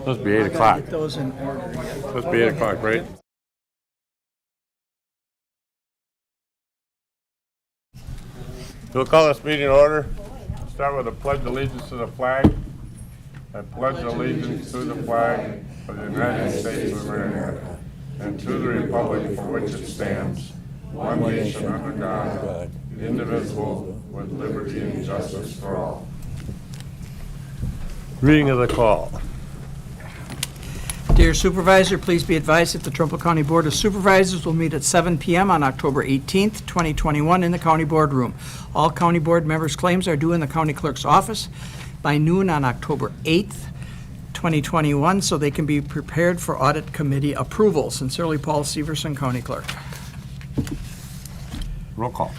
Must be 8 o'clock. Get those in order. Yeah. Must be 8 o'clock, right? We'll call this meeting to order. Start with a pledge of allegiance to the flag. I pledge allegiance to the flag of the United States of America and to the republic for which it stands, one nation under God, indivisible, with liberty and justice for all. Reading of the call. Dear Supervisor, please be advised that the Trumpealeau County Board of Supervisors will meet at 7 p.m. on October 18th, 2021 in the County Boardroom. All County Board members' claims are due in the County Clerk's office by noon on October 8th, 2021, so they can be prepared for Audit Committee approval. Sincerely, Paul Severson, County Clerk. Roll call.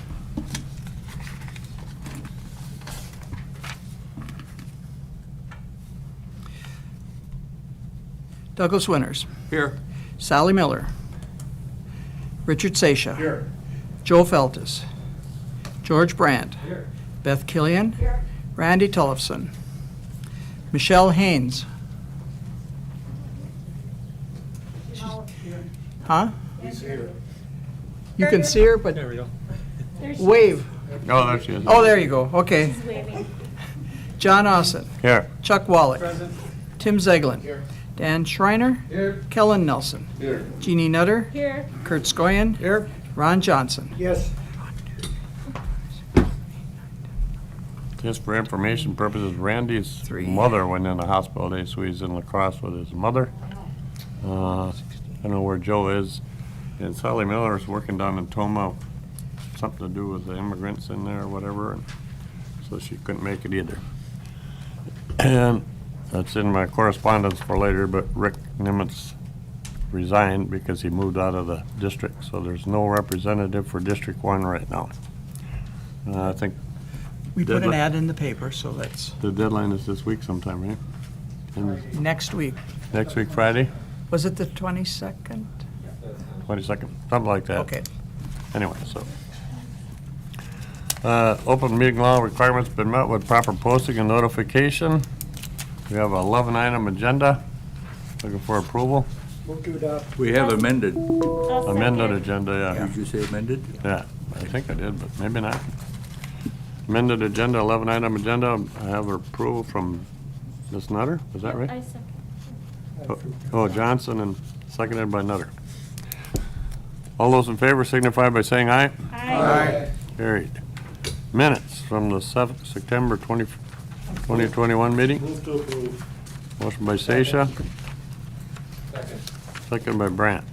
Douglas Winters. Here. Sally Miller. Richard Seisha. Here. Joe Feltus. George Brandt. Here. Beth Killian. Here. Randy Tullifson. Michelle Haynes. Huh? He's here. You can see her, but There we go. wave. Oh, there she is. Oh, there you go. Okay. John Austin. Here. Chuck Wallach. Present. Tim Zeglin. Here. Dan Schreiner. Here. Kellen Nelson. Here. Jeannie Nutter. Here. Kurt Skoyen. Here. Ron Johnson. Yes. Just for information purposes, Randy's Three. mother went in the hospital today, so he's in La Crosse with his mother. I don't know where Joe is. And Sally Miller is working down in Toma, something to do with the immigrants in there or whatever, and so she couldn't make it either. And that's in my correspondence for later, but Rick Nimitz resigned because he moved out of the district, so there's no representative for District 1 right now. I think We put an Deadline. ad in the paper, so that's the deadline is this week sometime, right? And next week. next week, Friday, Was it the 22nd? 22nd, something like that. Okay. Anyway, so. Open meeting law requirements been met with proper posting and notification. We have an 11-item agenda. Looking for approval. Move to adopt. We have amended. Amended agenda, yeah. Did you say amended? Yeah, I think I did, but maybe not. Amended agenda, 11-item agenda. I have approval from Ms. Nutter, is that right? I second. Oh, Johnson and seconded by Nutter. All those in favor signify by saying aye. Aye. Carried. Minutes from the September 2021 meeting. Move to approve. Motion by Seisha, Second. second by Brandt.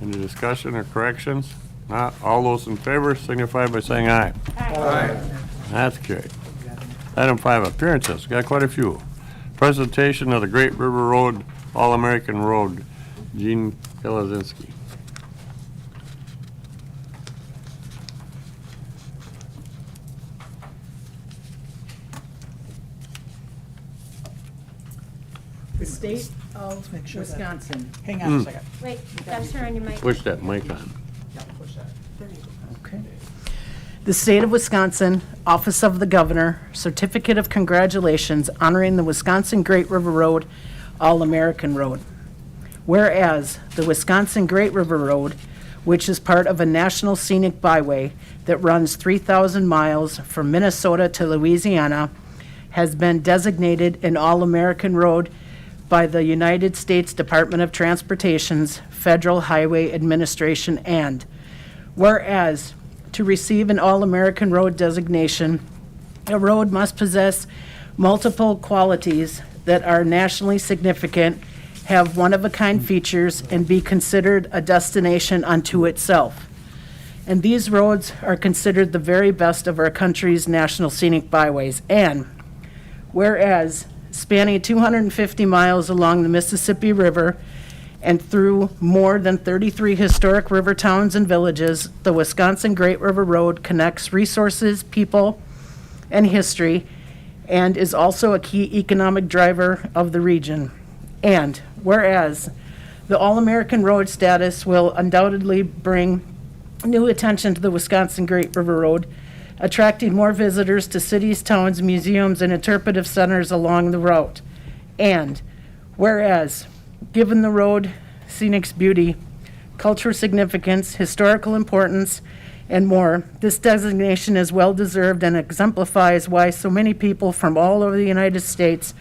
Any discussion or corrections? Not. All those in favor signify by saying aye. Aye. That's carried. Item 5, appearances. Got quite a few. Presentation of the Great River Road, All-American Road, Gene Kalazinski. The state of Make sure that- Wisconsin. Hang on a second. Wait, gotta turn on your mic. Push that mic on. Okay. The state of Wisconsin, Office of the Governor, Certificate of Congratulations honoring the Wisconsin Great River Road, All-American Road. Whereas the Wisconsin Great River Road, which is part of a national scenic byway that runs 3,000 miles from Minnesota to Louisiana, has been designated an All-American Road by the United States Department of Transportation's Federal Highway Administration, and whereas to receive an All-American Road designation, a road must possess multiple qualities that are nationally significant, have one-of-a-kind features, and be considered a destination unto itself. And these roads are considered the very best of our country's national scenic byways. And whereas spanning 250 miles along the Mississippi River and through more than 33 historic river towns and villages, the Wisconsin Great River Road connects resources, people, and history, and is also a key economic driver of the region. And whereas the All-American Road status will undoubtedly bring new attention to the Wisconsin Great River Road attracting more visitors to cities, towns, museums, and interpretive centers along the route. And whereas, given the road, scenic beauty, cultural significance, historical importance, and more, this designation is well-deserved and exemplifies why so many people from all over the United States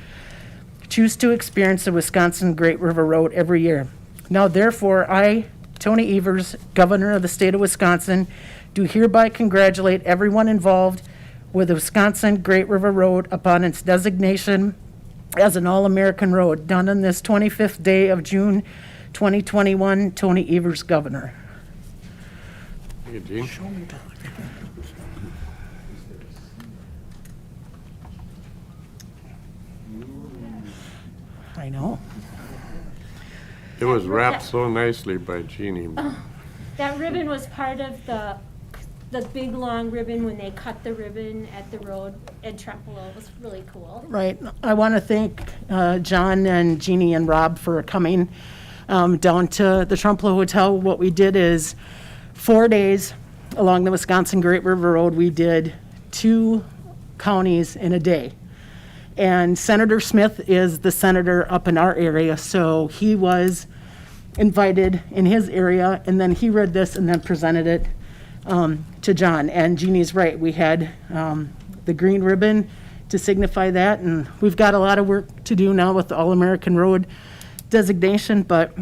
choose to experience the Wisconsin Great River Road every year. Now therefore, I, Tony Evers, Governor of the State of Wisconsin, do hereby congratulate everyone involved with the Wisconsin Great River Road upon its designation as an All-American Road, done on this 25th day of June 2021, Tony Evers, Governor. Thank you, Gene. I know. It was wrapped so nicely by Jeannie. That ribbon was part of the big, long ribbon when they cut the ribbon at the road in Trempealeau. It was really cool. Right. I want to thank John and Jeannie and Rob for coming down to the Trempealeau Hotel. What we did is 4 days along the Wisconsin Great River Road, we did 2 counties in a day. And Senator Smith is the senator up in our area, so he was invited in his area, and then he read this and then presented it to John. And Jeannie's right, we had the green ribbon to signify that, and we've got a lot of work to do now with the All-American Road designation, but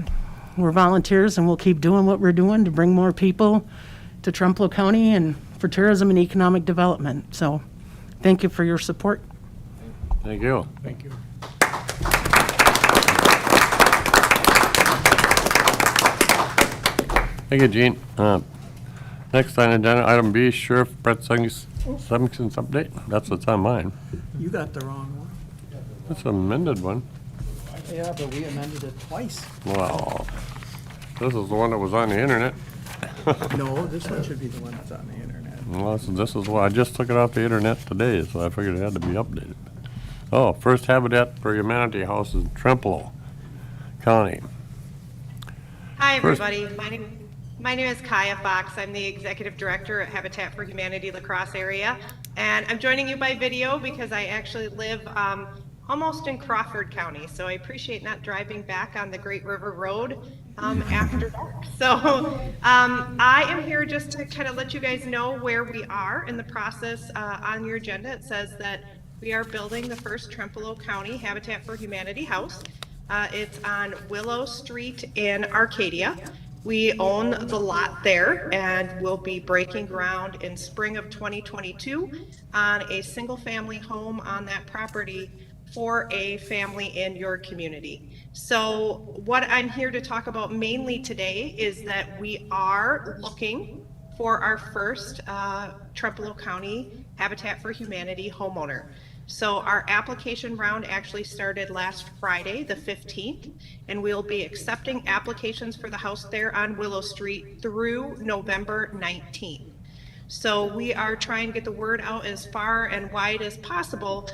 we're volunteers and we'll keep doing what we're doing to bring more people to Trempealeau County and for tourism and economic development. So thank you for your support. Thank you. Thank you. Thank you, Gene. Next on agenda, item B, Sheriff Brett Summingson's update. That's what's on mine. You got the wrong one. That's an amended one. Yeah, but we amended it twice. Wow. This is the one that was on the internet. No, this one should be the one that's on the internet. Well, this is why I just took it off the internet today, so I figured it had to be updated. Oh, First Habitat for Humanity House in Trempealeau County. Hi, First- everybody. My name is Kaya Fox. I'm the Executive Director at Habitat for Humanity La Crosse area. And I'm joining you by video because I actually live almost in Crawford County. So I appreciate not driving back on the Great River Road after dark. So I am here just to kind of let you guys know where we are in the process. On your agenda, it says that we are building the first Trempealeau County Habitat for Humanity house. It's on Willow Street in Arcadia. We own the lot there and will be breaking ground in spring of 2022 on a single-family home on that property for a family in your community. So what I'm here to talk about mainly today is that we are looking for our first Trempealeau County Habitat for Humanity homeowner. So our application round actually started last Friday, the 15th, and we'll be accepting applications for the house there on Willow Street through November 19th. So we are trying to get the word out as far and wide as possible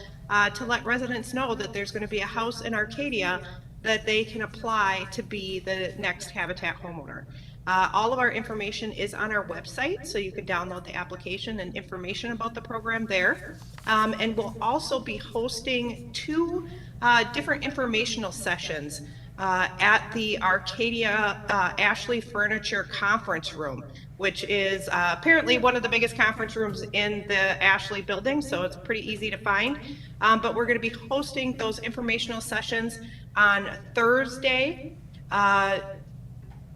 to let residents know that there's going to be a house in Arcadia that they can apply to be the next Habitat homeowner. All of our information is on our website, so you can download the application and information about the program there. And we'll also be hosting 2 different informational sessions at the Arcadia Ashley Furniture Conference Room, which is apparently one of the biggest conference rooms in the Ashley building, so it's pretty easy to find. But we're going to be hosting those informational sessions on Thursday,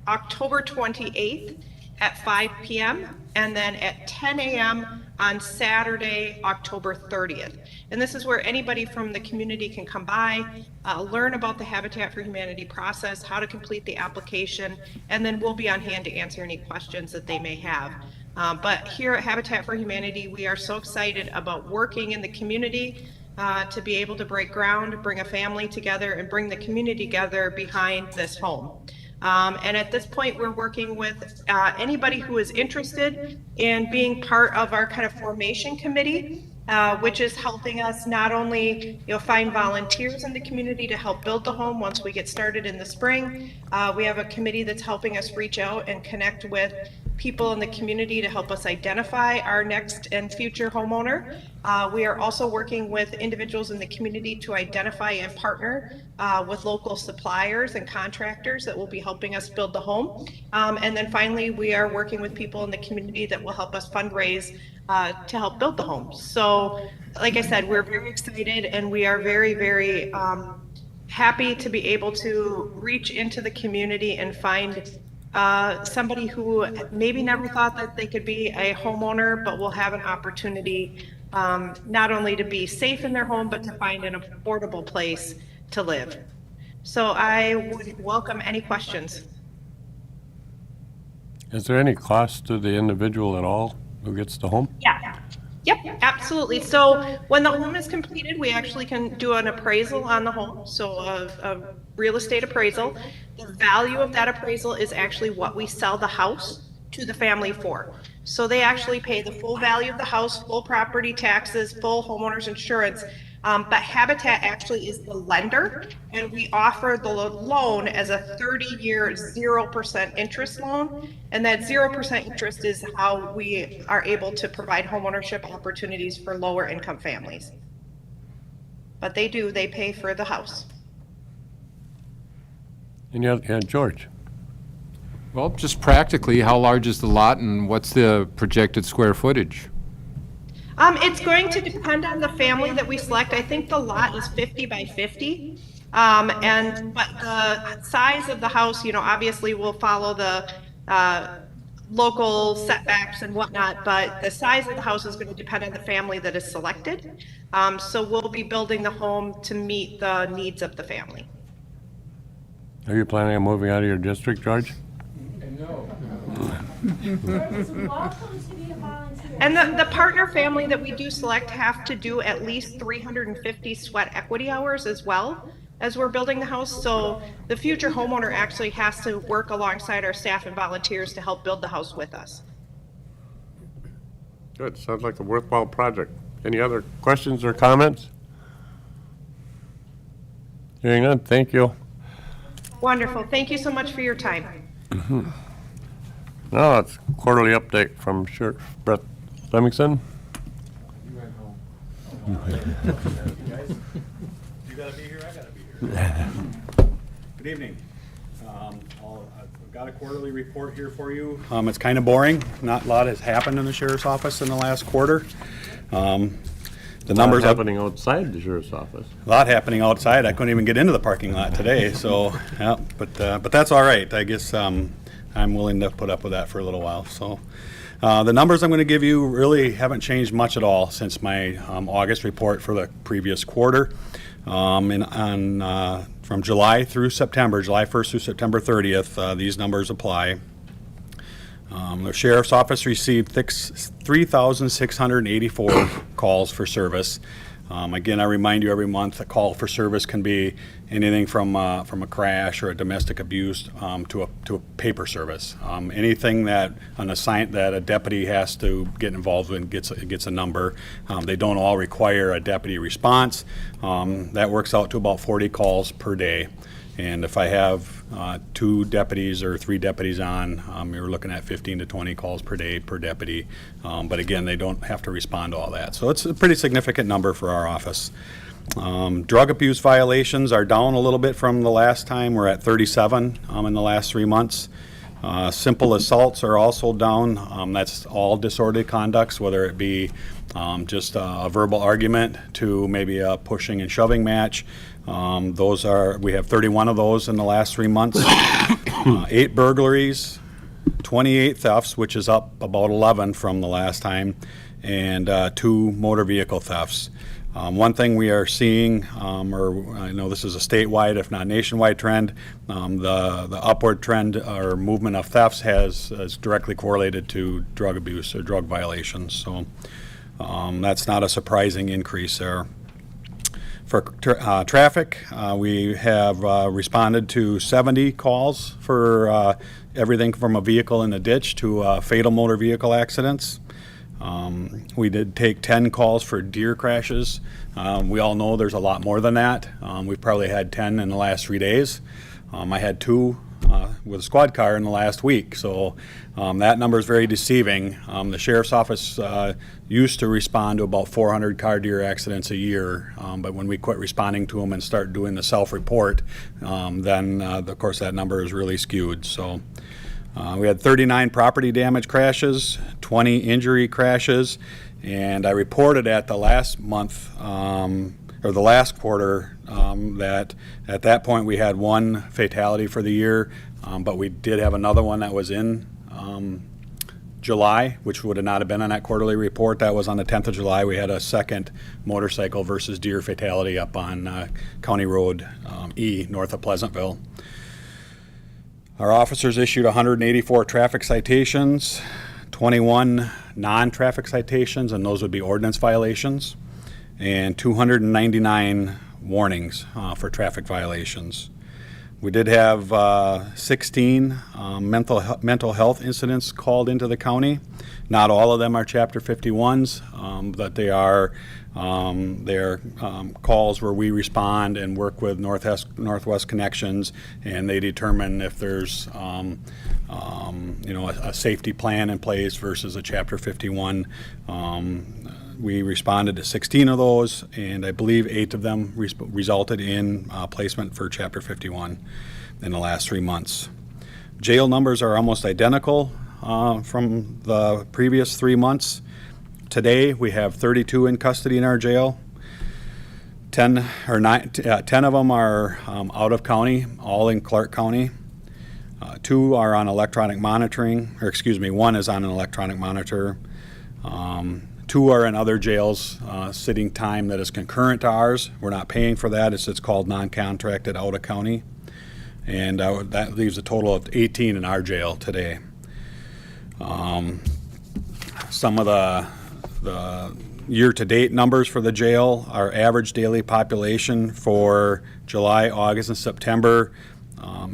October 28th at 5 p.m. and then at 10 a.m. on Saturday, October 30th. And this is where anybody from the community can come by, learn about the Habitat for Humanity process, how to complete the application, and then we'll be on hand to answer any questions that they may have. But here at Habitat for Humanity, we are so excited about working in the community to be able to break ground, bring a family together, and bring the community together behind this home. And at this point, we're working with anybody who is interested in being part of our kind of formation committee, which is helping us not only find volunteers in the community to help build the home once we get started in the spring. We have a committee that's helping us reach out and connect with people in the community to help us identify our next and future homeowner. We are also working with individuals in the community to identify and partner with local suppliers and contractors that will be helping us build the home. And then finally, we are working with people in the community that will help us fundraise to help build the home. So, like I said, we're very excited, and we are very, very happy to be able to reach into the community and find somebody who maybe never thought that they could be a homeowner, but will have an opportunity not only to be safe in their home, but to find an affordable place to live. So I would welcome any questions. Is there any cost to the individual at all who gets the home? Yeah. Yep, absolutely. So when the home is completed, we actually can do an appraisal on the home, so a real estate appraisal. The value of that appraisal is actually what we sell the house to the family for. So they actually pay the full value of the house, full property taxes, full homeowner's insurance. But Habitat actually is the lender, and we offer the loan as a 30-year 0% interest loan. And that 0% interest is how we are able to provide homeownership opportunities for lower income families. But they pay for the house. And yeah, George? Well, just practically, how large is the lot and what's the projected square footage? It's going to depend on the family that we select. I think the lot is 50 by 50. But the size of the house, obviously will follow the local setbacks and whatnot, but the size of the house is going to depend on the family that is selected. So we'll be building the home to meet the needs of the family. Are you planning on moving out of your district, George? Welcome to be a volunteer. And the partner family that we do select have to do at least 350 sweat equity hours as well as we're building the house. So the future homeowner actually has to work alongside our staff and volunteers to help build the house with us. Good, sounds like a worthwhile project. Any other questions or comments? Hearing none, thank you. Wonderful. Thank you so much for your time. Now it's quarterly update from Sheriff Brett Flemingson. You gotta be here, I gotta be here. Good evening. I've got a quarterly report here for you. It's kind of boring. Not a lot has happened in the sheriff's office in the last quarter. The numbers happening outside the sheriff's office. A lot happening outside. I couldn't even get into the parking lot today, so, yeah, but that's all right. I guess I'm willing to put up with that for a little while, so. The numbers I'm going to give you really haven't changed much at all since my August report for the previous quarter. From July through September, July 1st through September 30th, these numbers apply. The Sheriff's Office received 3,684 calls for service. Again, I remind you every month a call for service can be anything from a crash or a domestic abuse to a paper service. Anything that a deputy has to get involved in gets a number. They don't all require a deputy response. That works out to about 40 calls per day. And if I have 2 deputies or 3 deputies on, you're looking at 15 to 20 calls per day per deputy. But again, they don't have to respond to all that. So it's a pretty significant number for our office. Drug abuse violations are down a little bit from the last time. We're at 37 in the last 3 months. Simple assaults are also down. That's all disorderly conducts, whether it be just a verbal argument to maybe a pushing and shoving match. We have 31 of those in the last 3 months. 8 burglaries, 28 thefts, which is up about 11 from the last time, and 2 motor vehicle thefts. One thing we are seeing, or I know this is a statewide, if not nationwide trend, the upward trend or movement of thefts is directly correlated to drug abuse or drug violations. So that's not a surprising increase there. For traffic, we have responded to 70 calls for everything from a vehicle in a ditch to fatal motor vehicle accidents. We did take 10 calls for deer crashes. We all know there's a lot more than that. We've probably had 10 in the last 3 days. I had 2 with a squad car in the last week. So that number is very deceiving. The sheriff's office used to respond to about 400 car deer accidents a year, but when we quit responding to them and start doing the self-report, then of course that number is really skewed. So we had 39 property damage crashes, 20 injury crashes, and I reported at the last month, or the last quarter, that at that point we had one fatality for the year, but we did have another one that was in July, which would have not have been on that quarterly report. That was on the 10th of July. We had a second motorcycle versus deer fatality up on County Road E, north of Pleasantville. Our officers issued 184 traffic citations, 21 non-traffic citations, and those would be ordinance violations, and 299 warnings for traffic violations. We did have 16 mental health incidents called into the county. Not all of them are Chapter 51s, but they are calls where we respond and work with Northwest Connections, and they determine if there's a safety plan in place versus a Chapter 51. We responded to 16 of those, and I believe 8 of them resulted in placement for Chapter 51 in the last 3 months. Jail numbers are almost identical from the previous 3 months. Today, we have 32 in custody in our jail. 10 of them are out of county, all in Clark County. 2 are on electronic monitoring, or excuse me, 1 is on an electronic monitor. 2 are in other jails, sitting time that is concurrent to ours. We're not paying for that. It's called non-contracted out of county. And that leaves a total of 18 in our jail today. Some of the year-to-date numbers for the jail, our average daily population for July, August, and September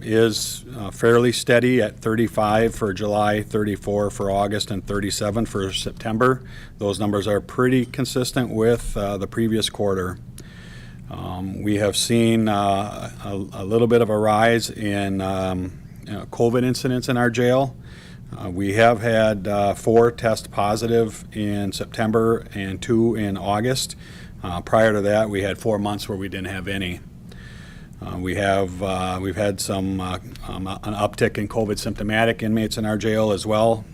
is fairly steady at 35 for July, 34 for August, and 37 for September. Those numbers are pretty consistent with the previous quarter. We have seen a little bit of a rise in COVID incidents in our jail. We have had 4 test positive in September and 2 in August. Prior to that, we had 4 months where we didn't have any. We've had some an uptick in COVID symptomatic inmates in our jail as well.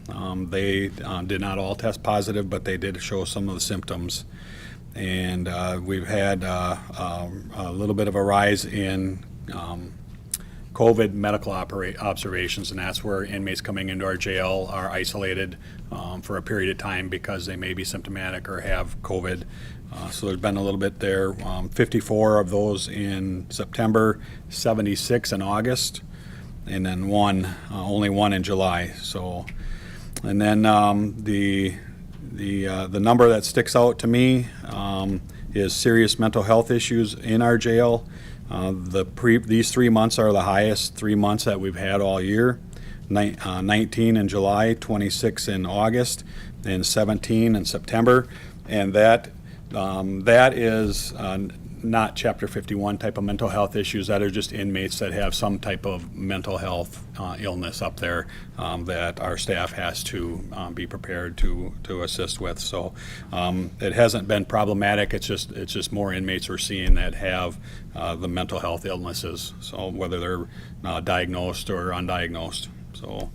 They did not all test positive, but they did show some of the symptoms. And we've had a little bit of a rise in COVID medical observations, and that's where inmates coming into our jail are isolated for a period of time because they may be symptomatic or have COVID. So there's been a little bit there. 54 of those in September, 76 in August, and then only one in July. So, and then the number that sticks out to me is serious mental health issues in our jail. These 3 months are the highest 3 months that we've had all year. 19 in July, 26 in August, and 17 in September, and that is not Chapter 51 type of mental health issues. That are just inmates that have some type of mental health illness up there that our staff has to be prepared to assist with. So it hasn't been problematic. It's just more inmates we're seeing that have the mental health illnesses. So whether they're diagnosed or undiagnosed. So.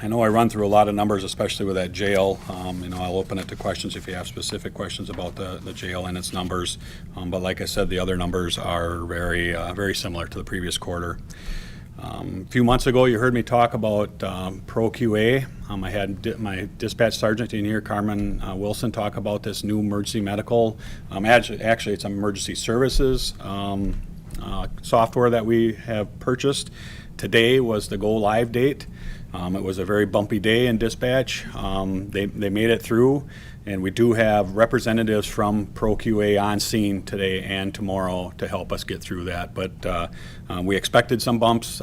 I know I run through a lot of numbers, especially with that jail. I'll open it to questions if you have specific questions about the jail and its numbers. But like I said, the other numbers are very, very similar to the previous quarter. A few months ago, you heard me talk about Pro QA. I had my dispatch sergeant in here, Carmen Wilson, talk about this new emergency medical. Actually, it's emergency services software that we have purchased. Today was the go live date. It was a very bumpy day in dispatch. They made it through, and we do have representatives from Pro QA on scene today and tomorrow to help us get through that. But we expected some bumps.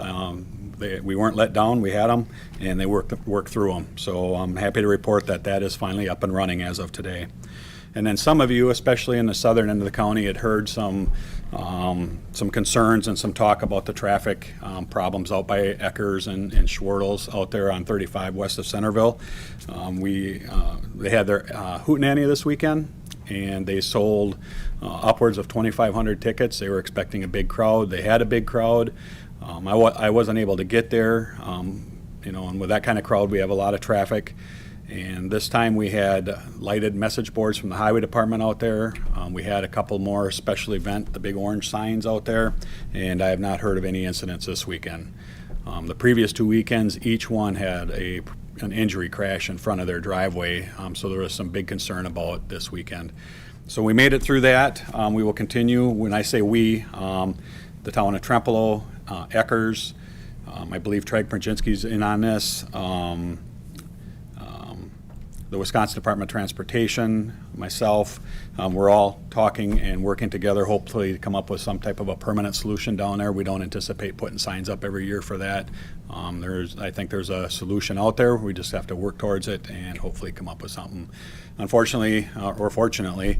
We weren't let down. We had them, and they worked through them. So I'm happy to report that is finally up and running as of today. And then some of you, especially in the southern end of the county, had heard some some concerns and some talk about the traffic problems out by Eckers and Schwartels out there on 35 west of Centerville. They had their hootenanny this weekend, and they sold upwards of 2,500 tickets. They were expecting a big crowd. They had a big crowd. I wasn't able to get there, and with that kind of crowd, we have a lot of traffic. And this time we had lighted message boards from the highway department out there. We had a couple more special event, the big orange signs out there, and I have not heard of any incidents this weekend. The previous 2 weekends, each one had an injury crash in front of their driveway, so there was some big concern about this weekend. So we made it through that. We will continue. When I say we, the town of Trempealeau, Eckers, I believe Treg Perdzinski's in on this, the Wisconsin Department of Transportation, myself, we're all talking and working together, hopefully to come up with some type of a permanent solution down there. We don't anticipate putting signs up every year for that. I think there's a solution out there. We just have to work towards it and hopefully come up with something. Unfortunately, or fortunately,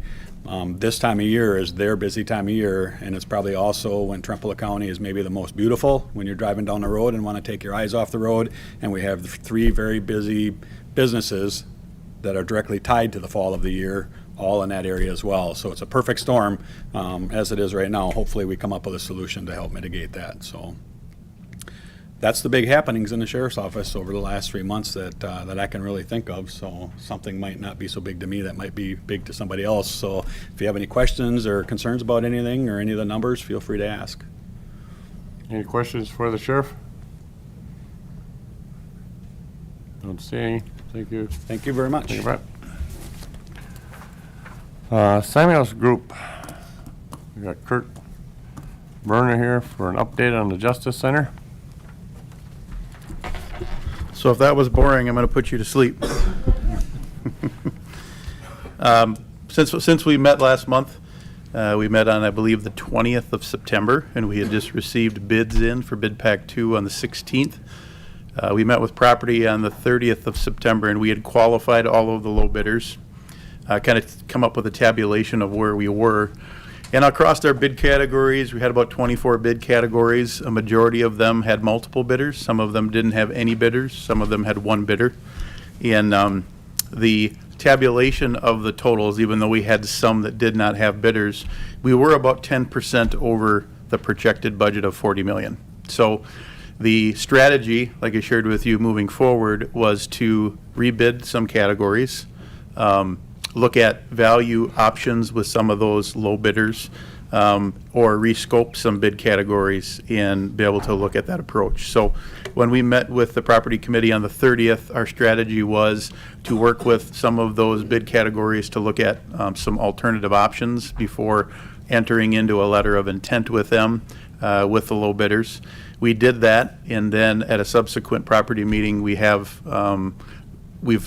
this time of year is their busy time of year, and it's probably also when Trempealeau County is maybe the most beautiful when you're driving down the road and want to take your eyes off the road. And we have 3 very busy businesses that are directly tied to the fall of the year, all in that area as well. So it's a perfect storm as it is right now. Hopefully we come up with a solution to help mitigate that. So that's the big happenings in the sheriff's office over the last 3 months that I can really think of. So something might not be so big to me that might be big to somebody else. So if you have any questions or concerns about anything or any of the numbers, feel free to ask. Any questions for the sheriff? Don't see any. Thank you. Thank you very much. Thank you, Brett. Samuel's Group. We got Kurt Berner here for an update on the Justice Center. So if that was boring, I'm going to put you to sleep. Since we met last month, we met on, I believe, the 20th of September, and we had just received bids in for Bid Pack 2 on the 16th. We met with property on the 30th of September, and we had qualified all of the low bidders, kind of come up with a tabulation of where we were. And across our bid categories, we had about 24 bid categories. A majority of them had multiple bidders. Some of them didn't have any bidders. Some of them had one bidder. And the tabulation of the totals, even though we had some that did not have bidders, we were about 10% over the projected budget of $40 million. So the strategy, like I shared with you moving forward, was to rebid some categories, look at value options with some of those low bidders, or rescope some bid categories and be able to look at that approach. So when we met with the property committee on the 30th, our strategy was to work with some of those bid categories to look at some alternative options before entering into a letter of intent with them, with the low bidders. We did that, and then at a subsequent property meeting, we've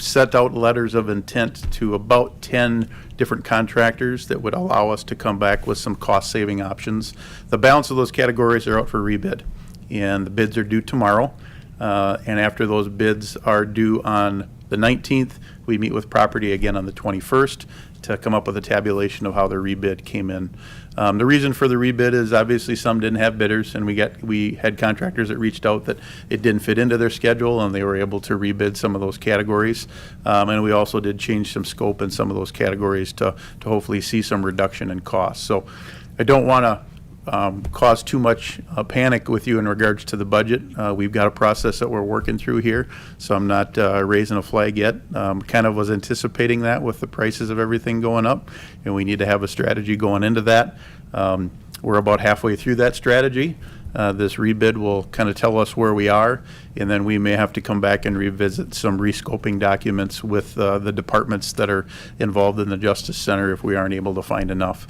sent out letters of intent to about 10 different contractors that would allow us to come back with some cost-saving options. The balance of those categories are out for rebid, and the bids are due tomorrow. And after those bids are due on the 19th, we meet with property again on the 21st to come up with a tabulation of how the rebid came in. The reason for the rebid is obviously some didn't have bidders, and we had contractors that reached out that it didn't fit into their schedule, and they were able to rebid some of those categories. And we also did change some scope in some of those categories to hopefully see some reduction in costs. So I don't want to cause too much panic with you in regards to the budget. We've got a process that we're working through here, so I'm not raising a flag yet. Kind of was anticipating that with the prices of everything going up, and we need to have a strategy going into that. We're about halfway through that strategy. This rebid will kind of tell us where we are, and then we may have to come back and revisit some rescoping documents with the departments that are involved in the Justice Center if we aren't able to find enough.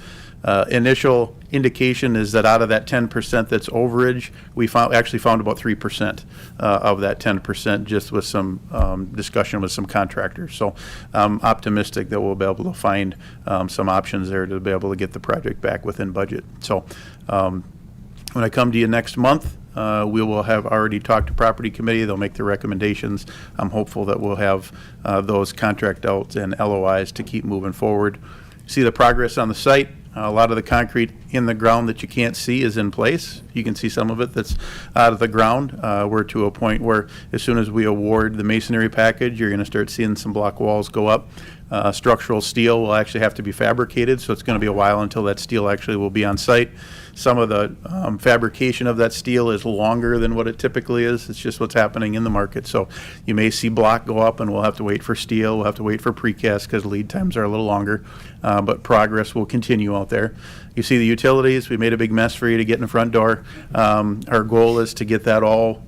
Initial indication is that out of that 10% that's overage, we actually found about 3% of that 10% just with some discussion with some contractors. So I'm optimistic that we'll be able to find some options there to be able to get the project back within budget. So when I come to you next month, we will have already talked to property committee. They'll make the recommendations. I'm hopeful that we'll have those contract outs and LOIs to keep moving forward. See the progress on the site. A lot of the concrete in the ground that you can't see is in place. You can see some of it that's out of the ground. We're to a point where as soon as we award the masonry package, you're going to start seeing some block walls go up. Structural steel will actually have to be fabricated, so it's going to be a while until that steel actually will be on site. Some of the fabrication of that steel is longer than what it typically is. It's just what's happening in the market. So you may see block go up, and we'll have to wait for steel. We'll have to wait for precast because lead times are a little longer. But progress will continue out there. You see the utilities. We made a big mess for you to get in the front door. Our goal is to get that all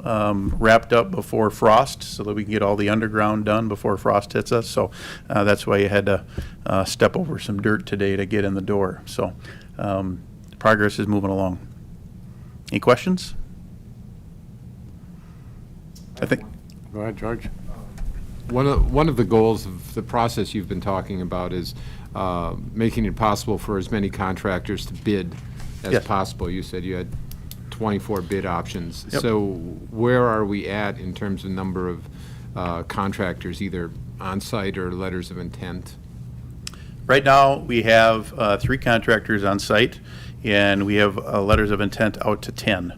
wrapped up before frost so that we can get all the underground done before frost hits us. So that's why you had to step over some dirt today to get in the door. So progress is moving along. Any questions? I think. Go ahead, George. One of the goals of the process you've been talking about is making it possible for as many contractors to bid as Yes. possible. You said you had 24 bid options. Yep. So where are we at in terms of number of contractors, either on-site or letters of intent? Right now, we have 3 contractors on site, and we have letters of intent out to 10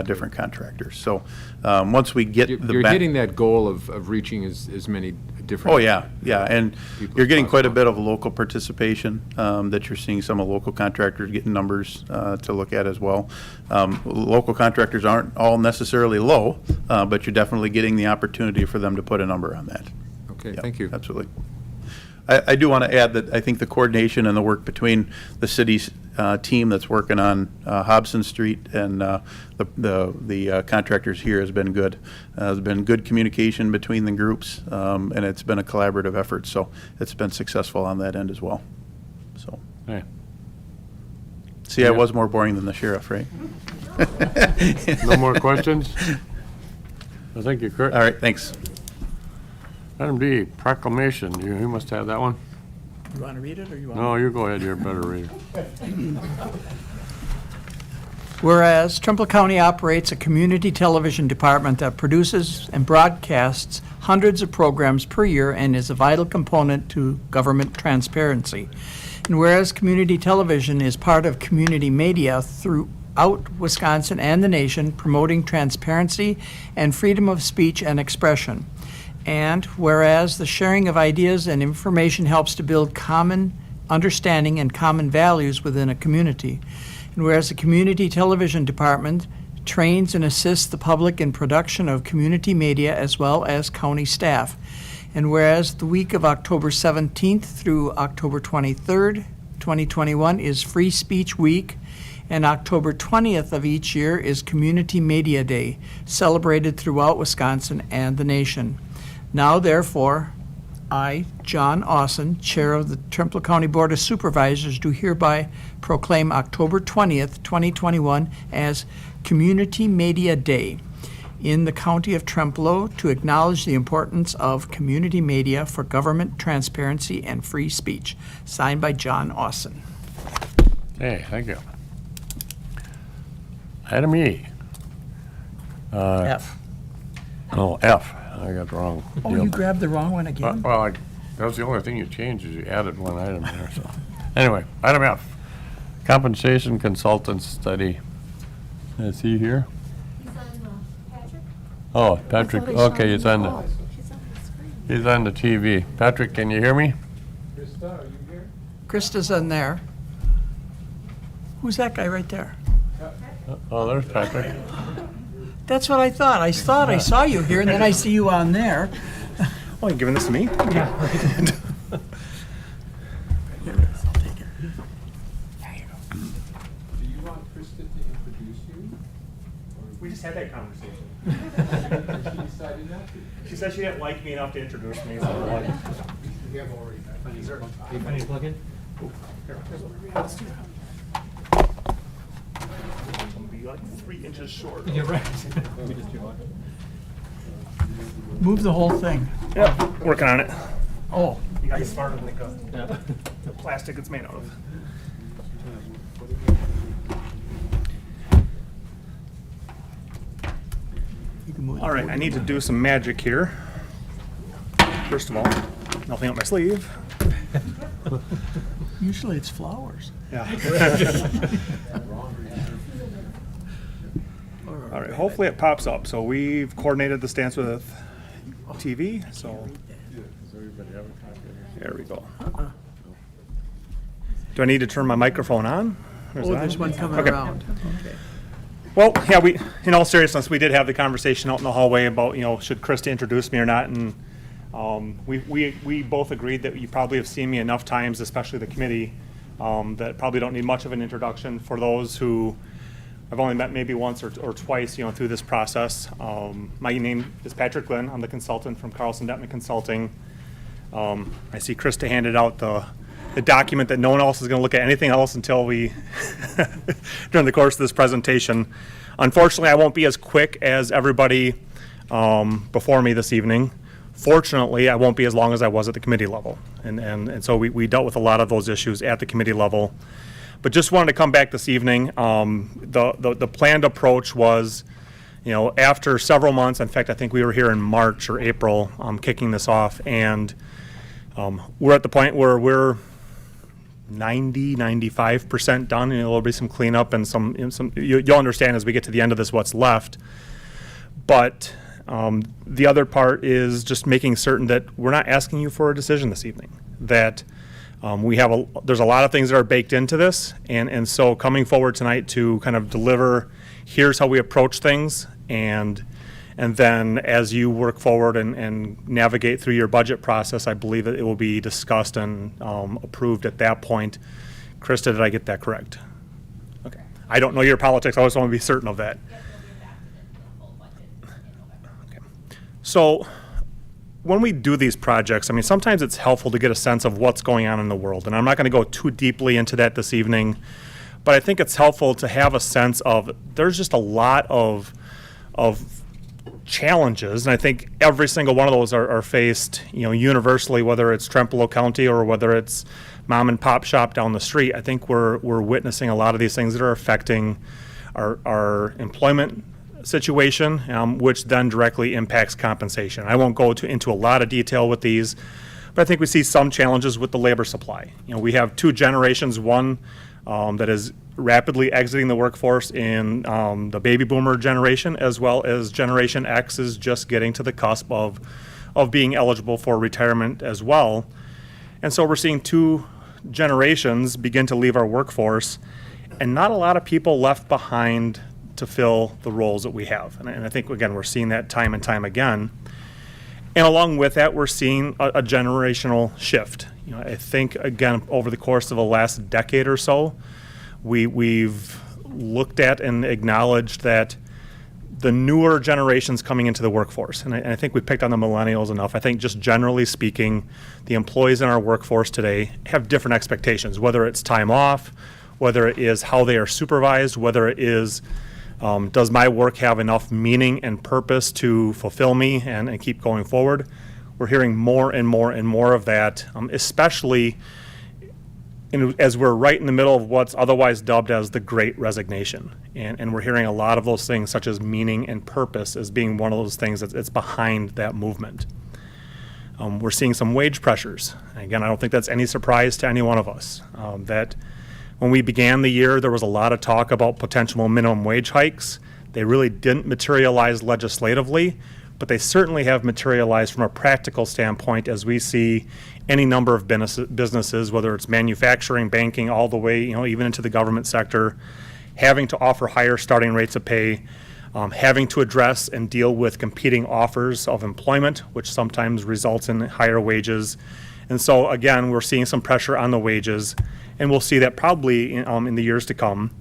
different contractors. So once we get the You're hitting that goal of reaching as many different. Oh, yeah, and people you're getting quite a possible. bit of local participation, that you're seeing some of local contractors getting numbers to look at as well. Local contractors aren't all necessarily low, but you're definitely getting the opportunity for them to put a number on that. Okay, Yeah, thank you. Absolutely. I do want to add that I think the coordination and the work between the city's team that's working on Hobson Street and the contractors here has been good. There's been good communication between the groups, and it's been a collaborative effort, so it's been successful on that end as well. So, Hey. see, I was more boring than the sheriff, right? No more questions? Well, thank you, Kurt. All right, thanks. Item D, proclamation. You must have that one? You want to read it, or you want? No, you go ahead. You're a better reader. Whereas Trumbull County operates a community television department that produces and broadcasts hundreds of programs per year and is a vital component to government transparency. And whereas community television is part of community media throughout Wisconsin and the nation, promoting transparency and freedom of speech and expression. And whereas the sharing of ideas and information helps to build common understanding and common values within a community. And whereas the Community Television Department trains and assists the public in production of community media as well as county staff. And whereas the week of October 17th through October 23rd, 2021 is Free Speech Week, and October 20th of each year is Community Media Day, celebrated throughout Wisconsin and the nation. Now, therefore, I, John Austin, Chair of the Trempealeau County Board of Supervisors, do hereby proclaim October 20th, 2021 as Community Media Day in the County of Trempealeau to acknowledge the importance of community media for government transparency and free speech. Signed by John Austin. Hey, thank you. Item E. F. Oh, F. I got the wrong Oh, deal. you grabbed the wrong one again? Well, that was the only thing you changed, is you added one item there, so. Anyway, item F, compensation consultant study. Is he here? He's on Patrick? Oh, Patrick, okay, he's on the, He's on the screen. he's on the TV. Patrick, can you hear me? Krista's in there. Who's that guy right there? Oh, there's Patrick. That's what I thought. I thought I saw you here, and then I see you on there. Oh, you giving this to me? Here it is. I'll take it. There you go. Do you want Krista to introduce you? We just had that conversation. She decided not to. She said she didn't like me enough to introduce me, so We have already. I need to plug in? Here, let's do that. I'm gonna be like 3 inches short. You're right. Move the whole thing. Yeah, working on it. Oh, You guys smarter than the plastic it's made out of. you can move. All right, I need to do some magic here. First of all, nothing up my sleeve. Usually it's flowers. Yeah. All right, hopefully it pops up. So we've coordinated the stance with TV, so. There we go. Do I need to turn my microphone on? Or is Oh, it on? there's one coming Okay. around. Okay. Well, yeah, in all seriousness, we did have the conversation out in the hallway about, should Krista introduce me or not, and we both agreed that you probably have seen me enough times, especially the committee, that probably don't need much of an introduction for those who I've only met maybe once or twice, through this process. My name is Patrick Glenn. I'm the consultant from Carlson Detman Consulting. I see Krista handed out the document that no one else is going to look at anything else until we, during the course of this presentation. Unfortunately, I won't be as quick as everybody before me this evening. Fortunately, I won't be as long as I was at the committee level. And so we dealt with a lot of those issues at the committee level. But just wanted to come back this evening. The planned approach was, after several months, in fact, I think we were here in March or April, kicking this off, and we're at the point where we're 95% done, and there'll be some cleanup and you'll understand as we get to the end of this what's left. But the other part is just making certain that we're not asking you for a decision this evening, that there's a lot of things that are baked into this, and so coming forward tonight to kind of deliver, here's how we approach things, and then as you work forward and navigate through your budget process, I believe that it will be discussed and approved at that point. Krista, did I get that correct? Okay. I don't know your politics, I just want to be certain of that. Okay. So when we do these projects, sometimes it's helpful to get a sense of what's going on in the world, and I'm not going to go too deeply into that this evening, but I think it's helpful to have a sense of there's just a lot of challenges, and I think every single one of those are faced, universally, whether it's Trempealeau County or whether it's mom and pop shop down the street. I think we're witnessing a lot of these things that are affecting our employment situation, which then directly impacts compensation. I won't go into a lot of detail with these, but I think we see some challenges with the labor supply. We have two generations, one that is rapidly exiting the workforce in the baby boomer generation, as well as Generation X is just getting to the cusp of being eligible for retirement as well. And so we're seeing two generations begin to leave our workforce, and not a lot of people left behind to fill the roles that we have. And I think, again, we're seeing that time and time again. And along with that, we're seeing a generational shift. I think, again, over the course of the last decade or so, we've looked at and acknowledged that the newer generations coming into the workforce, and I think we picked on the millennials enough. I think just generally speaking, the employees in our workforce today have different expectations, whether it's time off, whether it is how they are supervised, whether it is does my work have enough meaning and purpose to fulfill me and keep going forward. We're hearing more and more and more of that, especially as we're right in the middle of what's otherwise dubbed as the Great Resignation. And we're hearing a lot of those things, such as meaning and purpose, as being one of those things that's behind that movement. We're seeing some wage pressures. Again, I don't think that's any surprise to any one of us. That when we began the year, there was a lot of talk about potential minimum wage hikes. They really didn't materialize legislatively, but they certainly have materialized from a practical standpoint as we see any number of businesses, whether it's manufacturing, banking, all the way, even into the government sector, having to offer higher starting rates of pay, having to address and deal with competing offers of employment, which sometimes results in higher wages. And so, again, we're seeing some pressure on the wages, and we'll see that probably in the years to come.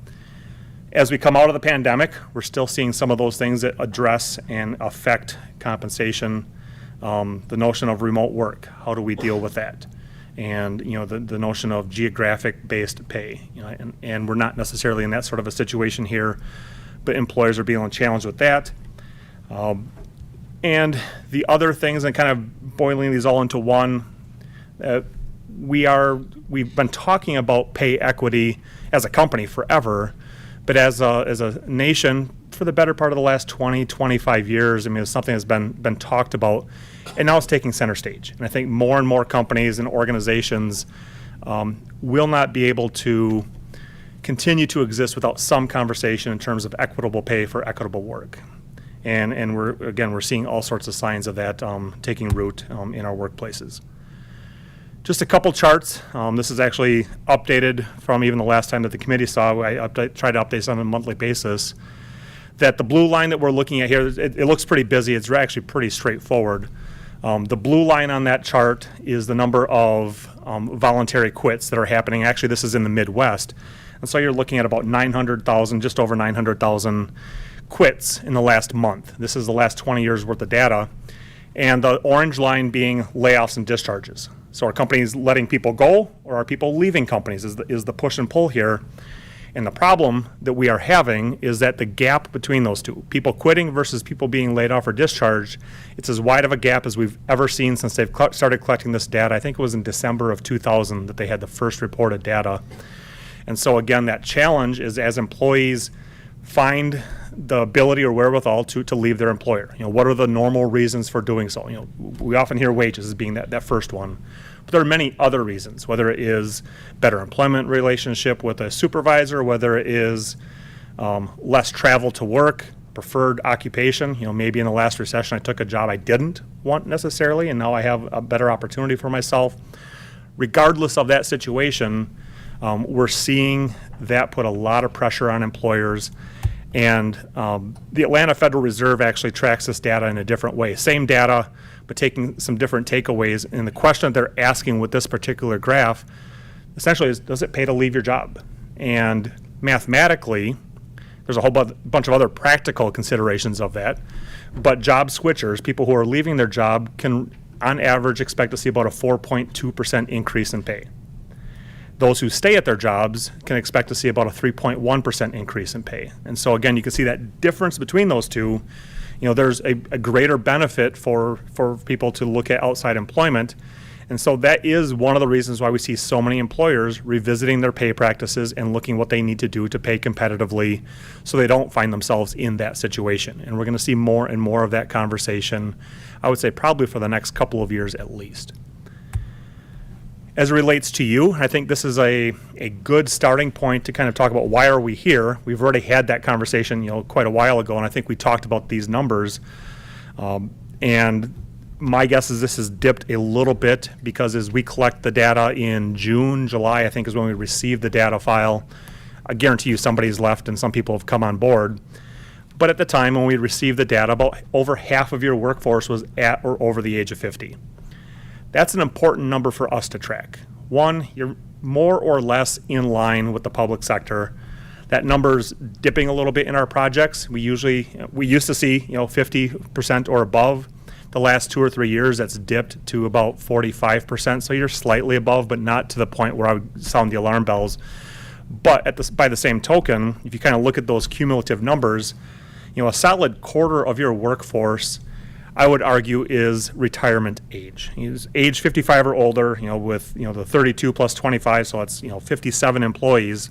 As we come out of the pandemic, we're still seeing some of those things that address and affect compensation. The notion of remote work, how do we deal with that? And the notion of geographic-based pay. And we're not necessarily in that sort of a situation here, but employers are being challenged with that. And the other things, and kind of boiling these all into one, we've been talking about pay equity as a company forever, but as a nation, for the better part of the last 20, 25 years, it's something that's been talked about, and now it's taking center stage. And I think more and more companies and organizations will not be able to continue to exist without some conversation in terms of equitable pay for equitable work. And we're seeing all sorts of signs of that taking root in our workplaces. Just a couple charts. This is actually updated from even the last time that the committee saw. I try to update this on a monthly basis. That the blue line that we're looking at here, it looks pretty busy. It's actually pretty straightforward. The blue line on that chart is the number of voluntary quits that are happening. Actually, this is in the Midwest. And so you're looking at about 900,000, just over 900,000 quits in the last month. This is the last 20 years worth of data. And the orange line being layoffs and discharges. So are companies letting people go, or are people leaving companies is the push and pull here. And the problem that we are having is that the gap between those two, people quitting versus people being laid off or discharged, it's as wide of a gap as we've ever seen since they've started collecting this data. I think it was in December of 2000 that they had the first reported data. And so again, that challenge is as employees find the ability or wherewithal to leave their employer. What are the normal reasons for doing so? We often hear wages as being that first one. But there are many other reasons, whether it is better employment relationship with a supervisor, whether it is less travel to work, preferred occupation. Maybe in the last recession I took a job I didn't want necessarily, and now I have a better opportunity for myself. Regardless of that situation, we're seeing that put a lot of pressure on employers. And the Atlanta Federal Reserve actually tracks this data in a different way. Same data, but taking some different takeaways. And the question that they're asking with this particular graph essentially is, does it pay to leave your job? And mathematically, there's a whole bunch of other practical considerations of that. But job switchers, people who are leaving their job, can on average expect to see about a 4.2% increase in pay. Those who stay at their jobs can expect to see about a 3.1% increase in pay. And so again, you can see that difference between those two. There's a greater benefit for people to look at outside employment. And so that is one of the reasons why we see so many employers revisiting their pay practices and looking what they need to do to pay competitively so they don't find themselves in that situation. And we're going to see more and more of that conversation, I would say probably for the next couple of years at least. As it relates to you, I think this is a good starting point to kind of talk about why are we here. We've already had that conversation, quite a while ago, and I think we talked about these numbers. And my guess is this has dipped a little bit because as we collect the data in June, July, I think is when we receive the data file. I guarantee you somebody's left and some people have come on board. But at the time when we received the data, about over half of your workforce was at or over the age of 50. That's an important number for us to track. One, you're more or less in line with the public sector. That number's dipping a little bit in our projects. We used to see 50% or above. The last 2 or 3 years, that's dipped to about 45%. So you're slightly above, but not to the point where I would sound the alarm bells. But by the same token, if you kind of look at those cumulative numbers, a solid quarter of your workforce, I would argue, is retirement age. He's age 55 or older, with the 32 plus 25, so it's 57 employees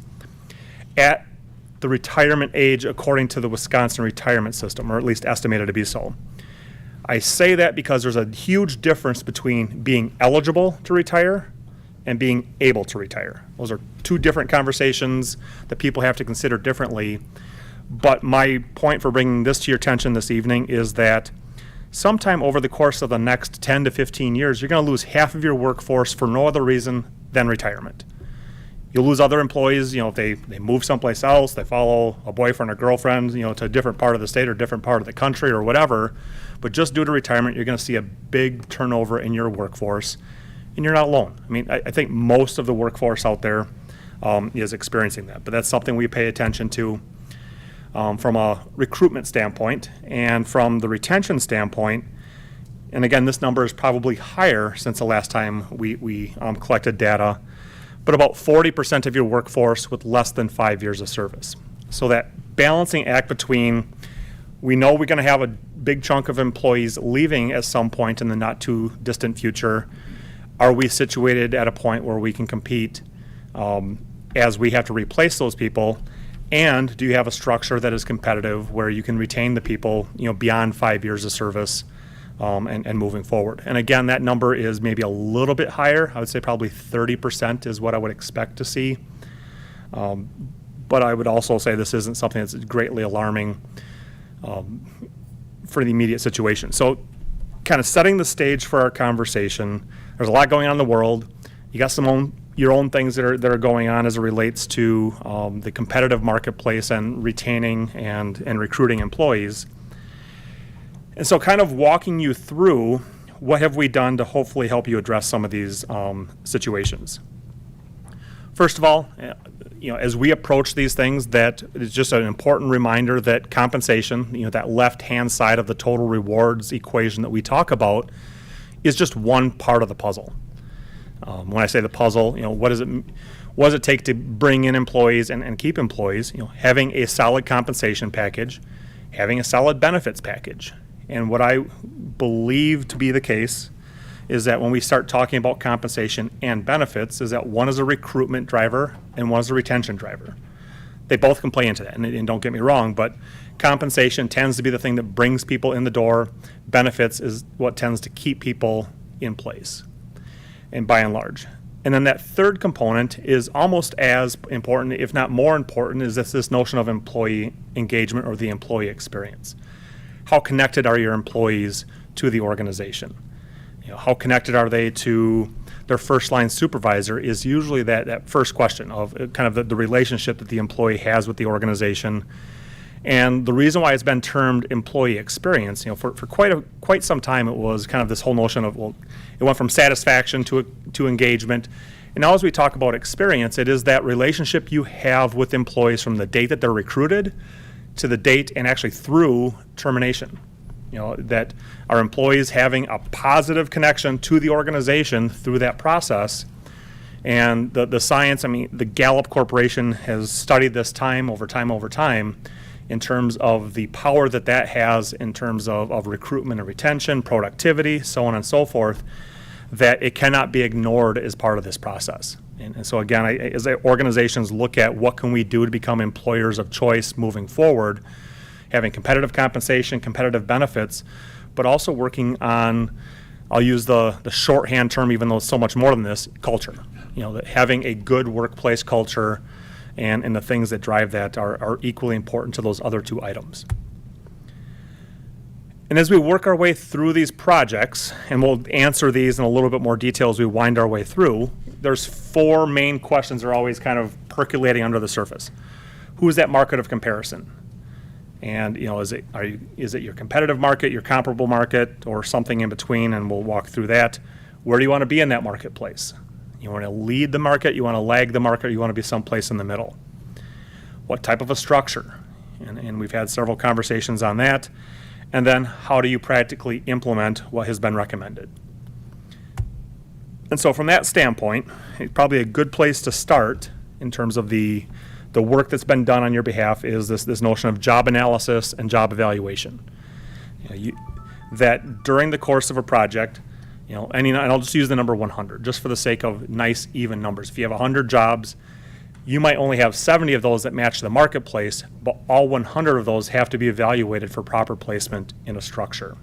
at the retirement age according to the Wisconsin retirement system, or at least estimated to be so. I say that because there's a huge difference between being eligible to retire and being able to retire. Those are two different conversations that people have to consider differently. But my point for bringing this to your attention this evening is that sometime over the course of the next 10 to 15 years, you're going to lose half of your workforce for no other reason than retirement. You'll lose other employees, if they move someplace else, they follow a boyfriend or girlfriend, to a different part of the state or different part of the country or whatever. But just due to retirement, you're going to see a big turnover in your workforce, and you're not alone. I think most of the workforce out there is experiencing that, but that's something we pay attention to. From a recruitment standpoint and from the retention standpoint. And again, this number is probably higher since the last time we collected data, but about 40% of your workforce with less than 5 years of service. So that balancing act between, we know we're going to have a big chunk of employees leaving at some point in the not too distant future. Are we situated at a point where we can compete as we have to replace those people? And do you have a structure that is competitive where you can retain the people, beyond 5 years of service and moving forward. And again, that number is maybe a little bit higher. I would say probably 30% is what I would expect to see. But I would also say this isn't something that's greatly alarming for the immediate situation. So kind of setting the stage for our conversation, there's a lot going on in the world. You got your own things that are going on as it relates to the competitive marketplace and retaining and recruiting employees. And so kind of walking you through what have we done to hopefully help you address some of these situations. First of all, as we approach these things, that is just an important reminder that compensation, that left-hand side of the total rewards equation that we talk about, is just one part of the puzzle. When I say the puzzle, what does it take to bring in employees and keep employees? Having a solid compensation package, having a solid benefits package. And what I believe to be the case is that when we start talking about compensation and benefits, is that one is a recruitment driver and one is a retention driver. They both can play into that, and don't get me wrong, but compensation tends to be the thing that brings people in the door. Benefits is what tends to keep people in place, and by and large. And then that third component is almost as important, if not more important, is this notion of employee engagement or the employee experience. How connected are your employees to the organization? How connected are they to their first line supervisor is usually that first question of kind of the relationship that the employee has with the organization. And the reason why it's been termed employee experience, for quite some time, it was kind of this whole notion of, it went from satisfaction to engagement. And now as we talk about experience, it is that relationship you have with employees from the date that they're recruited to the date and actually through termination. That our employees having a positive connection to the organization through that process. And the science, the Gallup Corporation has studied this time over time in terms of the power that has in terms of recruitment and retention, productivity, so on and so forth, that it cannot be ignored as part of this process. And so again, as organizations look at what can we do to become employers of choice moving forward, having competitive compensation, competitive benefits, but also working on, I'll use the shorthand term, even though it's so much more than this, culture. That having a good workplace culture and the things that drive that are equally important to those other two items. And as we work our way through these projects, and we'll answer these in a little bit more detail as we wind our way through, there's four main questions that are always kind of percolating under the surface. Who is that market of comparison? And is it your competitive market, your comparable market, or something in between? And we'll walk through that. Where do you want to be in that marketplace? You want to lead the market, you want to lag the market, you want to be someplace in the middle. What type of a structure? And we've had several conversations on that. And then how do you practically implement what has been recommended? And so from that standpoint, it's probably a good place to start in terms of the work that's been done on your behalf is this notion of job analysis and job evaluation. That during the course of a project, and I'll just use the number 100 just for the sake of nice even numbers. If you have 100 jobs, you might only have 70 of those that match the marketplace, but all 100 of those have to be evaluated for proper placement in a structure.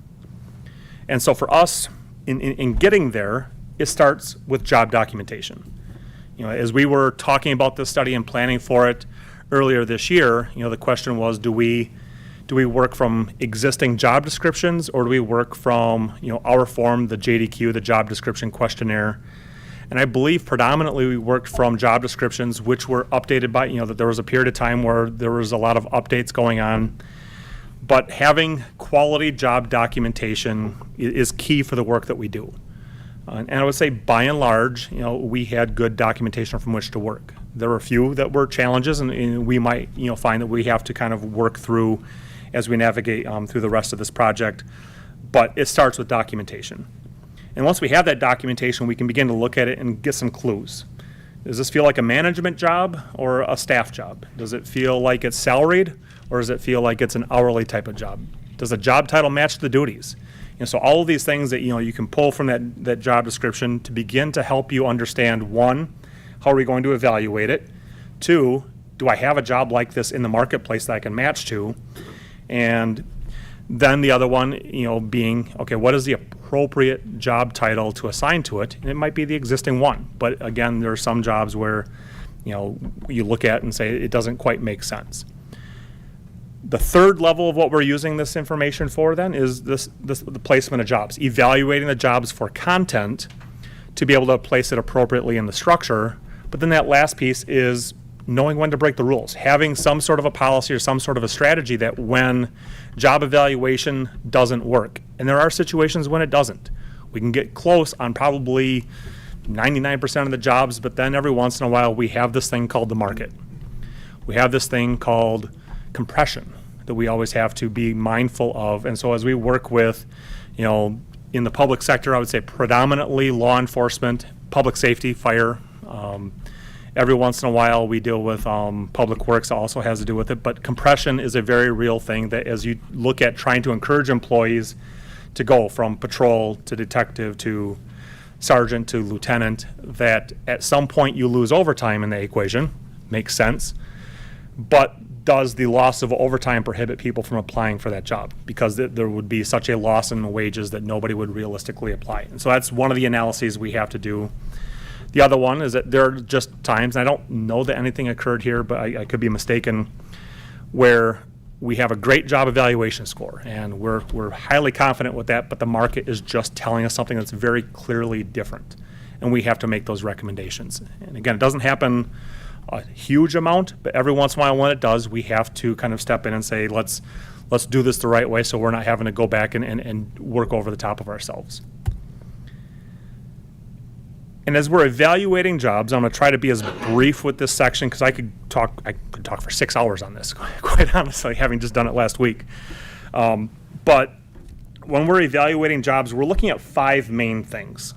And so for us, in getting there, it starts with job documentation. As we were talking about this study and planning for it earlier this year, the question was, do we work from existing job descriptions, or do we work from our form, the JDQ, the job description questionnaire? And I believe predominantly we worked from job descriptions which were updated by, that there was a period of time where there was a lot of updates going on. But having quality job documentation is key for the work that we do. And I would say by and large, we had good documentation from which to work. There were a few that were challenges, and we might, find that we have to kind of work through as we navigate through the rest of this project. But it starts with documentation. And once we have that documentation, we can begin to look at it and get some clues. Does this feel like a management job or a staff job? Does it feel like it's salaried, or does it feel like it's an hourly type of job? Does the job title match the duties? So all of these things that you can pull from that job description to begin to help you understand, one, how are we going to evaluate it? Two, do I have a job like this in the marketplace that I can match to? And Then the other one, being, okay, what is the appropriate job title to assign to it? And it might be the existing one. But again, there are some jobs where, you look at and say it doesn't quite make sense. The third level of what we're using this information for then is the placement of jobs, evaluating the jobs for content to be able to place it appropriately in the structure. But then that last piece is knowing when to break the rules, having some sort of a policy or some sort of a strategy that when job evaluation doesn't work, and there are situations when it doesn't, we can get close on probably 99% of the jobs, but then every once in a while we have this thing called the market. We have this thing called compression that we always have to be mindful of. And so as we work with, in the public sector, I would say predominantly law enforcement, public safety, fire. Every once in a while we deal with public works, also has to do with it. But compression is a very real thing that as you look at trying to encourage employees to go from patrol to detective to sergeant to lieutenant, that at some point you lose overtime in the equation. Makes sense. But does the loss of overtime prohibit people from applying for that job? Because there would be such a loss in wages that nobody would realistically apply. And so that's one of the analyses we have to do. The other one is that there are just times, and I don't know that anything occurred here, but I could be mistaken, where we have a great job evaluation score, and we're highly confident with that, but the market is just telling us something that's very clearly different, and we have to make those recommendations. And again, it doesn't happen a huge amount, but every once in a while when it does, we have to kind of step in and say, let's do this the right way so we're not having to go back and work over the top of ourselves. And as we're evaluating jobs, I'm going to try to be as brief with this section because I could talk for 6 hours on this, quite honestly, having just done it last week. But when we're evaluating jobs, we're looking at 5 main things.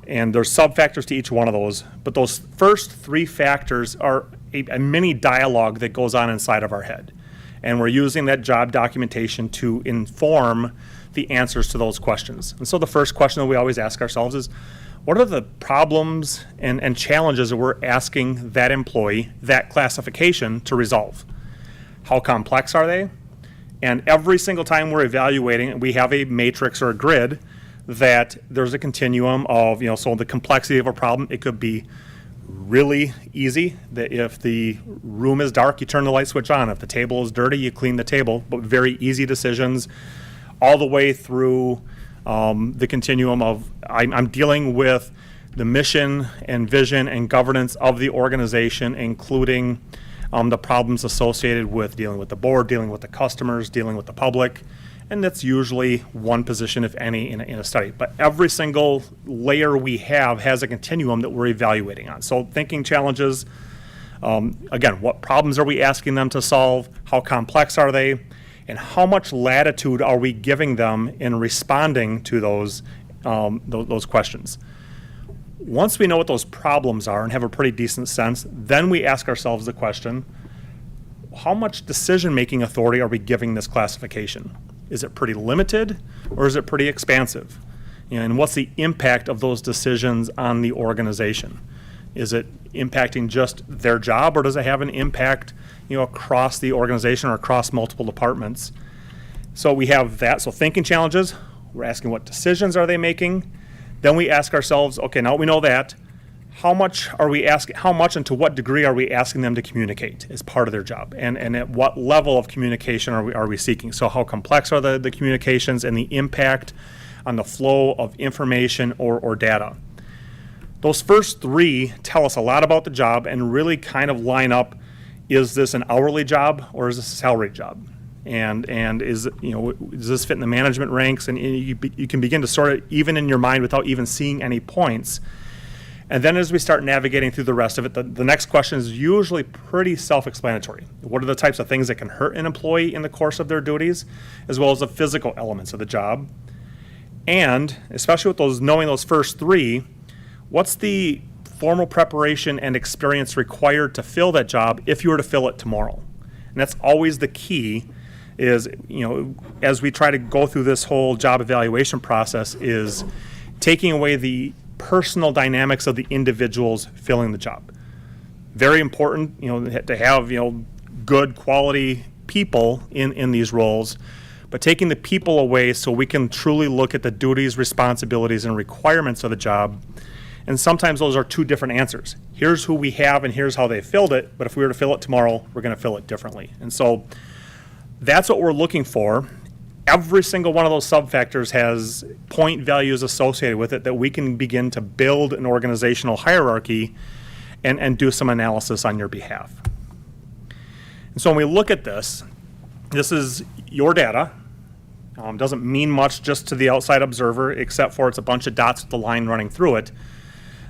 And there's sub-factors to each one of those. But those first 3 factors are a mini dialogue that goes on inside of our head. And we're using that job documentation to inform the answers to those questions. And so the first question that we always ask ourselves is, what are the problems and challenges that we're asking that employee, that classification, to resolve? How complex are they? And every single time we're evaluating, we have a matrix or a grid that there's a continuum of, so the complexity of a problem, it could be really easy, that if the room is dark, you turn the light switch on. If the table is dirty, you clean the table, but very easy decisions all the way through the continuum of I'm dealing with the mission and vision and governance of the organization, including the problems associated with dealing with the board, dealing with the customers, dealing with the public. And that's usually one position, if any, in a study. But every single layer we have has a continuum that we're evaluating on. So thinking challenges, again, what problems are we asking them to solve? How complex are they? And how much latitude are we giving them in responding to those questions? Once we know what those problems are and have a pretty decent sense, then we ask ourselves the question, how much decision-making authority are we giving this classification? Is it pretty limited or is it pretty expansive? And what's the impact of those decisions on the organization? Is it impacting just their job, or does it have an impact, across the organization or across multiple departments? So we have that. So thinking challenges, we're asking what decisions are they making? Then we ask ourselves, okay, now we know that, how much and to what degree are we asking them to communicate as part of their job? And at what level of communication are we seeking? So how complex are the communications and the impact on the flow of information or data? Those first 3 tell us a lot about the job and really kind of line up, is this an hourly job or is this a salaried job? And does this fit in the management ranks? And you can begin to sort it even in your mind without even seeing any points. And then as we start navigating through the rest of it, the next question is usually pretty self-explanatory. What are the types of things that can hurt an employee in the course of their duties, as well as the physical elements of the job? And especially with knowing those first 3, what's the formal preparation and experience required to fill that job if you were to fill it tomorrow? And that's always the key, is, as we try to go through this whole job evaluation process, is taking away the personal dynamics of the individuals filling the job. Very important, to have, good quality people in these roles, but but taking the people away so we can truly look at the duties, responsibilities, and requirements of the job. And sometimes those are two different answers. Here's who we have and here's how they filled it, but if we were to fill it tomorrow, we're going to fill it differently. And so that's what we're looking for. Every single one of those sub-factors has point values associated with it that we can begin to build an organizational hierarchy and do some analysis on your behalf. And so when we look at this, this is your data. Doesn't mean much just to the outside observer, except for it's a bunch of dots with the line running through it.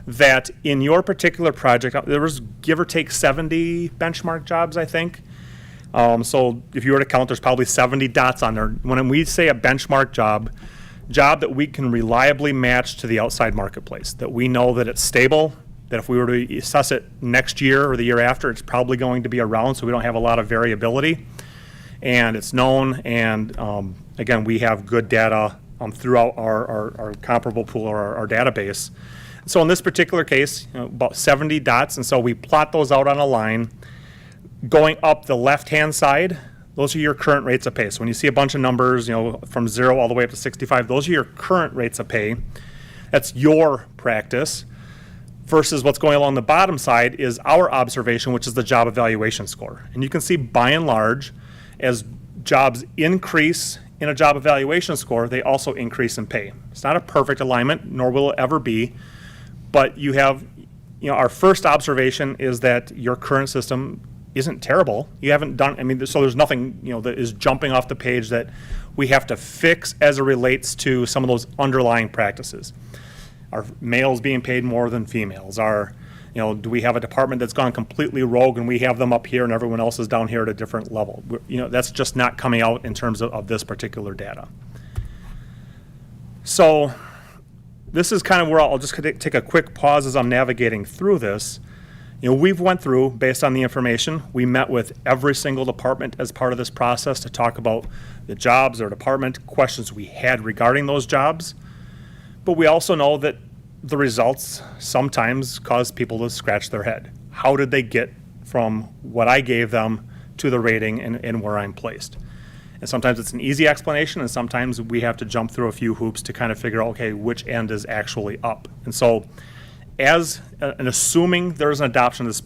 That in your particular project, there was give or take 70 benchmark jobs, I think. So if you were to count, there's probably 70 dots on there. When we say a benchmark job that we can reliably match to the outside marketplace, that we know that it's stable, that if we were to assess it next year or the year after, it's probably going to be around, so we don't have a lot of variability. And it's known, and again, we have good data throughout our comparable pool or our database. So in this particular case, about 70 dots, and so we plot those out on a line. Going up the left-hand side, those are your current rates of pay. So when you see a bunch of numbers, from 0 all the way up to 65, those are your current rates of pay. That's your practice. Versus what's going along the bottom side is our observation, which is the job evaluation score. And you can see by and large, as jobs increase in a job evaluation score, they also increase in pay. It's not a perfect alignment, nor will it ever be. But you have, our first observation is that your current system isn't terrible. You haven't done, so there's nothing, that is jumping off the page that we have to fix as it relates to some of those underlying practices. Are males being paid more than females? Do we have a department that's gone completely rogue and we have them up here and everyone else is down here at a different level? That's just not coming out in terms of this particular data. So this is kind of where I'll just take a quick pause as I'm navigating through this. We've went through, based on the information, we met with every single department as part of this process to talk about the jobs or department questions we had regarding those jobs. But we also know that the results sometimes cause people to scratch their head. How did they get from what I gave them to the rating and where I'm placed? And sometimes it's an easy explanation, and sometimes we have to jump through a few hoops to kind of figure out, okay, which end is actually up. And so, assuming there's an adoption of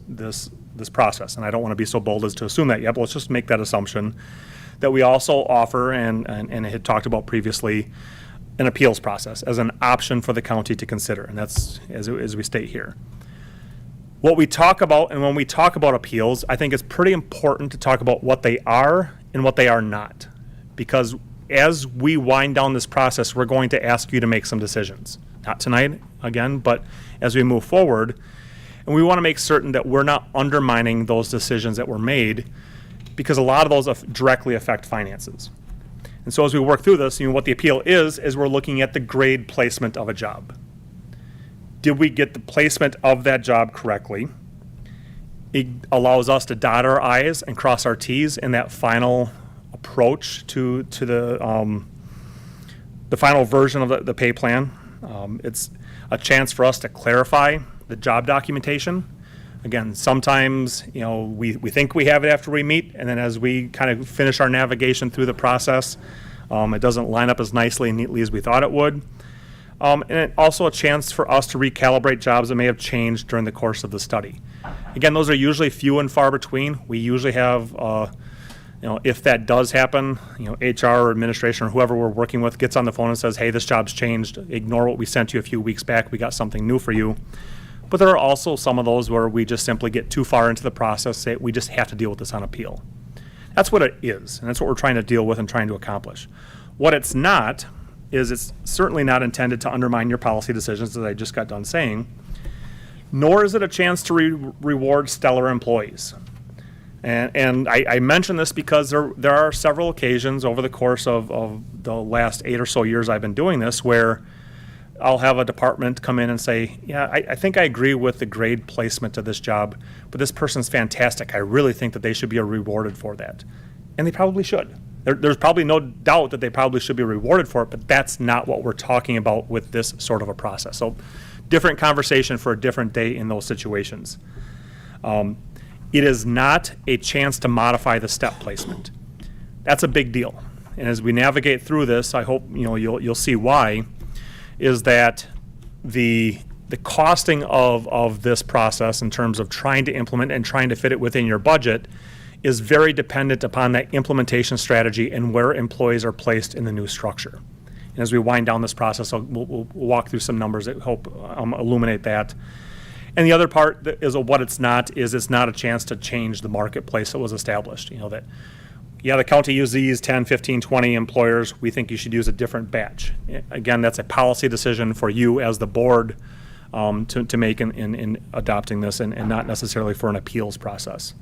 this process, and I don't want to be so bold as to assume that yet, but let's just make that assumption, that we also offer and had talked about previously an appeals process as an option for the county to consider, and that's as we state here. What we talk about, and when we talk about appeals, I think it's pretty important to talk about what they are and what they are not, because as we wind down this process, we're going to ask you to make some decisions. Not tonight, again, but as we move forward, and we want to make certain that we're not undermining those decisions that were made, because a lot of those directly affect finances. And so as we work through this, what the appeal is we're looking at the grade placement of a job. Did we get the placement of that job correctly? It allows us to dot our I's and cross our T's in that final approach to the final version of the pay plan. It's a chance for us to clarify the job documentation. Again, sometimes, we think we have it after we meet, and then as we kind of finish our navigation through the process, it doesn't line up as nicely and neatly as we thought it would. And also a chance for us to recalibrate jobs that may have changed during the course of the study. Again, those are usually few and far between. We usually have, if that does happen, HR or administration or whoever we're working with gets on the phone and says, hey, this job's changed. Ignore what we sent you a few weeks back. We got something new for you. But there are also some of those where we just simply get too far into the process, say we just have to deal with this on appeal. That's what it is, and that's what we're trying to deal with and trying to accomplish. What it's not is it's certainly not intended to undermine your policy decisions, as I just got done saying, nor is it a chance to reward stellar employees. And I mention this because there are several occasions over the course of the last 8 or so years I've been doing this where I'll have a department come in and say, yeah, I think I agree with the grade placement of this job, but this person's fantastic. I really think that they should be rewarded for that. And they probably should. There's probably no doubt that they probably should be rewarded for it, but that's not what we're talking about with this sort of a process. So different conversation for a different day in those situations. It is not a chance to modify the step placement. That's a big deal. and as we navigate through this, I hope you'll see why, is that the costing of this process in terms of trying to implement and trying to fit it within your budget is very dependent upon that implementation strategy and where employees are placed in the new structure. And as we wind down this process, we'll walk through some numbers that help illuminate that. And the other part is what it's not a chance to change the marketplace that was established. That, the county used these 10, 15, 20 employers. We think you should use a different batch. Again, that's a policy decision for you as the board to make in adopting this and not necessarily for an appeals process.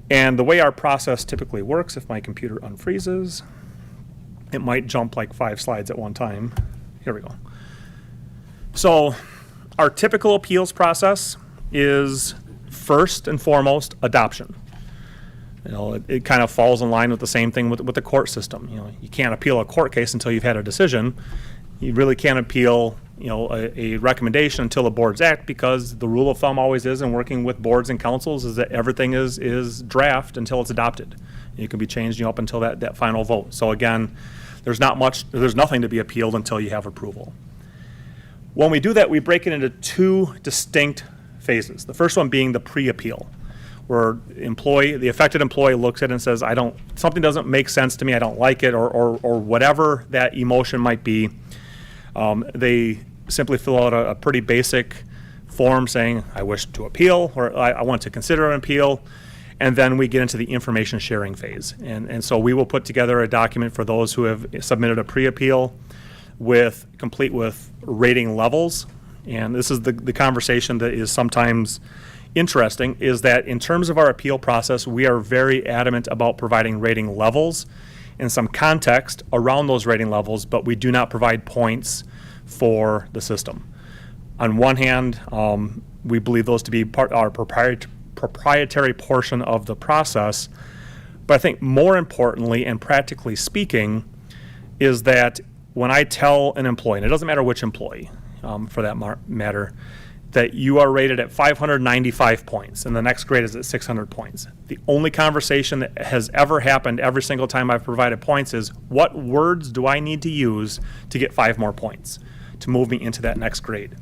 And the way our process typically works, if my computer unfreezes, it might jump like 5 slides at one time. Here we go. So our typical appeals process is first and foremost adoption. It kind of falls in line with the same thing with the court system. You can't appeal a court case until you've had a decision. You really can't appeal a recommendation until the boards act, because the rule of thumb always is, in working with boards and councils, is that everything is draft until it's adopted. It can be changed up until that final vote. So again, there's nothing to be appealed until you have approval. When we do that, we break it into 2 distinct phases. The first one being the pre-appeal, where the affected employee looks at it and says, something doesn't make sense to me, I don't like it, or whatever that emotion might be. They simply fill out a pretty basic form saying, I wish to appeal, or I want to consider an appeal. And then we get into the information sharing phase. And so we will put together a document for those who have submitted a pre-appeal complete with rating levels. And this is the conversation that is sometimes interesting, is that in terms of our appeal process, we are very adamant about providing rating levels and some context around those rating levels, but we do not provide points for the system. On one hand, we believe those to be our proprietary portion of the process, but I think more importantly and practically speaking is that when I tell an employee, and it doesn't matter which employee for that matter, that you are rated at 595 points and the next grade is at 600 points. The only conversation that has ever happened every single time I've provided points is, what words do I need to use to get 5 more points to move me into that next grade?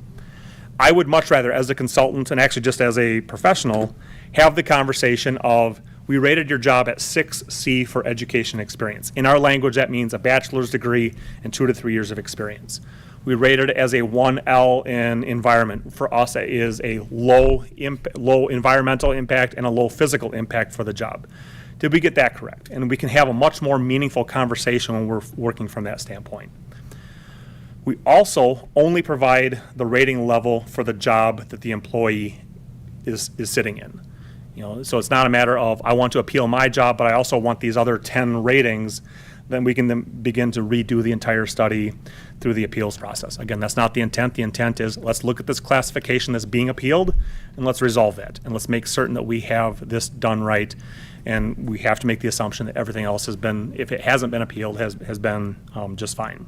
I would much rather, as a consultant and actually just as a professional, have the conversation of, we rated your job at 6C for education experience. In our language, that means a bachelor's degree and 2 to 3 years of experience. We rated it as a 1L in environment. For us, it is a low environmental impact and a low physical impact for the job. Did we get that correct? And we can have a much more meaningful conversation when we're working from that standpoint. We also only provide the rating level for the job that the employee is sitting in. So it's not a matter of, I want to appeal my job, but I also want these other 10 ratings. Then we can then begin to redo the entire study through the appeals process. Again, that's not the intent. The intent is, let's look at this classification that's being appealed and let's resolve that. And let's make certain that we have this done right. And we have to make the assumption that everything else has been, if it hasn't been appealed, has been just fine.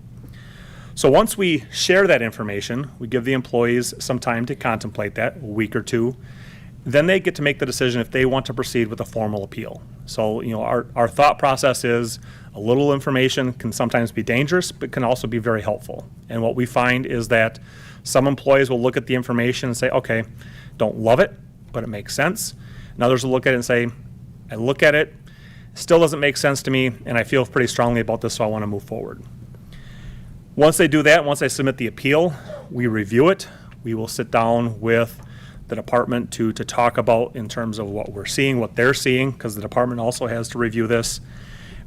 So once we share that information, we give the employees some time to contemplate that, a week or 2. Then they get to make the decision if they want to proceed with a formal appeal. So, our thought process is, a little information can sometimes be dangerous, but can also be very helpful. And what we find is that some employees will look at the information and say, okay, don't love it, but it makes sense. And others will look at it and say, I look at it, still doesn't make sense to me, and I feel pretty strongly about this, so I want to move forward. Once they do that, once they submit the appeal, we review it. We will sit down with the department to talk about in terms of what we're seeing, what they're seeing, because the department also has to review this.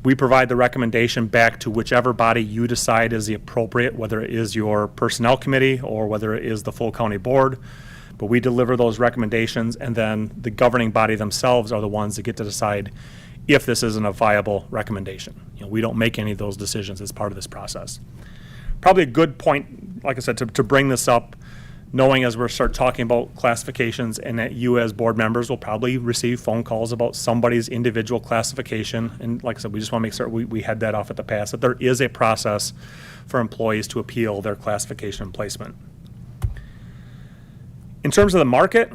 We provide the recommendation back to whichever body you decide is the appropriate, whether it is your personnel committee or whether it is the full county board. But we deliver those recommendations, and then the governing body themselves are the ones that get to decide if this isn't a viable recommendation. We don't make any of those decisions as part of this process. Probably a good point, like I said, to bring this up, knowing as we start talking about classifications, and that you as board members will probably receive phone calls about somebody's individual classification. And like I said, we just want to make sure we head that off at the pass, that there is a process for employees to appeal their classification and placement. In terms of the market,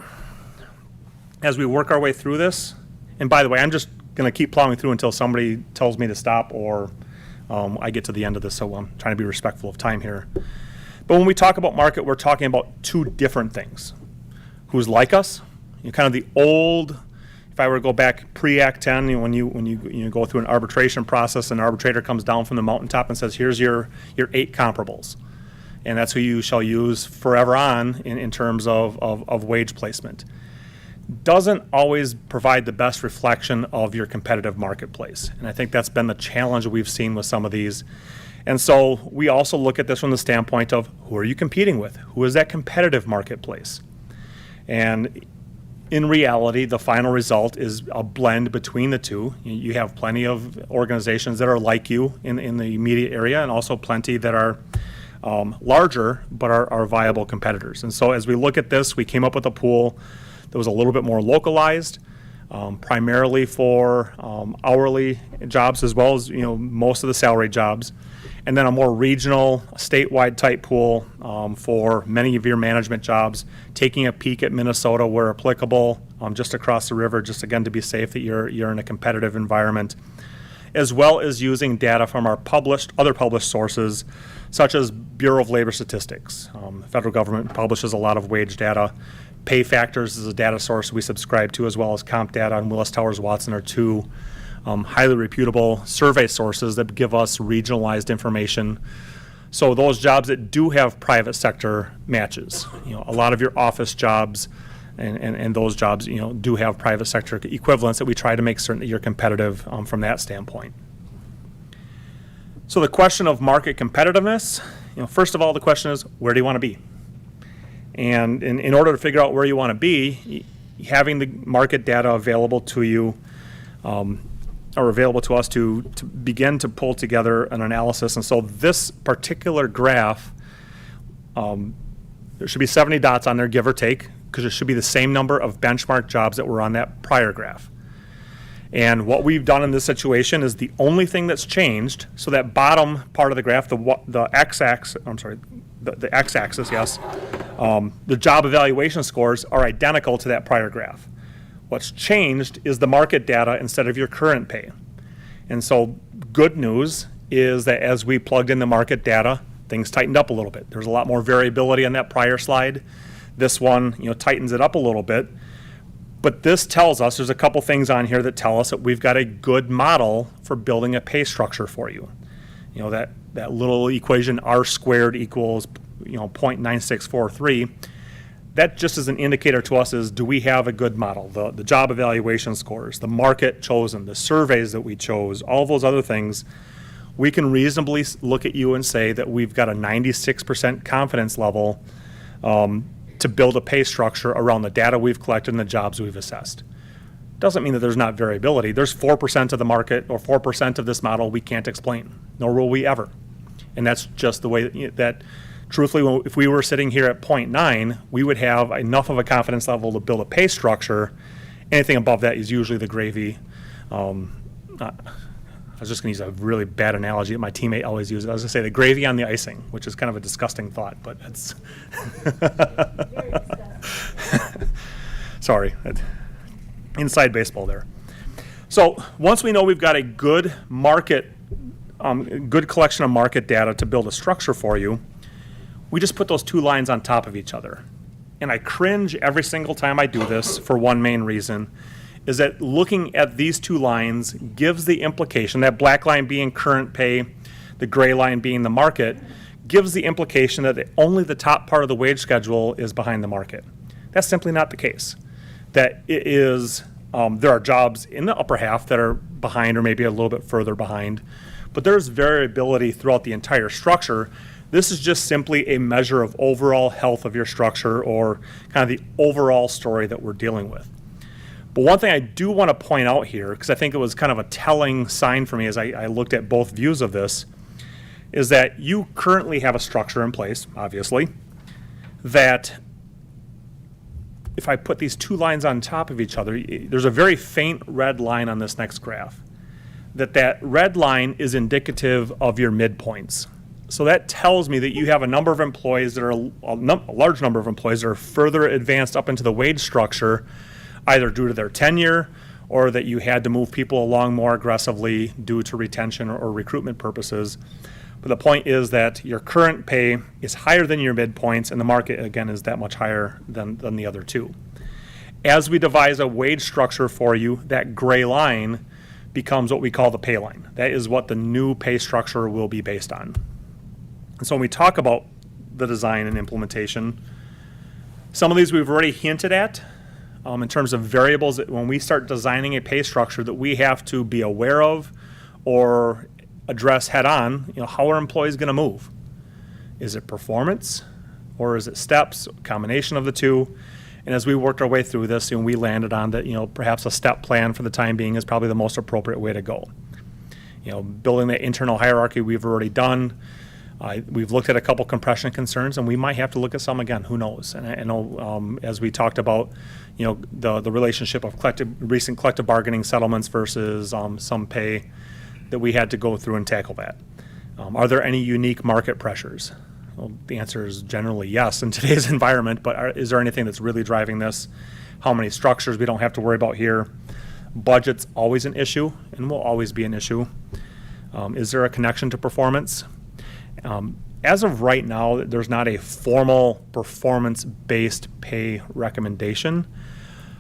as we work our way through this, and by the way, I'm just going to keep plowing through until somebody tells me to stop or I get to the end of this, so I'm trying to be respectful of time here. But when we talk about market, we're talking about two different things. Who's like us, kind of the old, if I were to go back pre-Act 10, when you go through an arbitration process, an arbitrator comes down from the mountaintop and says, here's your 8 comparables. And that's who you shall use forever on in terms of wage placement. Doesn't always provide the best reflection of your competitive marketplace. And I think that's been the challenge we've seen with some of these. And so we also look at this from the standpoint of who are you competing with? Who is that competitive marketplace? And in reality, the final result is a blend between the two. You have plenty of organizations that are like you in the immediate area, and also plenty that are larger but are viable competitors. And so as we look at this, we came up with a pool that was a little bit more localized, primarily for hourly jobs as well as most of the salary jobs, and then a more regional, statewide type pool for many of your management jobs, taking a peek at Minnesota where applicable, just across the river, just again to be safe that you're in a competitive environment, as well as using data from our other published sources, such as Bureau of Labor Statistics. The federal government publishes a lot of wage data. Pay Factors is a data source we subscribe to, as well as Comp Data and Willis Towers Watson are two highly reputable survey sources that give us regionalized information. So those jobs that do have private sector matches, a lot of your office jobs and those jobs, do have private sector equivalents that we try to make certain that you're competitive from that standpoint. So the question of market competitiveness, first of all, the question is, where do you want to be? And in order to figure out where you want to be, having the market data available to you or available to us to begin to pull together an analysis. And so this particular graph, there should be 70 dots on there, give or take, because it should be the same number of benchmark jobs that were on that prior graph. And what we've done in this situation is the only thing that's changed, so that bottom part of the graph, the x-axis, the x-axis, yes, the job evaluation scores are identical to that prior graph. What's changed is the market data instead of your current pay. And so good news is that as we plugged in the market data, things tightened up a little bit. There's a lot more variability on that prior slide. This one, tightens it up a little bit. But this tells us, there's a couple things on here that tell us that we've got a good model for building a pay structure for you. That little equation R squared equals 0.9643. That just as an indicator to us is, do we have a good model? The job evaluation scores, the market chosen, the surveys that we chose, all those other things, we can reasonably look at you and say that we've got a 96% confidence level to build a pay structure around the data we've collected and the jobs we've assessed. Doesn't mean that there's not variability. There's 4% of the market or 4% of this model we can't explain, nor will we ever. And that's just the way that truthfully, if we were sitting here at 0.9, we would have enough of a confidence level to build a pay structure. Anything above that is usually the gravy. I was just going to use a really bad analogy that my teammate always uses. I was going to say the gravy on the icing, which is kind of a disgusting thought, but it's... Sorry. Inside baseball there. So once we know we've got a good market, good collection of market data to build a structure for you, we just put those two lines on top of each other. And I cringe every single time I do this for one main reason, is that looking at these two lines gives the implication, that black line being current pay, the gray line being the market, gives the implication that only the top part of the wage schedule is behind the market. That's simply not the case. That it is, there are jobs in the upper half that are behind or maybe a little bit further behind, but there's variability throughout the entire structure. This is just simply a measure of overall health of your structure or kind of the overall story that we're dealing with. But one thing I do want to point out here, because I think it was kind of a telling sign for me as I looked at both views of this, is that you currently have a structure in place, obviously, that if I put these two lines on top of each other, there's a very faint red line on this next graph. That red line is indicative of your midpoints. So that tells me that you have a number of employees that are, a large number of employees that are further advanced up into the wage structure, either due to their tenure or that you had to move people along more aggressively due to retention or recruitment purposes. But the point is that your current pay is higher than your midpoints, and the market, again, is that much higher than the other two. As we devise a wage structure for you, that gray line becomes what we call the pay line. That is what the new pay structure will be based on. And so when we talk about the design and implementation, some of these we've already hinted at in terms of variables that when we start designing a pay structure that we have to be aware of or address head on. How are employees going to move? Is it performance or is it steps, a combination of the two? And as we worked our way through this, we landed on that, perhaps a step plan for the time being is probably the most appropriate way to go. Building the internal hierarchy we've already done. We've looked at a couple compression concerns, and we might have to look at some again. Who knows? And I know as we talked about, the relationship of recent collective bargaining settlements versus some pay, that we had to go through and tackle that. Are there any unique market pressures? Well, the answer is generally yes in today's environment, but is there anything that's really driving this? How many structures we don't have to worry about here? Budget's always an issue and will always be an issue. Is there a connection to performance? As of right now, there's not a formal performance-based pay recommendation.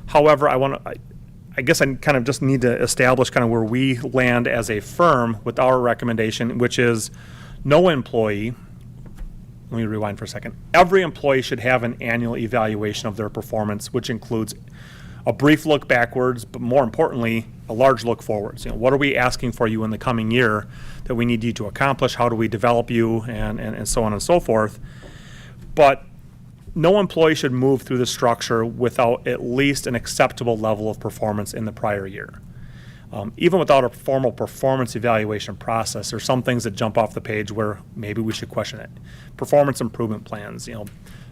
However, I guess I kind of just need to establish kind of where we land as a firm with our recommendation, which is no employee, let me rewind for a second. Every employee should have an annual evaluation of their performance, which includes a brief look backwards, but more importantly, a large look forwards. What are we asking for you in the coming year that we need you to accomplish? How do we develop you, and so on and so forth. But no employee should move through the structure without at least an acceptable level of performance in the prior year. Even without a formal performance evaluation process, there's some things that jump off the page where maybe we should question it. Performance improvement plans,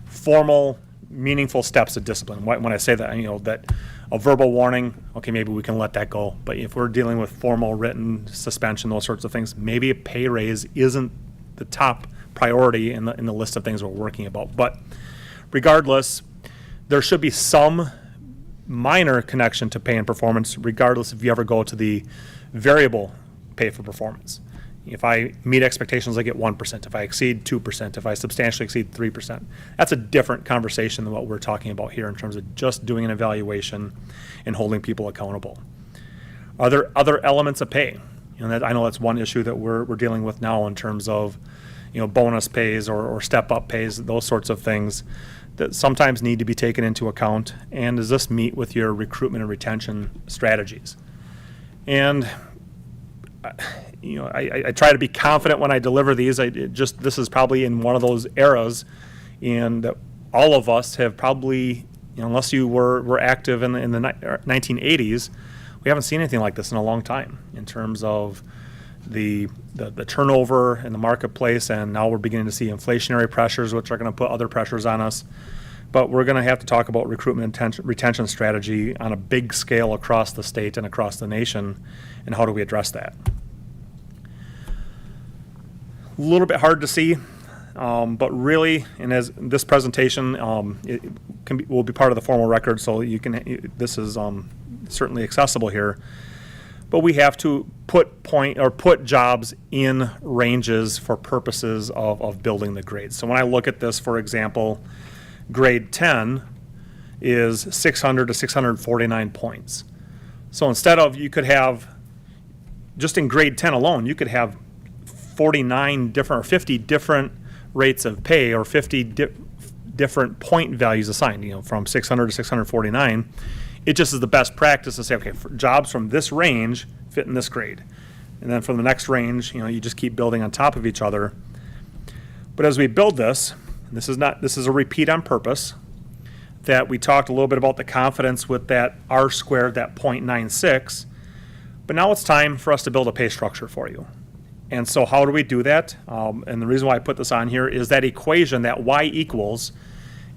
formal, meaningful steps of discipline. When I say that, that a verbal warning, okay, maybe we can let that go. But if we're dealing with formal written suspension, those sorts of things, maybe a pay raise isn't the top priority in the list of things we're working about. But regardless, there should be some minor connection to pay and performance, regardless if you ever go to the variable pay for performance. If I meet expectations, I get 1%. If I exceed 2%, if I substantially exceed 3%, that's a different conversation than what we're talking about here in terms of just doing an evaluation and holding people accountable. Are there other elements of pay? I know that's one issue that we're dealing with now in terms of bonus pays or step-up pays, those sorts of things that sometimes need to be taken into account. And does this meet with your recruitment and retention strategies? And I try to be confident when I deliver these. This is probably in one of those eras, and all of us have probably, unless you were active in the 1980s, we haven't seen anything like this in a long time in terms of the turnover in the marketplace, and now we're beginning to see inflationary pressures, which are going to put other pressures on us. But we're going to have to talk about recruitment and retention strategy on a big scale across the state and across the nation, and how do we address that? A little bit hard to see, but really, and as this presentation will be part of the formal record, so this is certainly accessible here. But we have to put jobs in ranges for purposes of building the grades. So when I look at this, for example, grade 10 is 600 to 649 points. So instead of, you could have, just in grade 10 alone, you could have 49 different or 50 different rates of pay or 50 different point values assigned, from 600 to 649. It just is the best practice to say, okay, for jobs from this range fit in this grade. And then from the next range, you just keep building on top of each other. But as we build this is a repeat on purpose, that we talked a little bit about the confidence with that R squared, that 0.96, but now it's time for us to build a pay structure for you. And so how do we do that? And the reason why I put this on here is that equation, that y equals,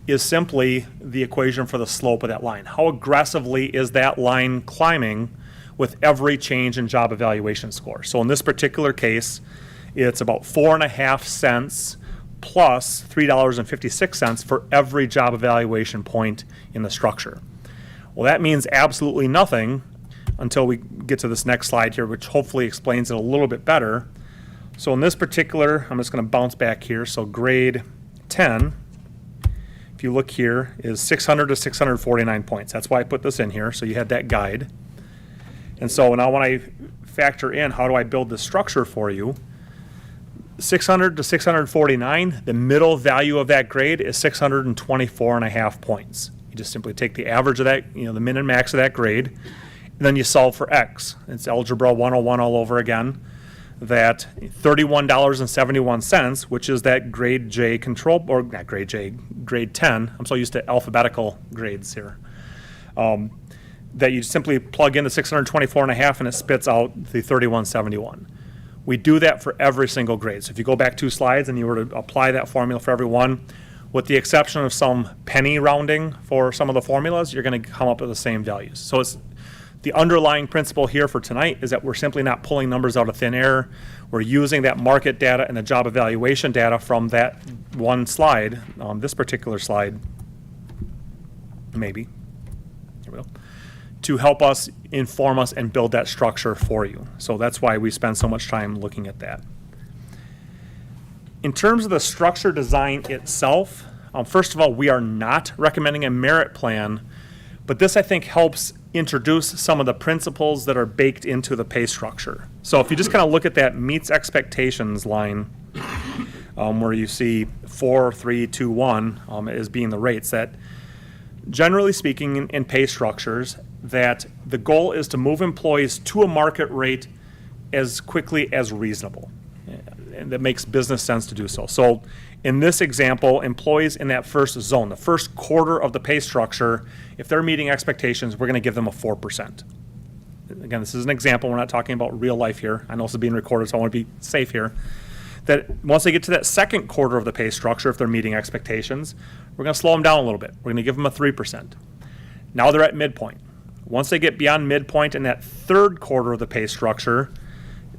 is simply the equation for the slope of that line. How aggressively is that line climbing with every change in job evaluation score? So in this particular case, it's about 4.5 cents plus $3.56 for every job evaluation point in the structure. Well, that means absolutely nothing until we get to this next slide here, which hopefully explains it a little bit better. So in this particular, I'm just going to bounce back here. So grade 10, if you look here, is 600 to 649 points. That's why I put this in here, so you had that guide. And so now when I factor in how do I build this structure for you, 600 to 649, the middle value of that grade is 624.5 points. You just simply take the average of that, the min and max of that grade, and then you solve for X. It's Algebra 101 all over again. That $31.71, which is that grade J control, or not grade J, grade 10. I'm so used to alphabetical grades here. That you simply plug in the 624.5 and it spits out the 3171. We do that for every single grade. So if you go back 2 slides and you were to apply that formula for every one, with the exception of some penny rounding for some of the formulas, you're going to come up with the same values. So it's the underlying principle here for tonight is that we're simply not pulling numbers out of thin air. We're using that market data and the job evaluation data from that one slide, this particular slide, maybe, here we go, to help us, inform us, and build that structure for you. So that's why we spend so much time looking at that. In terms of the structure design itself, first of all, we are not recommending a merit plan, but this I think helps introduce some of the principles that are baked into the pay structure. So if you just kind of look at that meets expectations line, where you see 4, 3, 2, 1 as being the rates, that generally speaking in pay structures, that the goal is to move employees to a market rate as quickly as reasonable. And that makes business sense to do so. So in this example, employees in that first zone, the first quarter of the pay structure, if they're meeting expectations, we're going to give them a 4%. Again, this is an example. We're not talking about real life here. I know this is being recorded, so I want to be safe here. That once they get to that second quarter of the pay structure, if they're meeting expectations, we're going to slow them down a little bit. We're going to give them a 3%. Now they're at midpoint. Once they get beyond midpoint in that third quarter of the pay structure,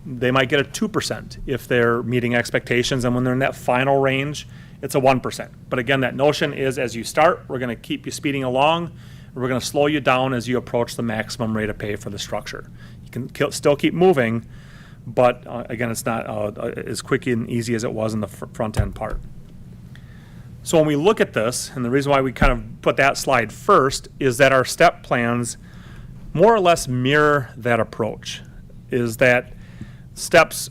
they might get a 2% if they're meeting expectations, and when they're in that final range, it's a 1%. But again, that notion is as you start, we're going to keep you speeding along, and we're going to slow you down as you approach the maximum rate of pay for the structure. You can still keep moving, but again, it's not as quick and easy as it was in the front end part. So when we look at this, and the reason why we kind of put that slide first is that our step plans more or less mirror that approach, is that steps,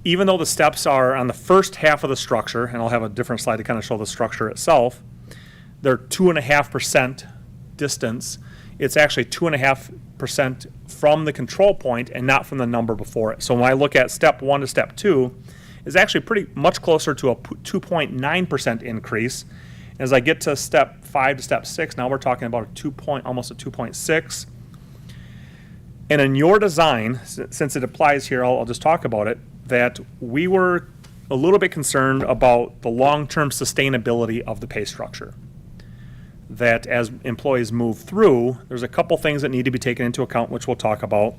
even though the steps are on the first half of the structure, and I'll have a different slide to kind of show the structure itself, they're 2.5% distance. It's actually 2.5% from the control point and not from the number before it. So when I look at step 1 to step 2, it's actually pretty much closer to a 2.9% increase. As I get to step 5 to step 6, now we're talking about almost a 2.6. And in your design, since it applies here, I'll just talk about it, that we were a little bit concerned about the long-term sustainability of the pay structure. That as employees move through, there's a couple things that need to be taken into account, which we'll talk about.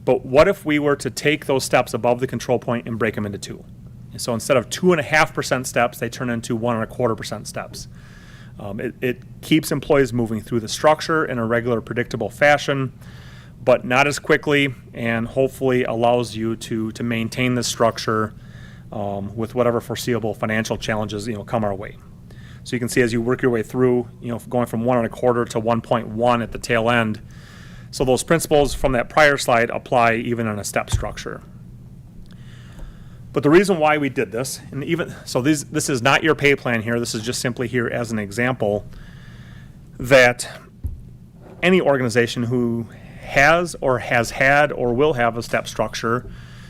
But what if we were to take those steps above the control point and break them into 2? And so instead of 2.5% steps, they turn into 1.25% steps. It keeps employees moving through the structure in a regular, predictable fashion, but not as quickly, and hopefully allows you to maintain the structure with whatever foreseeable financial challenges come our way. So you can see as you work your way through, going from 1.25 to 1.1 at the tail end. So those principles from that prior slide apply even in a step structure. But the reason why we did this, and even so, this is not your pay plan here. This is just simply here as an example that any organization who has or has had or will have a step structure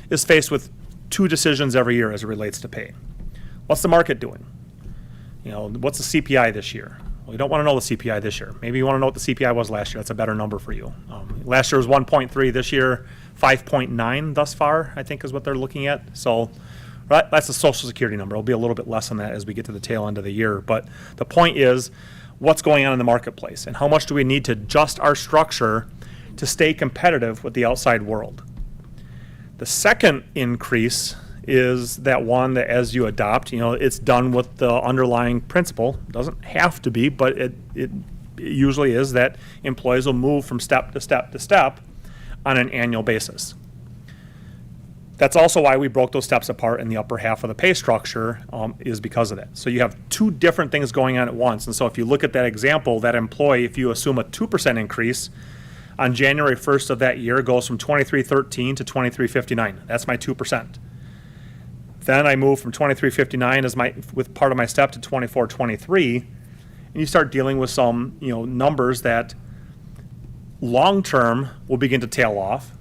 is faced with 2 decisions every year as it relates to pay. What's the market doing? What's the CPI this year? Well, you don't want to know the CPI this year. Maybe you want to know what the CPI was last year. That's a better number for you. Last year was 1.3. This year, 5.9 thus far, I think is what they're looking at. So that's the Social Security number. It'll be a little bit less than that as we get to the tail end of the year. But the point is, what's going on in the marketplace, and how much do we need to adjust our structure to stay competitive with the outside world? The second increase is that one that as you adopt, it's done with the underlying principle. It doesn't have to be, but it usually is that employees will move from step to step to step, on an annual basis. That's also why we broke those steps apart in the upper half of the pay structure, is because of that. So you have two different things going on at once. And so if you look at that example, that employee, if you assume a 2% increase, on January 1st of that year goes from $23.13 to $23.59. That's my 2%. Then I move from $23.59 as with part of my step to $24.23, and you start dealing with some numbers that long term will begin to tail off,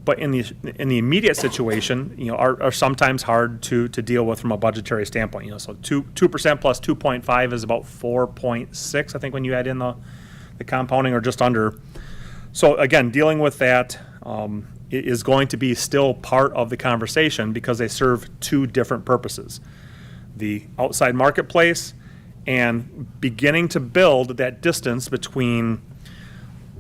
but in the immediate situation are sometimes hard to deal with from a budgetary standpoint. So 2% plus 2.5 is about 4.6, I think, when you add in the compounding, or just under. So again, dealing with that is going to be still part of the conversation because they serve two different purposes. The outside marketplace and beginning to build that distance between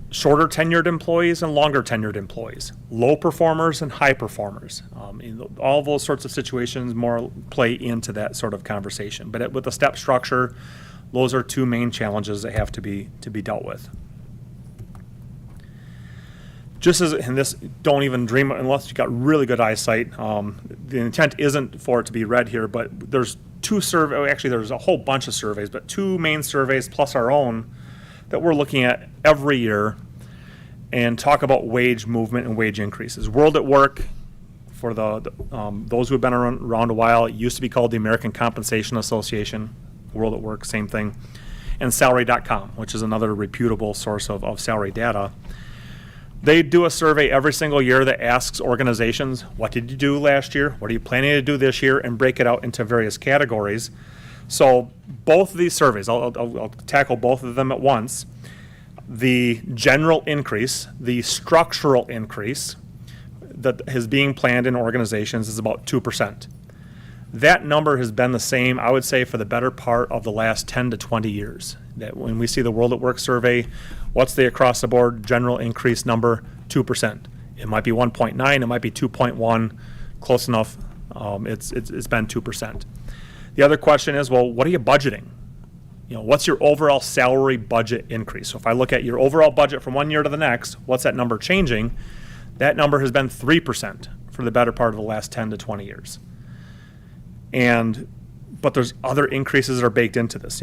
shorter tenured employees and longer tenured employees, low performers and high performers. All those sorts of situations more play into that sort of conversation. But with the step structure, those are two main challenges that have to be dealt with. Just as, and this, don't even dream unless you've got really good eyesight. The intent isn't for it to be read here, but there's two surveys, actually there's a whole bunch of surveys, but two main surveys plus our own that we're looking at every year and talk about wage movement and wage increases. World at Work, for those who have been around a while, it used to be called the American Compensation Association. World at Work, same thing. And Salary.com, which is another reputable source of salary data. They do a survey every single year that asks organizations, what did you do last year? What are you planning to do this year? And break it out into various categories. So both of these surveys, I'll tackle both of them at once. The general increase, the structural increase that is being planned in organizations is about 2%. That number has been the same, I would say, for the better part of the last 10 to 20 years. That when we see the World at Work survey, what's the across the board general increase number? 2%. It might be 1.9, it might be 2.1, close enough. It's been 2%. The other question is, well, what are you budgeting? What's your overall salary budget increase? So if I look at your overall budget from one year to the next, what's that number changing? That number has been 3% for the better part of the last 10 to 20 years. But there's other increases that are baked into this,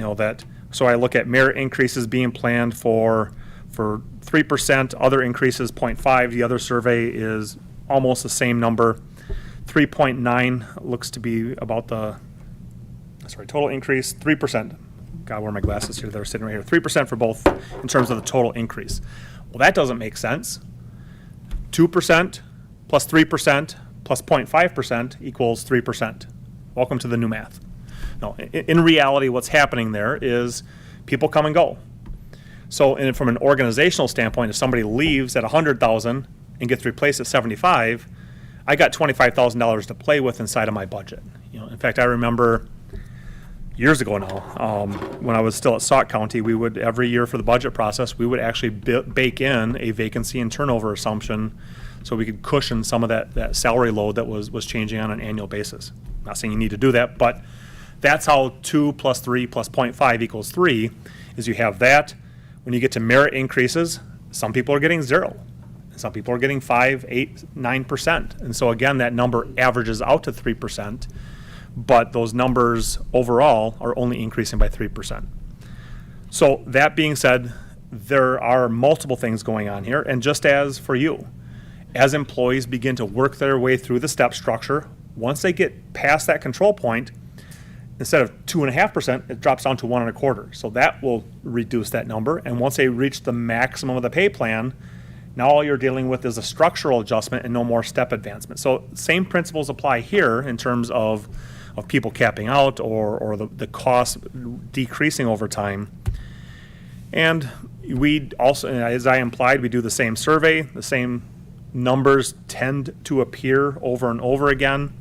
so I look at merit increases being planned for 3%, other increases 0.5. The other survey is almost the same number. 3.9 looks to be about total increase, 3%. God, where are my glasses here? They're sitting right here. 3% for both in terms of the total increase. Well, that doesn't make sense. 2% plus 3% plus 0.5% equals 3%. Welcome to the new math. No, in reality, what's happening there is people come and go. So from an organizational standpoint, if somebody leaves at $100,000 and gets replaced at $75,000, I got $25,000 to play with inside of my budget. In fact, I remember years ago now, when I was still at Sauk County, we would, every year for the budget process, we would actually bake in a vacancy and turnover assumption so we could cushion some of that salary load that was changing on an annual basis. Not saying you need to do that, but that's how 2 plus 3 plus 0.5 equals 3, is you have that. When you get to merit increases, some people are getting 0. Some people are getting 5, 8, 9%. And so again, that number averages out to 3%, but those numbers overall are only increasing by 3%. So that being said, there are multiple things going on here, and just as for you, as employees begin to work their way through the step structure, once they get past that control point, instead of 2.5%, it drops down to 1.25%. So that will reduce that number. And once they reach the maximum of the pay plan, now all you're dealing with is a structural adjustment and no more step advancement. So same principles apply here in terms of people capping out or the cost decreasing over time. And we also, as I implied, we do the same survey. The same numbers tend to appear over and over again.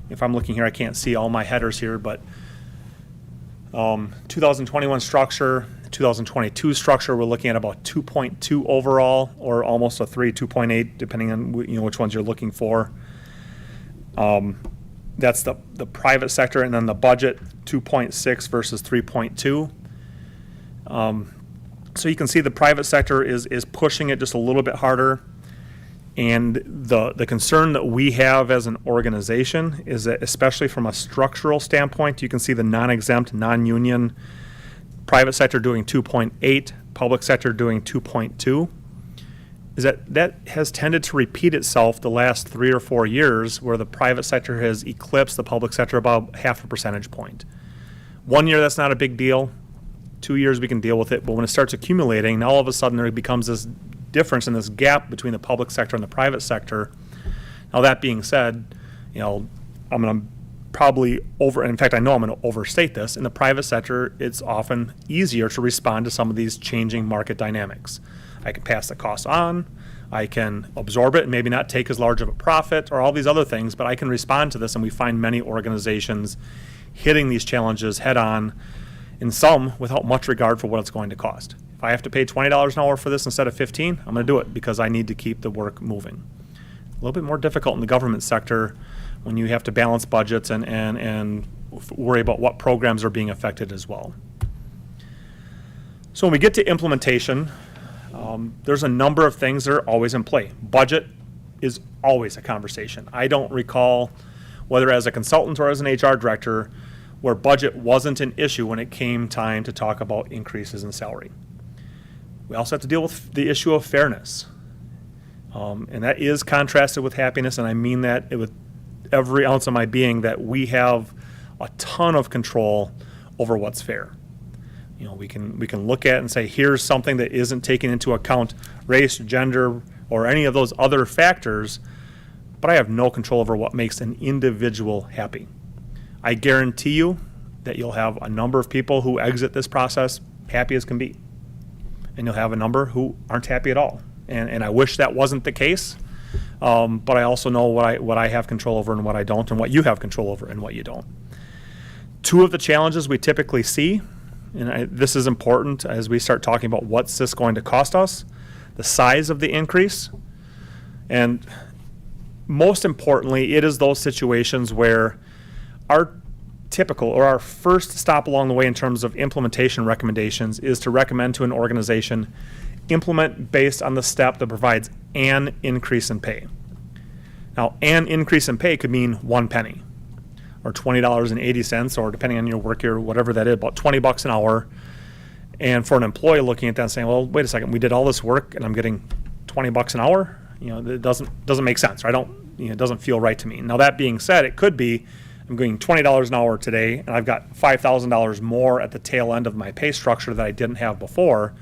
If I'm looking here, I can't see all my headers here, but 2021 structure, 2022 structure, we're looking at about 2.2 overall, or almost a 3, 2.8, depending on which ones you're looking for. That's the private sector, and then the budget, 2.6 versus 3.2. So you can see the private sector is pushing it just a little bit harder. And the concern that we have as an organization is that, especially from a structural standpoint, you can see the non-exempt, non-union, private sector doing 2.8, public sector doing 2.2, is that has tended to repeat itself the last 3 or 4 years, where the private sector has eclipsed the public sector about half a percentage point. 1 year, that's not a big deal. 2 years, we can deal with it. But when it starts accumulating, now all of a sudden there becomes this difference in this gap between the public sector and the private sector. Now, that being said, I'm going to probably in fact, I know I'm going to overstate this. In the private sector, it's often easier to respond to some of these changing market dynamics. I can pass the cost on, I can absorb it and maybe not take as large of a profit or all these other things, but I can respond to this, and we find many organizations hitting these challenges head on, and some without much regard for what it's going to cost. If I have to pay $20 an hour for this instead of $15, I'm going to do it because I need to keep the work moving. A little bit more difficult in the government sector when you have to balance budgets and worry about what programs are being affected as well. So when we get to implementation, there's a number of things that are always in play. Budget is always a conversation. I don't recall, whether as a consultant or as an HR director, where budget wasn't an issue when it came time to talk about increases in salary. We also have to deal with the issue of fairness. And that is contrasted with happiness, and I mean that with every ounce of my being, that we have a ton of control over what's fair. We can look at and say, here's something that isn't taking into account race, gender, or any of those other factors, but I have no control over what makes an individual happy. I guarantee you that you'll have a number of people who exit this process happy as can be, and you'll have a number who aren't happy at all. And I wish that wasn't the case, but I also know what I have control over and what I don't, and what you have control over and what you don't. Two of the challenges we typically see, and this is important as we start talking about what's this going to cost us, the size of the increase, and most importantly, it is those situations where our typical or our first stop along the way in terms of implementation recommendations is to recommend to an organization implement based on the step that provides an increase in pay. Now, an increase in pay could mean 1 penny or $20.80, or depending on your work year, whatever that is, about $20 an hour. And for an employee looking at that and saying, well, wait a second, we did all this work and I'm getting $20 an hour, it doesn't make sense. Or it doesn't feel right to me. Now, that being said, it could be I'm getting $20 an hour today and I've got $5,000 more at the tail end of my pay structure that I didn't have before,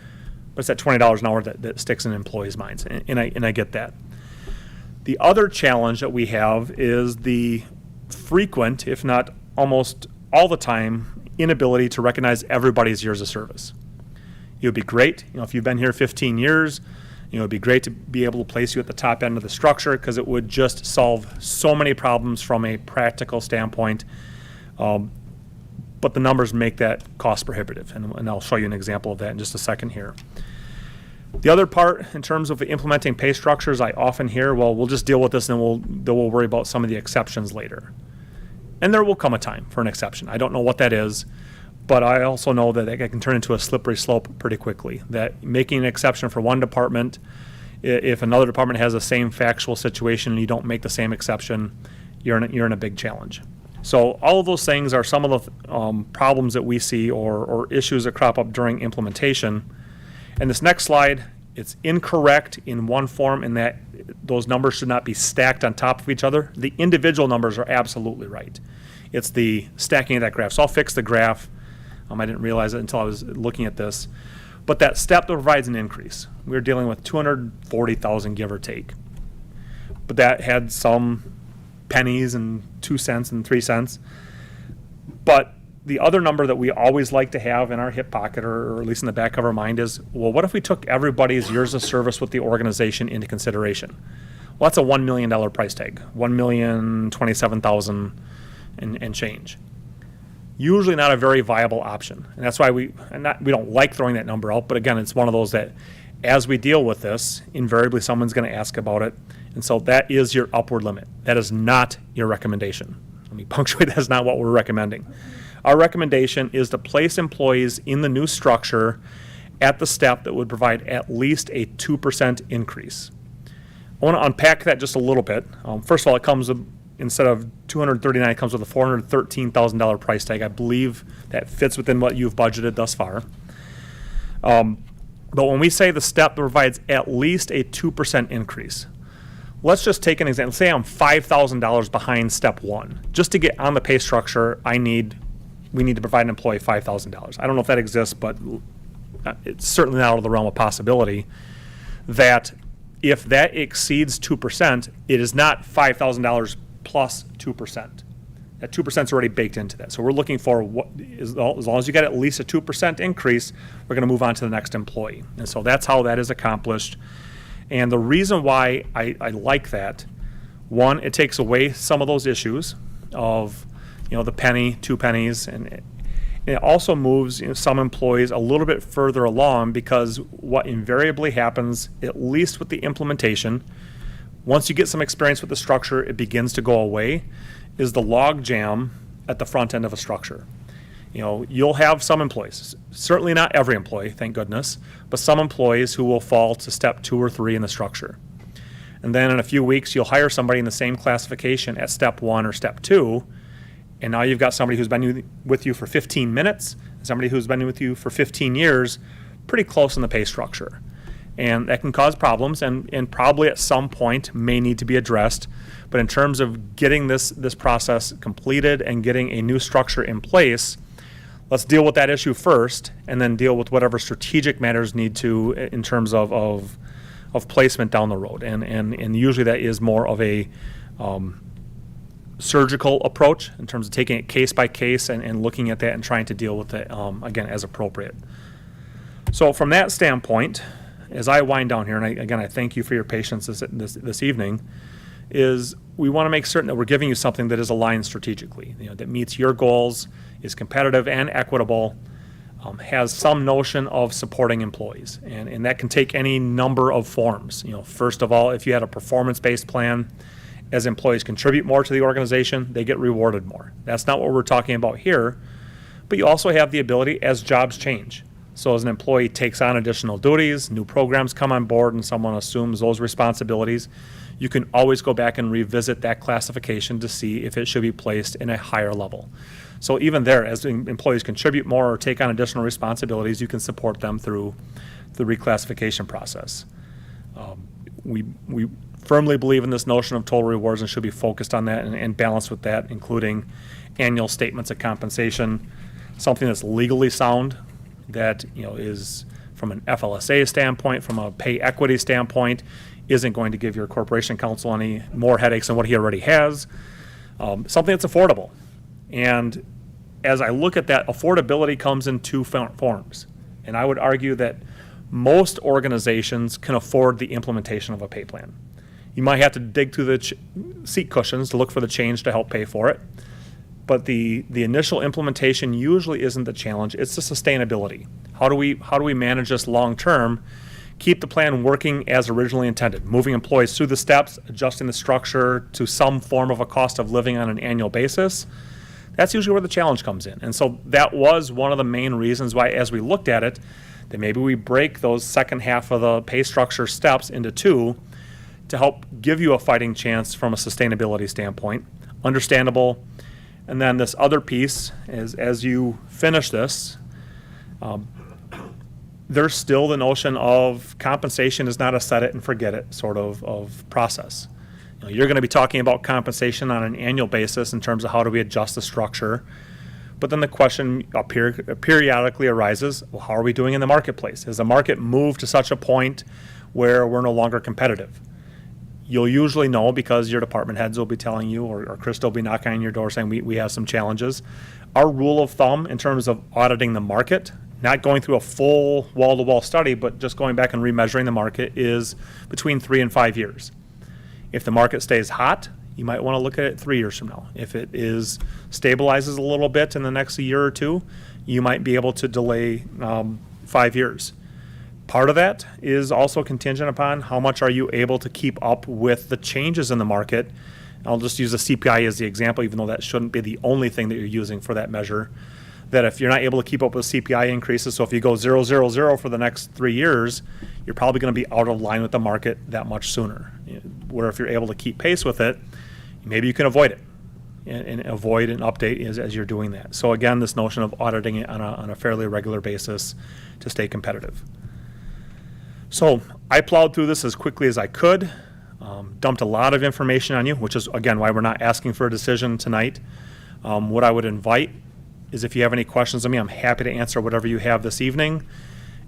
but it's that $20 an hour that sticks in employees' minds, and I get that. The other challenge that we have is the frequent, if not almost all the time, inability to recognize everybody's years of service. It would be great, if you've been here 15 years, it would be great to be able to place you at the top end of the structure, because it would just solve so many problems from a practical standpoint. But the numbers make that cost prohibitive, and I'll show you an example of that in just a second here. The other part, in terms of implementing pay structures, I often hear, well, we'll just deal with this and we'll worry about some of the exceptions later. And there will come a time for an exception. I don't know what that is, but I also know that it can turn into a slippery slope pretty quickly, that making an exception for one department, if another department has the same factual situation and you don't make the same exception, you're in a big challenge. So all of those things are some of the problems that we see or issues that crop up during implementation. And this next slide, it's incorrect in one form in that those numbers should not be stacked on top of each other. The individual numbers are absolutely right. It's the stacking of that graph. So I'll fix the graph. I didn't realize it until I was looking at this. But that step that provides an increase, we're dealing with 240,000, give or take. But that had some pennies and 2 cents and 3 cents. But the other number that we always like to have in our hip pocket, or at least in the back of our mind, is, well, what if we took everybody's years of service with the organization into consideration? Well, that's a $1 million price tag, $1,027,000 and change. Usually not a very viable option, and that's why we don't like throwing that number out. But again, it's one of those that, as we deal with this, invariably someone's going to ask about it, and so that is your upward limit. That is not your recommendation. Let me punctuate, that's not what we're recommending. Our recommendation is to place employees in the new structure at the step that would provide at least a 2% increase. I want to unpack that just a little bit. First of all, it comes with, instead of $239, it comes with a $413,000 price tag. I believe that fits within what you've budgeted thus far. But when we say the step provides at least a 2% increase, let's just take an example. Say I'm $5,000 behind step one. Just to get on the pay structure, we need to provide an employee $5,000. I don't know if that exists, but it's certainly not out of the realm of possibility that if that exceeds 2%, it is not $5,000 plus 2%. That 2% is already baked into that. So we're looking for, as long as you get at least a 2% increase, we're going to move on to the next employee. And so that's how that is accomplished. And the reason why I like that, one, it takes away some of those issues of, the penny, 2 pennies, and it also moves some employees a little bit further along, because what invariably happens, at least with the implementation, once you get some experience with the structure, it begins to go away, is the log jam at the front end of a structure. You'll have some employees, certainly not every employee, thank goodness, but some employees who will fall to step 2 or 3 in the structure. And then in a few weeks, you'll hire somebody in the same classification at step 1 or step 2, and now you've got somebody who's been with you for 15 minutes, somebody who's been with you for 15 years, pretty close in the pay structure. And that can cause problems, and probably at some point may need to be addressed. But in terms of getting this process completed and getting a new structure in place, let's deal with that issue first, and then deal with whatever strategic matters need to in terms of placement down the road. And usually that is more of a surgical approach in terms of taking it case by case and looking at that and trying to deal with it, again, as appropriate. So from that standpoint, as I wind down here, and I thank you for your patience this evening, is we want to make certain that we're giving you something that is aligned strategically, that meets your goals, is competitive and equitable, has some notion of supporting employees. And that can take any number of forms. First of all, if you had a performance-based plan, as employees contribute more to the organization, they get rewarded more. That's not what we're talking about here, but you also have the ability as jobs change. So as an employee takes on additional duties, new programs come on board, and someone assumes those responsibilities, you can always go back and revisit that classification to see if it should be placed in a higher level. So even there, as employees contribute more or take on additional responsibilities, you can support them through the reclassification process. We firmly believe in this notion of total rewards and should be focused on that and balanced with that, including annual statements of compensation, something that's legally sound, that is from an FLSA standpoint, from a pay equity standpoint, isn't going to give your corporation counsel any more headaches than what he already has. Something that's affordable. And as I look at that, affordability comes in 2 forms. And I would argue that most organizations can afford the implementation of a pay plan. You might have to dig through the seat cushions to look for the change to help pay for it. But the initial implementation usually isn't the challenge, it's the sustainability. How do we manage this long term, keep the plan working as originally intended, moving employees through the steps, adjusting the structure to some form of a cost of living on an annual basis? That's usually where the challenge comes in. And so that was one of the main reasons why, as we looked at it, that maybe we break those second half of the pay structure steps into 2 to help give you a fighting chance from a sustainability standpoint. Understandable. And then this other piece is, as you finish this, there's still the notion of compensation is not a set it and forget it sort of process. You're going to be talking about compensation on an annual basis in terms of how do we adjust the structure. But then the question periodically arises, well, how are we doing in the marketplace? Has the market moved to such a point where we're no longer competitive? You'll usually know because your department heads will be telling you, or Krista will be knocking on your door saying we have some challenges. Our rule of thumb in terms of auditing the market, not going through a full wall-to-wall study, but just going back and remeasuring the market, is between 3 and 5 years. If the market stays hot, you might want to look at it 3 years from now. If it stabilizes a little bit in the next year or 2, you might be able to delay 5 years. Part of that is also contingent upon how much are you able to keep up with the changes in the market. I'll just use the CPI as the example, even though that shouldn't be the only thing that you're using for that measure. that if you're not able to keep up with CPI increases, so if you go 0, 0, 0 for the next 3 years, you're probably going to be out of line with the market that much sooner. Where if you're able to keep pace with it, maybe you can avoid it and avoid an update as you're doing that. So again, this notion of auditing it on a fairly regular basis to stay competitive. So I plowed through this as quickly as I could, dumped a lot of information on you, which is, again, why we're not asking for a decision tonight. What I would invite is if you have any questions of me, I'm happy to answer whatever you have this evening.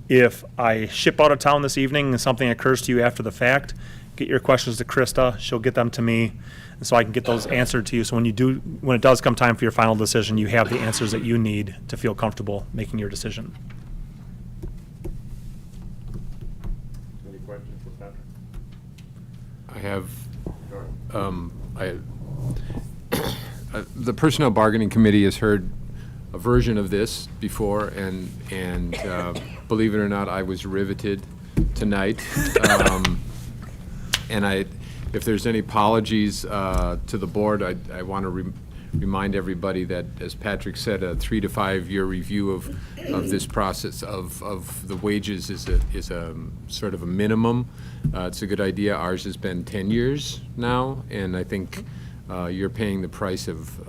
If I ship out of town this evening and something occurs to you after the fact, get your questions to Krista. She'll get them to me, and so I can get those answered to you. So when it does come time for your final decision, you have the answers that you need to feel comfortable making your decision. Any questions for Patrick? I have, the Personnel Bargaining Committee has heard a version of this before, and believe it or not, I was riveted tonight. And if there's any apologies to the board, I want to remind everybody that, as Patrick said, a 3 to 5 year review of this process of the wages is a sort of a minimum. It's a good idea. Ours has been 10 years now, and I think you're paying the price of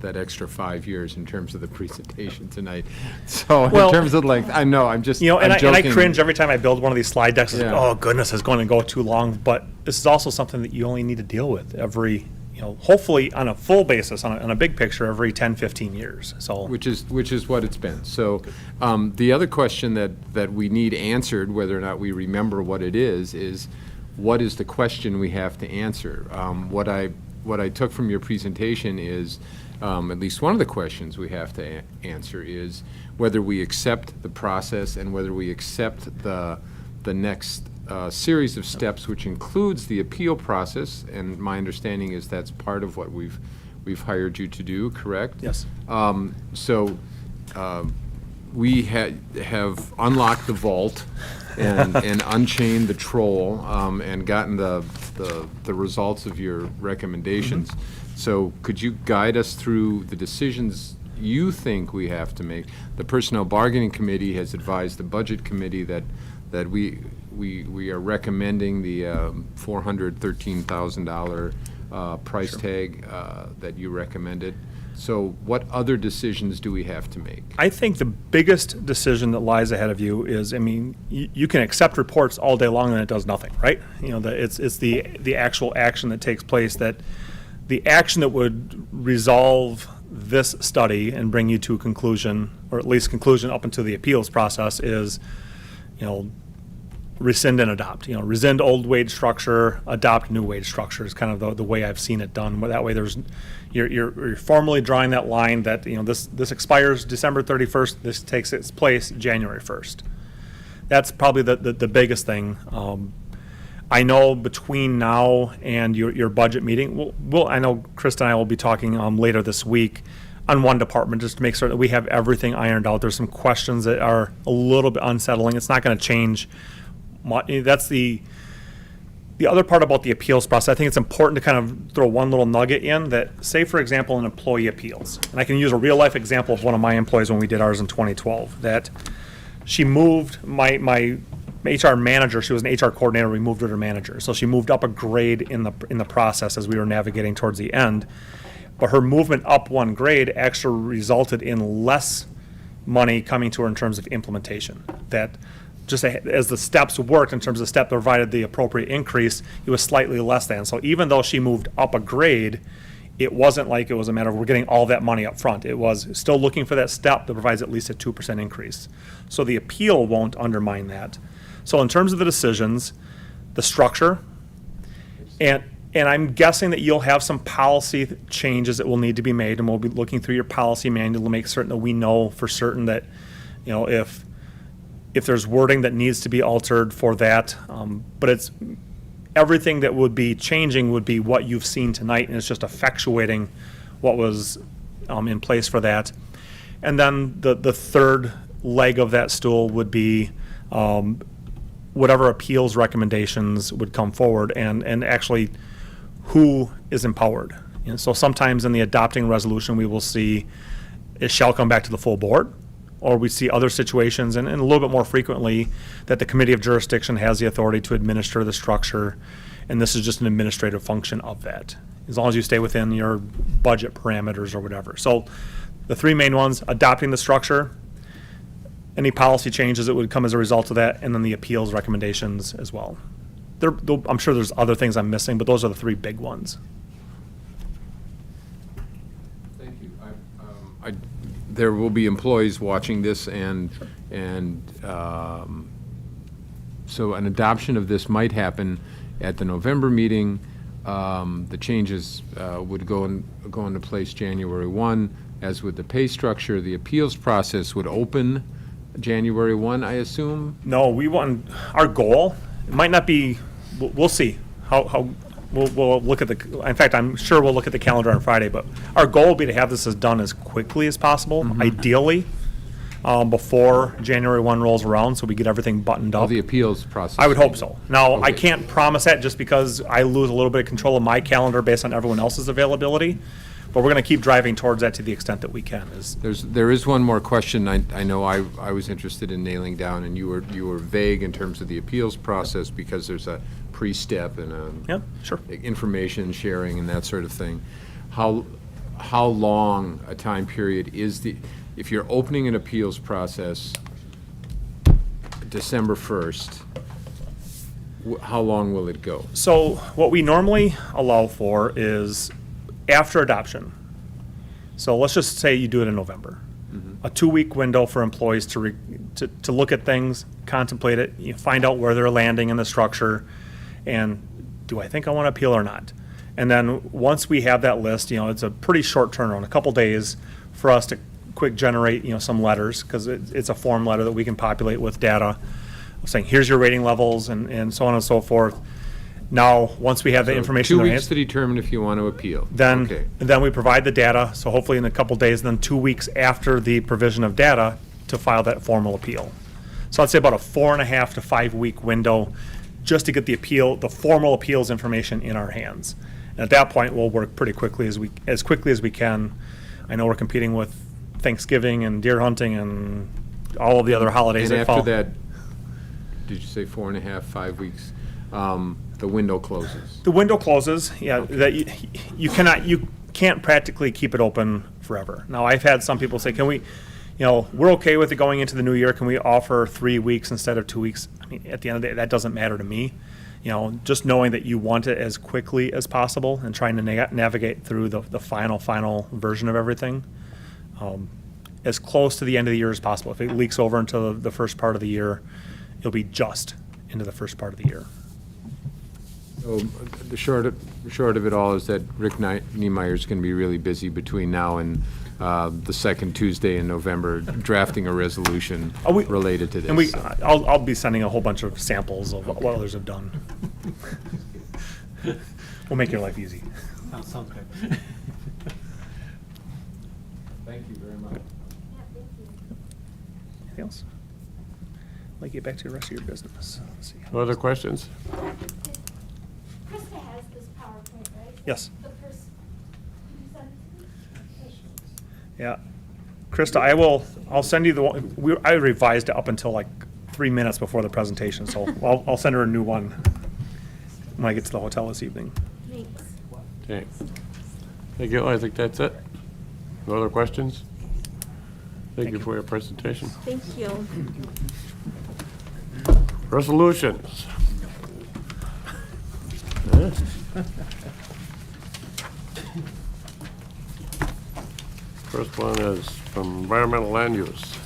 that extra 5 years in terms of the presentation tonight. So Well, in terms of length, I know, I'm just, I'm and I joking. cringe every time I build one of these slide decks. It's like, Yeah. oh goodness, it's going to go too long. But this is also something that you only need to deal with every, hopefully on a full basis, on a big picture, every 10, 15 years. So Which is what it's been. So the other question that we need answered, whether or not we remember what it is what is the question we have to answer? What I took from your presentation is, at least one of the questions we have to answer is whether we accept the process and whether we accept the next series of steps, which includes the appeal process. And my understanding is that's part of what we've hired you to do, correct? yes. So we have unlocked the vault and unchained the troll and gotten the results of your recommendations. So could you guide us through the decisions you think we have to make? The Personnel Bargaining Committee has advised the Budget Committee that we are recommending the $413,000 price tag that you recommended. So what other decisions do we have to make? I think the biggest decision that lies ahead of you is, you can accept reports all day long and it does nothing, right? It's the actual action that takes place, that the action that would resolve this study and bring you to a conclusion, or at least conclusion up into the appeals process, is, rescind and adopt. Rescind old wage structure, adopt new wage structure is kind of the way I've seen it done. That way, you're formally drawing that line that this expires December 31st. This takes its place January 1st. That's probably the biggest thing. I know between now and your budget meeting, I know Krista and I will be talking later this week on one department, just to make sure that we have everything ironed out. There's some questions that are a little bit unsettling. It's not going to change. That's the other part about the appeals process. I think it's important to kind of throw one little nugget in that, say, for example, in employee appeals, and I can use a real life example of one of my employees when we did ours in 2012, that she moved my HR manager. She was an HR coordinator. We moved her to manager. So she moved up a grade in the process as we were navigating towards the end. But her movement up one grade actually resulted in less money coming to her in terms of implementation. That just as the steps worked in terms of the step that provided the appropriate increase, it was slightly less than. So even though she moved up a grade, it wasn't like it was a matter of we're getting all that money up front. It was still looking for that step that provides at least a 2% increase. So the appeal won't undermine that. So in terms of the decisions, the structure, and I'm guessing that you'll have some policy changes that will need to be made, and we'll be looking through your policy manual to make certain that we know for certain that, if there's wording that needs to be altered for that. But it's everything that would be changing would be what you've seen tonight, and it's just effectuating what was in place for that. And then the third leg of that stool would be whatever appeals recommendations would come forward, and actually who is empowered. So sometimes in the adopting resolution we will see it shall come back to the full board. Or we see other situations, and a little bit more frequently, that the committee of jurisdiction has the authority to administer the structure, and this is just an administrative function of that, as long as you stay within your budget parameters or whatever. So the three main ones: adopting the structure, any policy changes that would come as a result of that, and then the appeals recommendations as well. I'm sure there's other things I'm missing, but those are the three big ones. Thank you. There will be employees watching this, and so an adoption of this might happen at the November meeting. The changes would go into place January 1. As with the pay structure, the appeals process would open January 1, I assume? No, our goal, it might not be, we'll see how we'll look at in fact, I'm sure we'll look at the calendar on Friday, but our goal will be to have this done as quickly as possible, ideally, before January 1 rolls around, so we get everything buttoned up. The appeals process. I would hope so. Now, I Okay. can't promise that just because I lose a little bit of control of my calendar based on everyone else's availability, but we're going to keep driving towards that to the extent that we can. There is one more question I know I was interested in nailing down, and you were vague in terms of the appeals process because there's a pre-step and Yeah, sure. information sharing and that sort of thing. How long a time period if you're opening an appeals process December 1st, how long will it go? So what we normally allow for is after adoption. So let's just say you do it in November. A 2-week window for employees to look at things, contemplate it, you find out where they're landing in the structure, and do I think I want to appeal or not? And then once we have that list, it's a pretty short turnaround, a couple days for us to quick generate, some letters, because it's a form letter that we can populate with data saying, here's your rating levels and so on and so forth. Now, once we have the information, 2 weeks to determine if you want to appeal. Okay. then we provide the data, so hopefully in a couple days, then 2 weeks after the provision of data to file that formal appeal. So I'd say about a 4.5 to 5 week window just to get the formal appeals information in our hands. And at that point, we'll work pretty quickly as quickly as we can. I know we're competing with Thanksgiving and deer hunting and all of the other holidays And that fall. after that, did you say 4.5, 5 weeks? The window closes. The window closes, yeah, that you can't practically keep it open forever. Now, I've had some people say, can we, we're okay with it going into the new year, can we offer 3 weeks instead of 2 weeks? I mean, at the end of the day, that doesn't matter to me. Just knowing that you want it as quickly as possible and trying to navigate through the final version of everything, as close to the end of the year as possible. If it leaks over into the first part of the year, it'll be just into the first part of the year. So the short of it all is that Rick Niemeyer is going to be really busy between now and the second Tuesday in November drafting a resolution related to this. And I'll be sending a whole bunch of samples of what others have done. We'll make your life easy. Sounds good. Thank you very much. Anything else? I'll get back to the rest of your business. Let's see. Other questions? Krista has this PowerPoint, right? Yes. The first, did you send it to me? Yeah. Krista, I'll send you the one, I revised it up until like 3 minutes before the presentation, so I'll send her a new one when I get to the hotel this evening. Thanks. Okay. Thank you. I think that's it. No other questions? Thank you for your presentation. Thank you. Resolutions. First one is from environmental land use.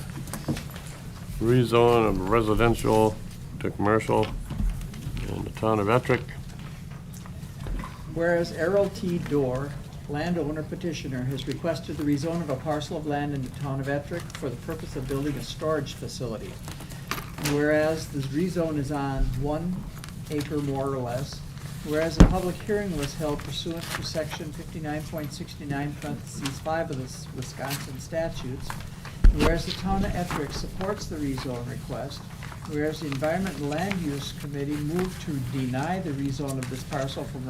Rezone of residential to commercial in the town of Ettrick. Whereas Errol T. Dorr, landowner petitioner, has requested the rezone of a parcel of land in the town of Ettrick for the purpose of building a storage facility. And whereas the rezone is on 1 acre more or less, whereas a public hearing was held pursuant to section 59.69 parentheses 5 of the Wisconsin statutes, and whereas the town of Ettrick supports the rezone request, whereas the Environment and Land Use Committee moved to deny the rezone of this parcel from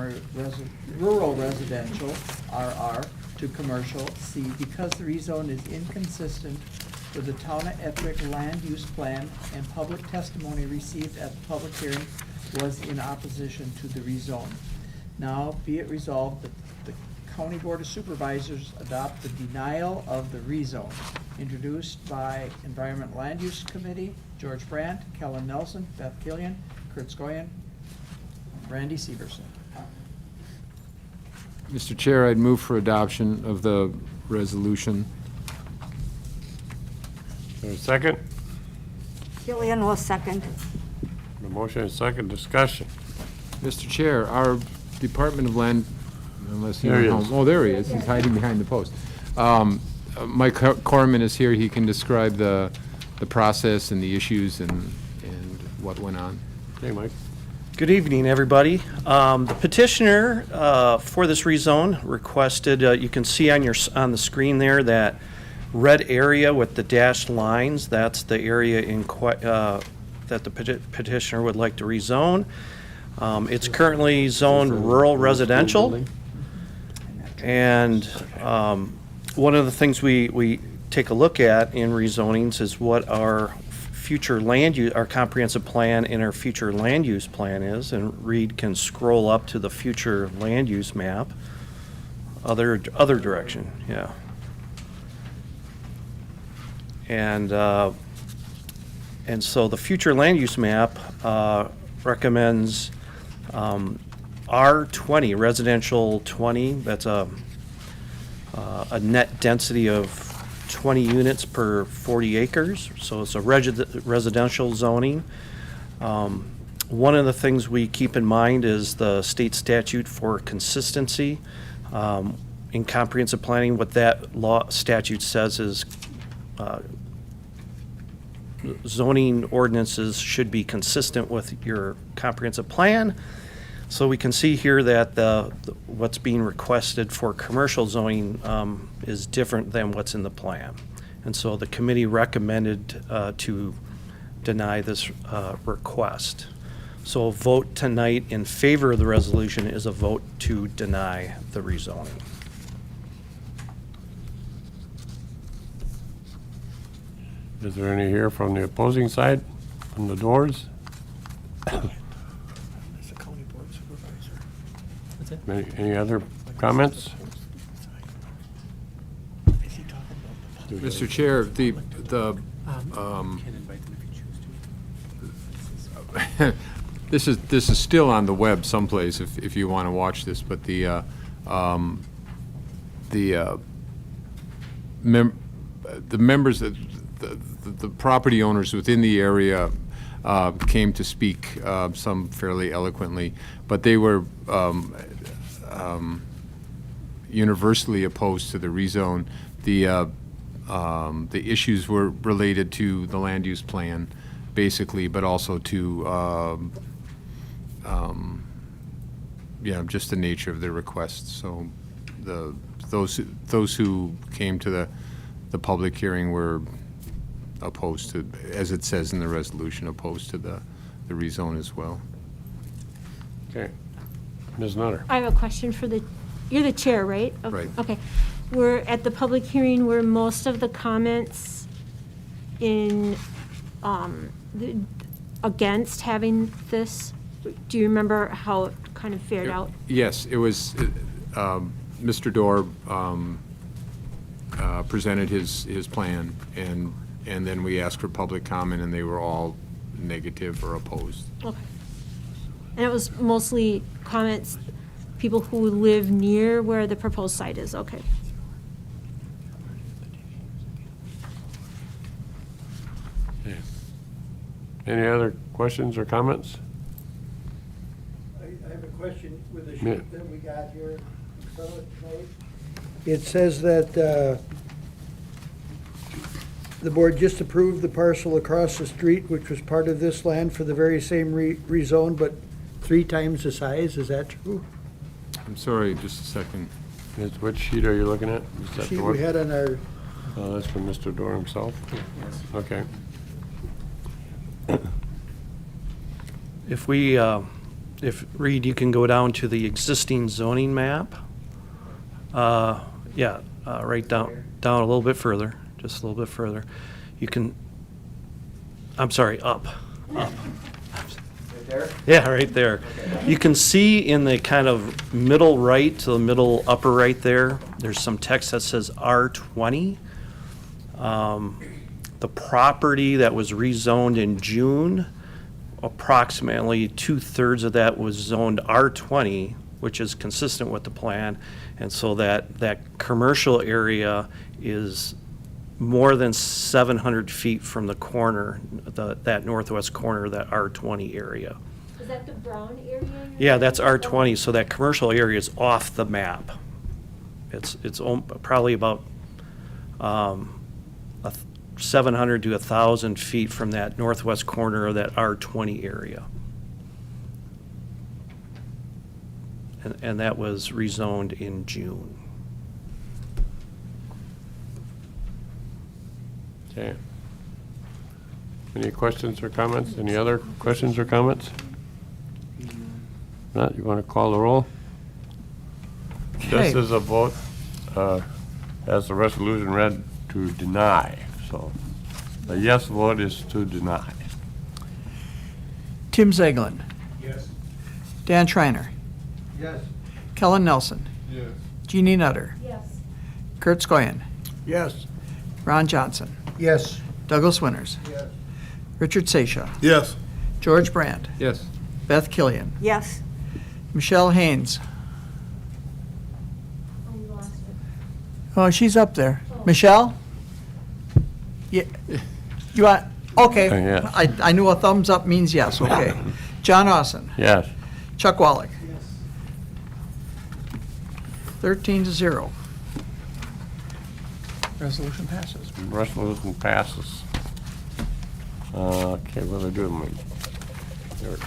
rural residential, RR, to commercial. C, because the rezone is inconsistent with the Town of Ettrick Land Use Plan and public testimony received at the public hearing was in opposition to the rezone. Now be it resolved that the County Board of Supervisors adopt the denial of the rezone, introduced by Environment Land Use Committee, George Brandt, Kellen Nelson, Beth Killian, Kurt Skoyen, Randy Severson. Mr. Chair, I'd move for adoption of the resolution. Is there a second? Killian will second. The motion is second, discussion. Mr. Chair, our Department of Land, unless he's There he home. is. Oh, there he is. He's hiding behind the post. Mike Corman is here. He can describe the process and the issues and what went on. Okay, Mike. Good evening, everybody. The petitioner for this rezone requested, you can see on the screen there, that red area with the dashed lines. That's the area that the petitioner would like to rezone. It's currently zoned rural residential. And one of the things we take a look at in rezonings is what our future land use, our comprehensive plan and our future land use plan is. And Reed can scroll up to the future land use map. Other direction, yeah. And so the future land use map recommends R20, residential 20. That's a net density of 20 units per 40 acres. So it's a residential zoning. One of the things we keep in mind is the state statute for consistency. In comprehensive planning, what that law statute says is zoning ordinances should be consistent with your comprehensive plan. So we can see here that what's being requested for commercial zoning is different than what's in the plan. And so the committee recommended to deny this request. So a vote tonight in favor of the resolution is a vote to deny the rezoning. Is there any here from the opposing side, from the doors? Any other comments? Mr. Chair, this is still on the web someplace if you want to watch this, but the members, the property owners within the area came to speak, some fairly eloquently, but they were universally opposed to the rezone. The issues were related to the land use plan, basically, but also to just the nature of their requests. So those who came to the public hearing were opposed to, as it says in the resolution, opposed to the rezone as well. Okay. Ms. Nutter. I have a question for you're the chair, right? Right. Okay. We're at the public hearing where most of the comments against having this. Do you remember how it kind of fared out? Yes, it was, Mr. Dorr presented his plan, and then we asked for public comment, and they were all negative or opposed. Okay. And it was mostly comments, people who live near where the proposed site is, okay. Any other questions or comments? I have a question with the Yeah. sheet that we got here in front of us tonight. It says that the board just approved the parcel across the street, which was part of this land for the very same rezone, but 3 times the size. Is that true? I'm sorry, just a second. Which sheet are you looking at? Is that Sheet the one? we had on our, Oh, that's from Mr. Dorr himself? Okay. If if Reed, you can go down to the existing zoning map. Yeah, right down a little bit further, just a little bit further. You can, I'm sorry, up. Right there? Yeah, right there. You can see in the kind of middle right to the middle upper right there, there's some text that says R20. The property that was rezoned in June, approximately 2/3 of that was zoned R20, which is consistent with the plan. And so that commercial area is more than 700 feet from the corner, that northwest corner, that R20 area. Is that the brown area? Yeah, that's R20, so that commercial area is off the map. It's probably about 700 to 1,000 feet from that northwest corner of that R20 area. And that was rezoned in June. Okay. Any questions or comments? Any other questions or comments? Not, you want to call the roll? This Okay. is a vote, as the resolution read, to deny. So a yes vote is to deny. Tim Zeglin. Yes. Dan Schreiner. Yes. Kellen Nelson. Yes. Jeannie Nutter. Yes. Kurt Skoyen. Yes. Ron Johnson. Yes. Douglas Winters. Yes. Richard Seisha. Yes. George Brandt. Yes. Beth Killian. Yes. Michelle Haynes. Oh, we lost it. Oh, she's up there. Oh. Michelle? Yeah. You want, okay. Yes. I knew a thumbs up means yes, okay. John Austin. Yes. Chuck Wallach. 13-0. Resolution passes. Resolution passes. Okay, what do I do? Here.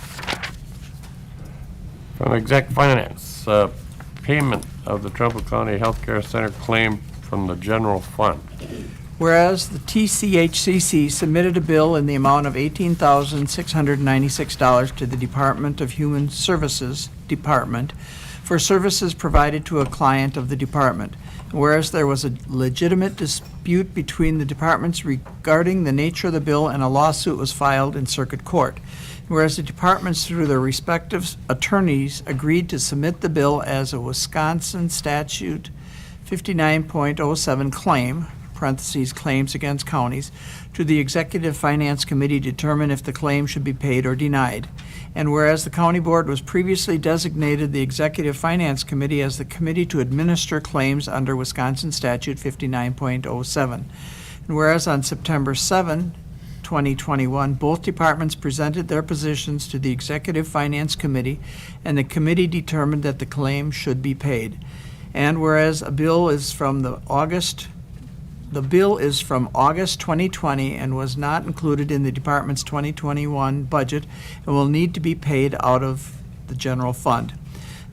From Exec Finance, payment of the Trumbull County Healthcare Center claim from the general fund. Whereas the TCHCC submitted a bill in the amount of $18,696 to the Department of Human Services Department for services provided to a client of the department. Whereas there was a legitimate dispute between the departments regarding the nature of the bill and a lawsuit was filed in circuit court. Whereas the departments, through their respective attorneys, agreed to submit the bill as a Wisconsin statute 59.07 claim, parentheses, claims against counties, to the Executive Finance Committee to determine if the claim should be paid or denied. And whereas the county board was previously designated the Executive Finance Committee as the committee to administer claims under Wisconsin statute 59.07. And whereas on September 7, 2021, both departments presented their positions to the Executive Finance Committee, and the committee determined that the claim should be paid. And whereas a bill is from August 2020 and was not included in the department's 2021 budget and will need to be paid out of the general fund.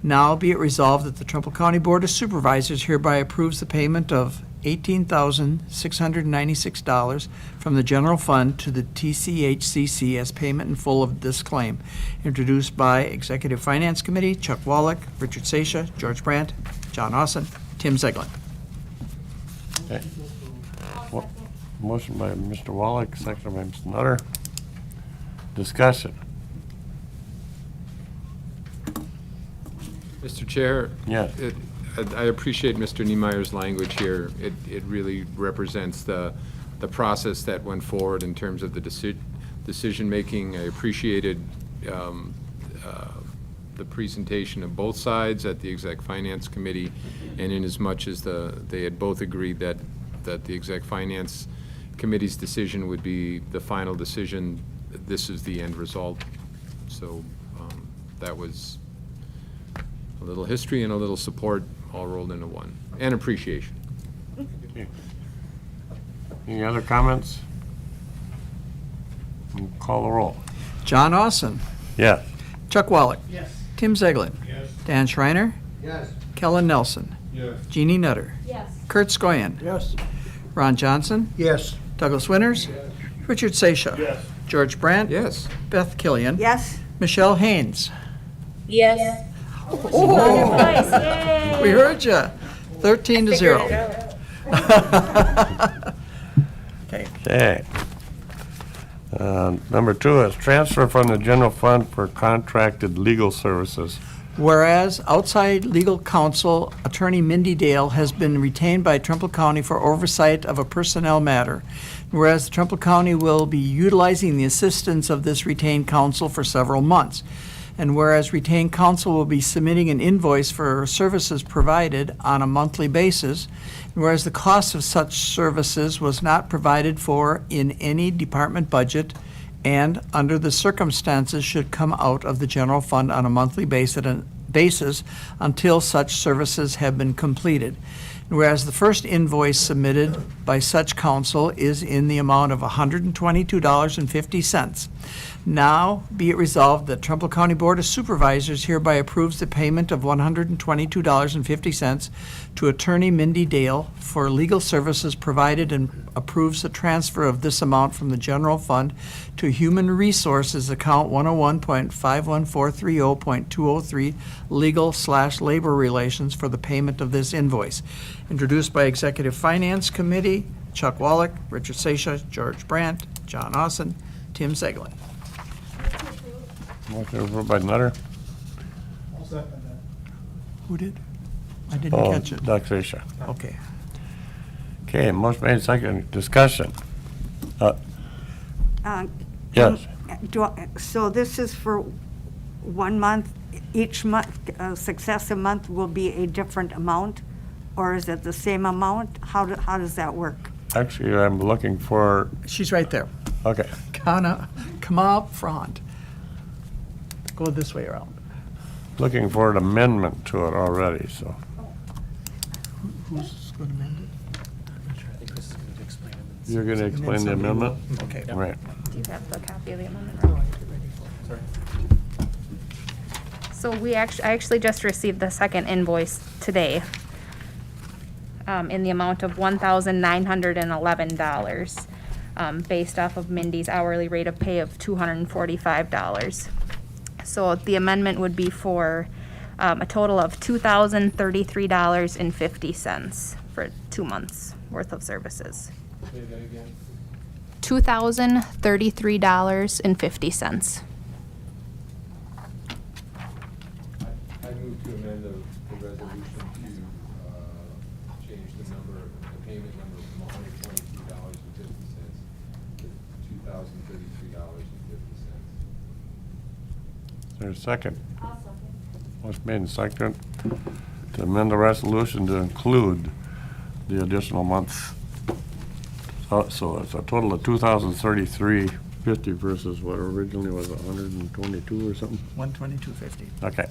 Now be it resolved that the Trumbull County Board of Supervisors hereby approves the payment of $18,696 from the general fund to the TCHCC as payment in full of this claim. Introduced by Executive Finance Committee, Chuck Wallach, Richard Seisha, George Brandt, John Austin, Tim Zeglin. Okay. Motion by Mr. Wallach, second by Mr. Nutter. Discussion. Mr. Chair? Yes. I appreciate Mr. Niemeyer's language here. It really represents the process that went forward in terms of the decision-making. I appreciated the presentation of both sides at the Exec Finance Committee, and in as much as they had both agreed that the Exec Finance Committee's decision would be the final decision, this is the end result. So that was a little history and a little support all rolled into one, and appreciation. Okay. Any other comments? We'll call the roll. John Austin, Yes. Chuck Wallach, Yes. Tim Zeglin, Yes. Dan Schreiner, Yes. Kellen Nelson, Yes. Jeannie Nutter, Yes. Kurt Skoyen, Yes. Ron Johnson, Yes. Douglas Winters, Richard Seisha, Yes. George Brandt, Yes. Beth Killian, Yes. Michelle Haynes. Yes. Oh, Nice, yay. we heard you. 13-0. Okay. Okay. Number 2 is transfer from the general fund for contracted legal services. Whereas outside legal counsel, Attorney Mindy Dale has been retained by Trumbull County for oversight of a personnel matter. Whereas Trumbull County will be utilizing the assistance of this retained counsel for several months. And whereas retained counsel will be submitting an invoice for services provided on a monthly basis, whereas the cost of such services was not provided for in any department budget, and under the circumstances should come out of the general fund on a monthly basis until such services have been completed. Whereas the first invoice submitted by such counsel is in the amount of $122.50. Now be it resolved that Trumbull County Board of Supervisors hereby approves the payment of $122.50 to Attorney Mindy Dale for legal services provided and approves the transfer of this amount from the general fund to Human Resources account 101.51430.203 legal/labor relations for the payment of this invoice. Introduced by Executive Finance Committee, Chuck Wallach, Richard Seisha, George Brandt, John Austin, Tim Seglin. Motion approved by Nutter. Who did? I didn't catch it. Doug Seisha. Okay. Okay, motion made, second, discussion. Uh, Yes. So this is for 1 month, each month, successive month will be a different amount? Or is it the same amount? How does that work? Actually, I'm looking for, She's right there. okay, Come up front. Go this way around. looking for an amendment to it already, so. Who's going to amend You're going to explain the amendment? it? Okay. Right. Do you have the copy of the amendment? So I actually just received the second invoice today in the amount of $1,911 based off of Mindy's hourly rate of pay of $245. So the amendment would be for a total of $2,033.50 for 2 months worth of services. Say that again. $2,033.50. I move to amend the resolution to change the number, the payment number from $122.50 to $2,033.50. Is there a second? Motion made and second to amend the resolution to include the additional months. So it's a total of $2,033.50 versus what originally was $122 or something? 122.50. Okay.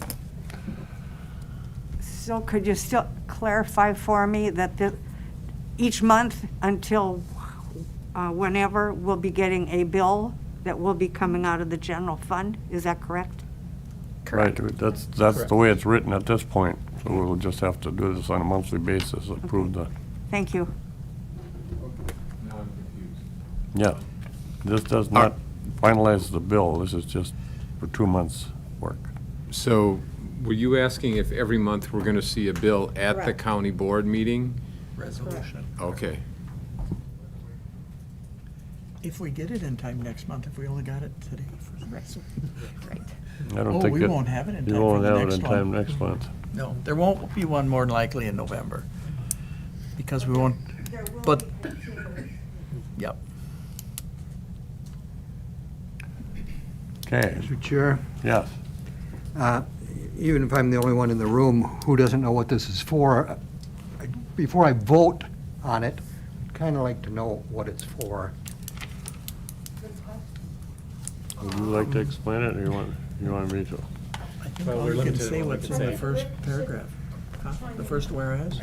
So could you still clarify for me that each month until whenever we'll be getting a bill that will be coming out of the general fund? Is that correct? Right, that's the way it's written at this point. So we'll just have to do this on a monthly basis, approve the, Thank you. Now I'm confused. yeah. This does not finalize the bill. This is just for 2 months' work. So were you asking if every month we're going to see a bill at the Correct. county board meeting? Resolution. Okay. If we get it in time next month, if we only got it today. Right. I don't Oh, think we it- won't have it in time You for won't the have it next in one. time next month. No, there won't be one more than likely in November. Because we won't, but, yep. Okay, Mr. Chair, yes. even if I'm the only one in the room who doesn't know what this is for, before I vote on it, I'd kind of like to know what it's for. Would you like to explain it, or you want me to? I think all you can say what's in the first paragraph. Huh? The first whereas?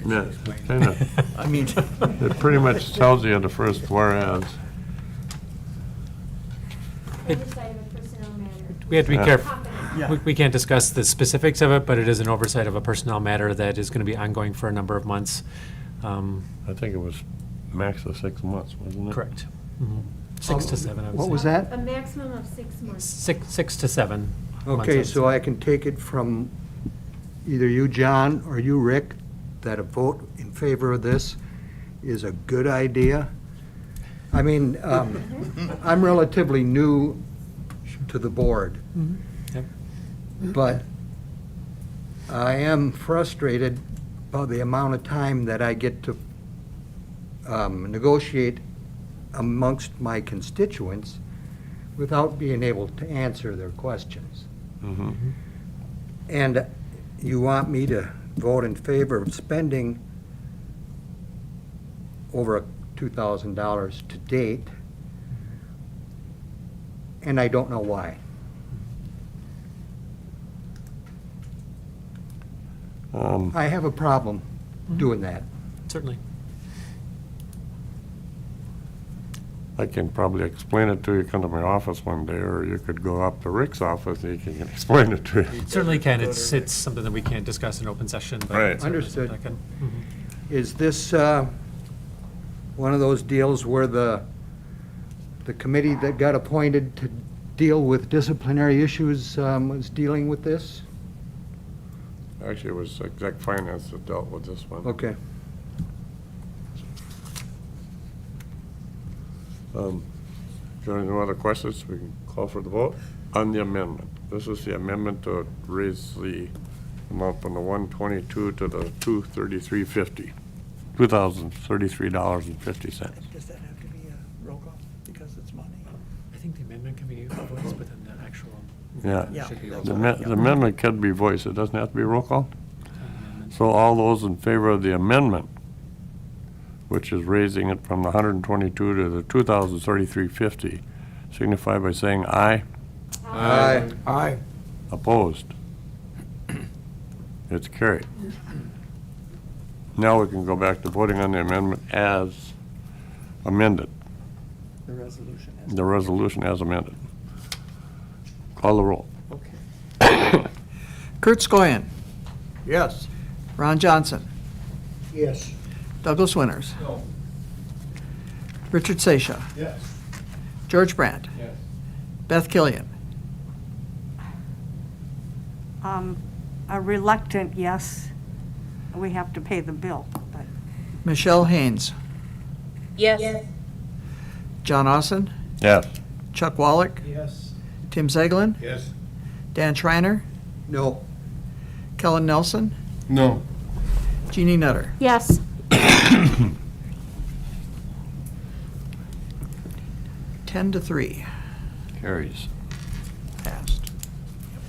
Yeah, kind of. I mean, It pretty much tells you the first whereas. Oversight of a personnel matter. We have to be careful. Yeah. We can't discuss the specifics of it, but it is an oversight of a personnel matter that is going to be ongoing for a number of months. I think it was max of 6 months, wasn't it? Correct. 6 to 7, I would say. What was that? A maximum of 6 months. 6 to 7 months, Okay, would so say. I can take it from either you, John, or you, Rick, that a vote in favor of this is a good idea. I mean, I'm relatively new to the board, Yep. but I am frustrated about the amount of time that I get to negotiate amongst my constituents without being able to answer their questions. And you want me to vote in favor of spending over $2,000 to date, and I don't know why. I have a problem doing that. Certainly. I can probably explain it to you, come to my office one day, or you could go up to Rick's office and he can explain it to you. Certainly can. It's something that we can't discuss in open session, but. Right. certainly Understood. something I can- Is this one of those deals where the committee that got appointed to deal with disciplinary issues was dealing with this? Actually, it was exec finance that dealt with this one. Okay. If there are no other questions, we can call for the vote on the amendment. This is the amendment to raise the amount from the 122 to the 233.50, $2,033.50. Does that have to be a roll call because it's money? I think the amendment can be voiced, but then the actual. Yeah. Yeah. Should be that's The roll what I- the amendment can be voiced, it doesn't have to be roll call? So all those in favor of the amendment, which is raising it from the 122 to the 2,033.50, signify by saying aye. Aye. Aye. Opposed? It's carried. Now we can go back to voting on the amendment as amended, The resolution. has- the resolution as amended. Call the roll. Okay. Kurt Skoyan. Yes. Ron Johnson. Yes. Douglas Winters. No. Richard Seisha. Yes. George Brandt. Yes. Beth Killian. A reluctant yes. We have to pay the bill, but Michelle Haynes. Yes. John Austin. Yes. Chuck Wallach. Yes. Tim Zeglin. Yes. Dan Schreiner. No. Kellen Nelson. No. Jeannie Nutter. Yes. 10-3. Carries. Passed.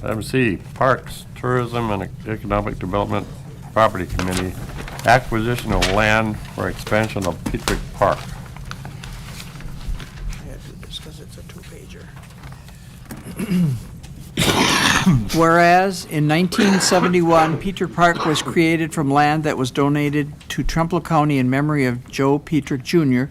Item C, Parks, Tourism, and Economic Development Property Committee, acquisition of land for expansion of Petrick Park. I have to do this because it's a two-pager. Whereas in 1971, Petrick Park was created from land that was donated to Trempealeau County in memory of Joe Petrick Jr.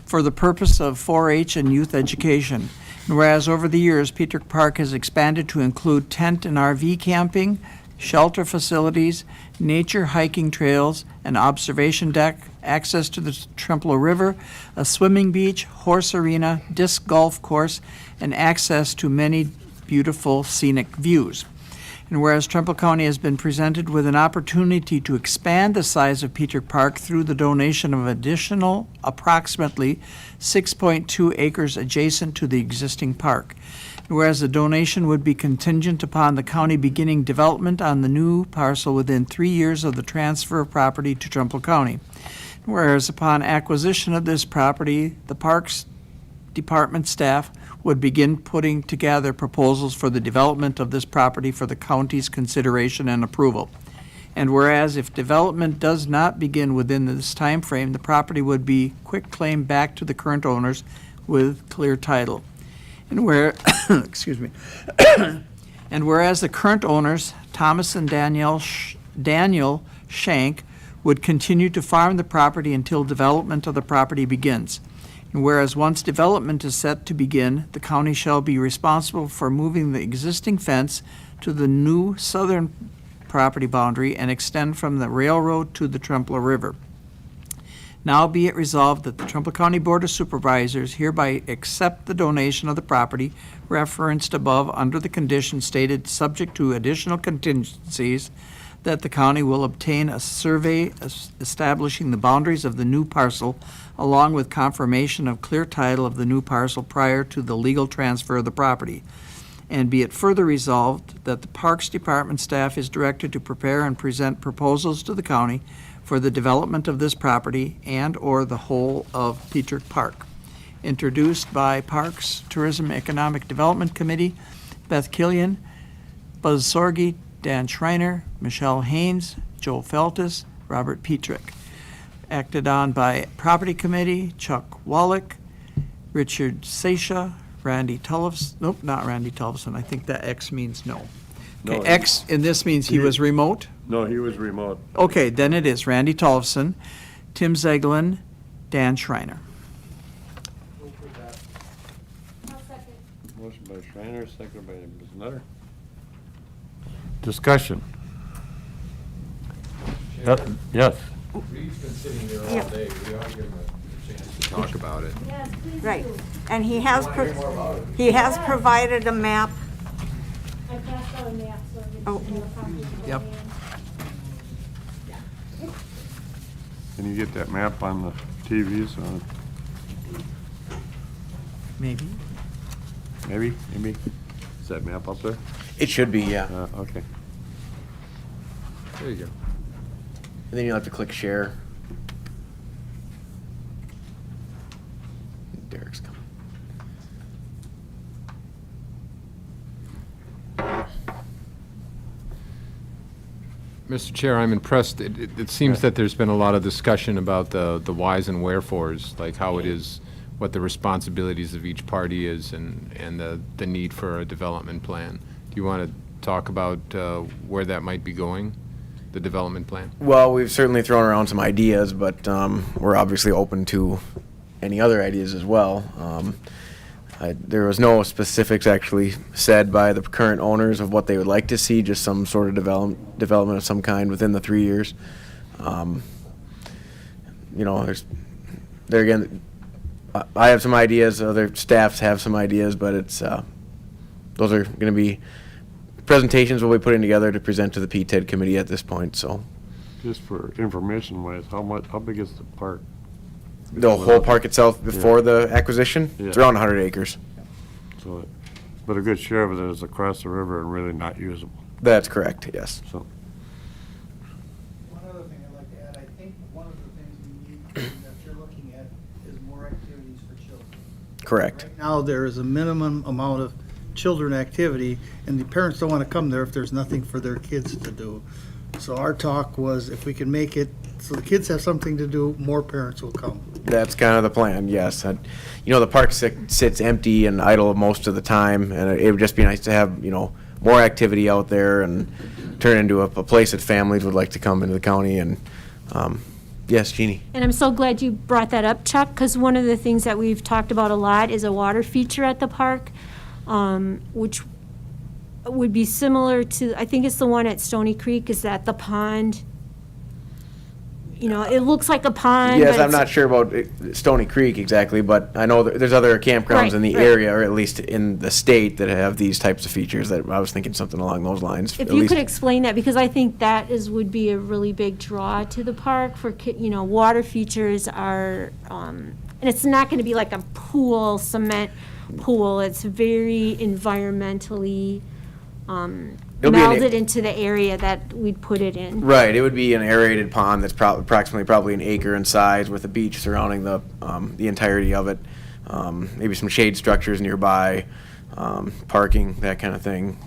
for the purpose of 4-H and youth education. And whereas over the years, Petrick Park has expanded to include tent and RV camping, shelter facilities, nature hiking trails, an observation deck, access to the Trempealeau River, a swimming beach, horse arena, disc golf course, and access to many beautiful scenic views. And whereas Trempealeau County has been presented with an opportunity to expand the size of Petrick Park through the donation of additional approximately 6.2 acres adjacent to the existing park. And whereas the donation would be contingent upon the county beginning development on the new parcel within 3 years of the transfer of property to Trempealeau County. And whereas upon acquisition of this property, the Parks Department staff would begin putting together proposals for the development of this property for the county's consideration and approval. And whereas if development does not begin within this time frame, the property would be quitclaimed back to the current owners with clear title. And where, excuse me, and whereas the current owners, Thomas and Daniel Shank, would continue to farm the property until development of the property begins. And whereas once development is set to begin, the county shall be responsible for moving the existing fence to the new southern property boundary and extend from the railroad to the Trempealeau River. Now be it resolved that the Trempealeau County Board of Supervisors hereby accept the donation of the property referenced above under the conditions stated, subject to additional contingencies, that the county will obtain a survey establishing the boundaries of the new parcel, along with confirmation of clear title of the new parcel prior to the legal transfer of the property. And be it further resolved that the Parks Department staff is directed to prepare and present proposals to the county for the development of this property and/or the whole of Petrick Park. Introduced by Parks, Tourism, Economic Development Committee, Beth Killian, Buzz Sorge, Dan Schreiner, Michelle Haynes, Joe Feltus, Robert Petrick. Acted on by Property Committee, Chuck Wallach, Richard Seisha, Randy Tullifson, nope, not Randy Tullifson, I think that X means no. No, Okay, X, and this means he was remote? No, he was remote. Okay, then it is Randy Tullifson, Tim Zeglin, Dan Schreiner. Motion by Schreiner, second by Ms. Nutter. Discussion. Yes. Reed's been sitting there all Yep. day. We ought to give him a chance to talk about it. Yes, please Right. do. And he has provided a map. I passed out a map, so I Oh. can have a copy of the Yep. plan. Can you get that map on the TV, so Maybe. maybe? Is that map up there? It should be, yeah. Okay. There you go. And then you'll have to click share. Derek's coming. Mr. Chair, I'm impressed. It seems that there's been a lot of discussion about the whys and wherefores, like how it is, what the responsibilities of each party is, and the need for a development plan. Do you want to talk about where that might be going, the development plan? Well, we've certainly thrown around some ideas, but we're obviously open to any other ideas as well. There was no specifics actually said by the current owners of what they would like to see, just some sort of development of some kind within the 3 years. You know, there again, I have some ideas, other staffs have some ideas, but it's those are going to be presentations we'll be putting together to present to the PTED committee at this point. So, Just for information wise, how big is the park? the whole park itself before the acquisition, it's Yeah. around 100 acres. So, but a good share of it is across the river and really not usable, That's correct, yes. so. One other thing I'd like to add, I think one of the things we need, that you're looking at, is more activities for children. Correct. Right now, there is a minimum amount of children activity, and the parents don't want to come there if there's nothing for their kids to do. So our talk was, if we can make it so the kids have something to do, more parents will come. That's kind of the plan, yes. You know, the park sits empty and idle most of the time, and it would just be nice to have, you know, more activity out there and turn it into a place that families would like to come into the county. And yes, Jeannie. And I'm so glad you brought that up, Chuck, because one of the things that we've talked about a lot is a water feature at the park, which would be similar to, I think it's the one at Stony Creek, is that the pond? You know, it looks like a pond. Yes, but I'm it's- not sure about Stony Creek exactly, but I know there's other campgrounds in the Right. area, or at least in the state, that have these types of features. That I was thinking something along those lines. If at you least. could explain that, because I think that would be a really big draw to the park for, you know, water features are, and it's not gonna be like a pool, cement pool. It's very environmentally, It'll be melded into the area that we'd put it in. Right, it would be an aerated pond that's approximately probably an acre in size, with a beach surrounding the entirety of it. Maybe some shade structures nearby, parking, that kind of thing.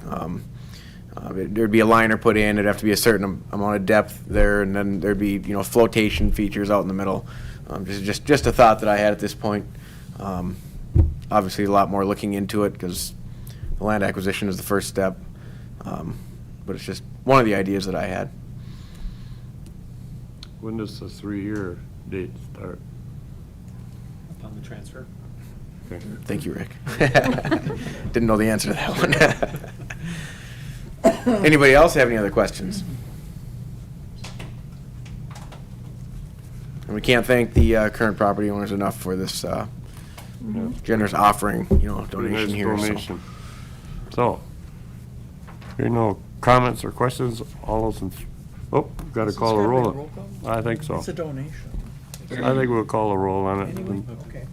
There'd be a liner put in. It'd have to be a certain amount of depth there, and then there'd be, you know, flotation features out in the middle. Just a thought that I had at this point. Obviously, a lot more looking into it, because the land acquisition is the first step. But it's just one of the ideas that I had. When does the 3-year date start? Upon the transfer. Okay. Thank you, Rick. Didn't know the answer to that one. Anybody else have any other questions? And we can't thank the current property owners enough for this generous offering, you know, donation Nice here. so. donation. So, hearing no comments or questions, all those in Oh, got to call a roll. I think so. It's a donation. I think we'll call a roll on it. Anyway, okay.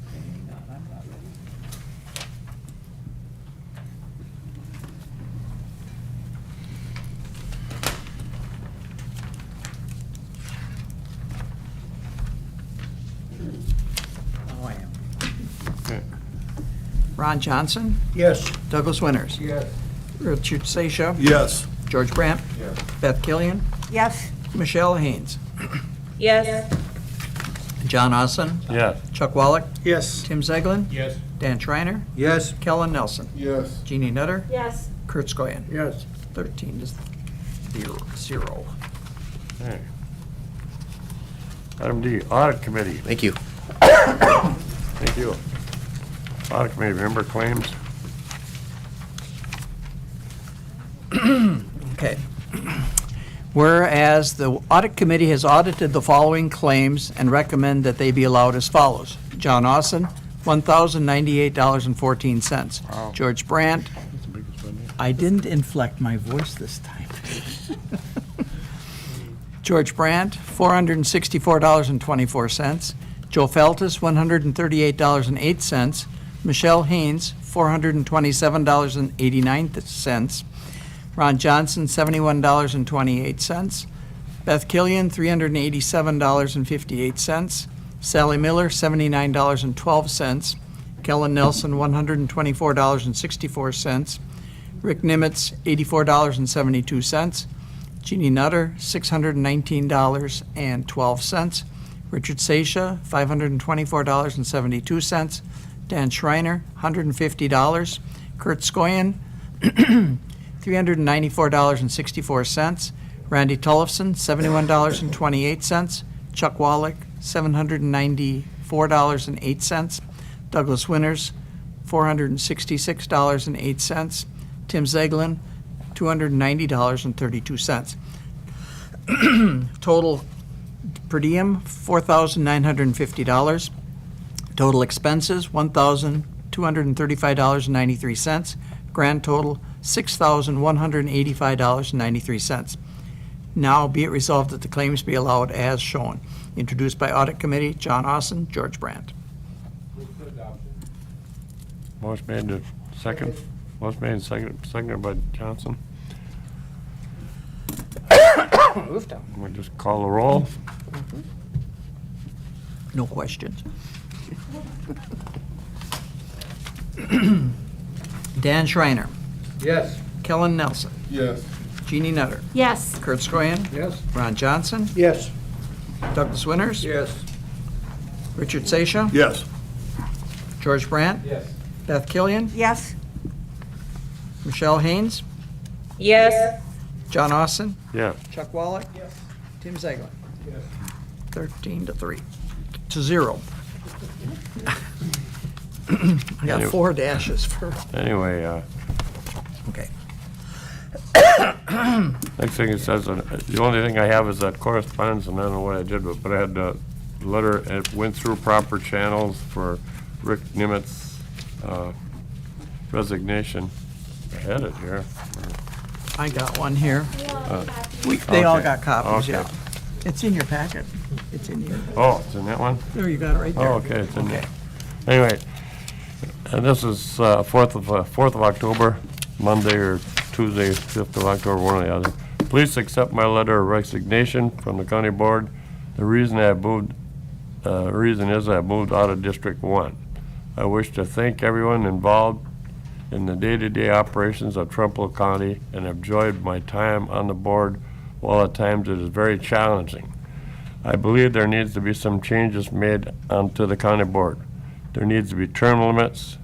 Oh, I am. Okay. Ron Johnson, Yes. Douglas Winters, Yes. Richard Sasha, Yes. George Brandt, Beth Killian, Yes, Michelle Haynes, Yes. John Osson, Yes. Chuck Wallach, Yes. Tim Zeglin, Yes. Dan Schreiner, Yes. Kellen Nelson, Yes. Jeannie Nutter, Yes. Kurt Skoyan. Yes. 13 to 0. Okay. Item D, Audit Committee. Thank you. Thank you. Audit Committee, member claims. Okay. Whereas the Audit Committee has audited the following claims and recommend that they be allowed as follows. John Austin, $1,098.14. Wow. George Brandt, That's the biggest one yet. I didn't inflect my voice this time. George Brandt, $464.24. Joe Feltus, $138.08. Michelle Haynes, $427.89. Ron Johnson, $71.28. Beth Killian, $387.58. Sally Miller, $79.12. Kellen Nelson, $124.64. Rick Nimitz, $84.72. Jeannie Nutter, $619.12. Richard Sasha, $524.72. Dan Schreiner, $150. Kurt Skoyan, $394.64. Randy Tullifson, $71.28. Chuck Wallach, $794.08. Douglas Winters, $466.08. Tim Zeglin, $290.32. Total per diem, $4,950. Total expenses, $1,235.93. Grand total, $6,185.93. Now be it resolved that the claims be allowed as shown. Introduced by Audit Committee, John Austin, George Brandt. Motion made to second. Motion made and seconded by Johnson. We'll just call the roll. No questions. Dan Schreiner, Yes. Kellen Nelson, Yes. Jeannie Nutter, Yes. Kurt Skoyan, Yes. Ron Johnson, Yes. Douglas Winters, Yes. Richard Sasha, Yes. George Brandt, Yes. Beth Killian, yes, Michelle Haynes, Yes. John Austin, Yes. Chuck Wallach, Tim Zeglin. 13 to 0. I got 4 dashes for, Anyway, okay. next thing it says, the only thing I have is that correspondence, and I don't know what I did, but I had a letter, it went through proper channels for Rick Nimitz resignation. I had it here. I got one here. They all Okay. got copies, Okay. yeah. It's in your packet. It's in here. Oh, it's in that one? There, you got it right there. Oh, okay, it's in there. Anyway, and this is 4th of October, Monday or Tuesday, 5th of October, one or the other. Please accept my letter of resignation from the county board. The reason is I moved out of District 1. I wish to thank everyone involved in the day-to-day operations of Trempealeau County and have enjoyed my time on the board, while at times it is very challenging. I believe there needs to be some changes made onto the county board. There needs to be term limits.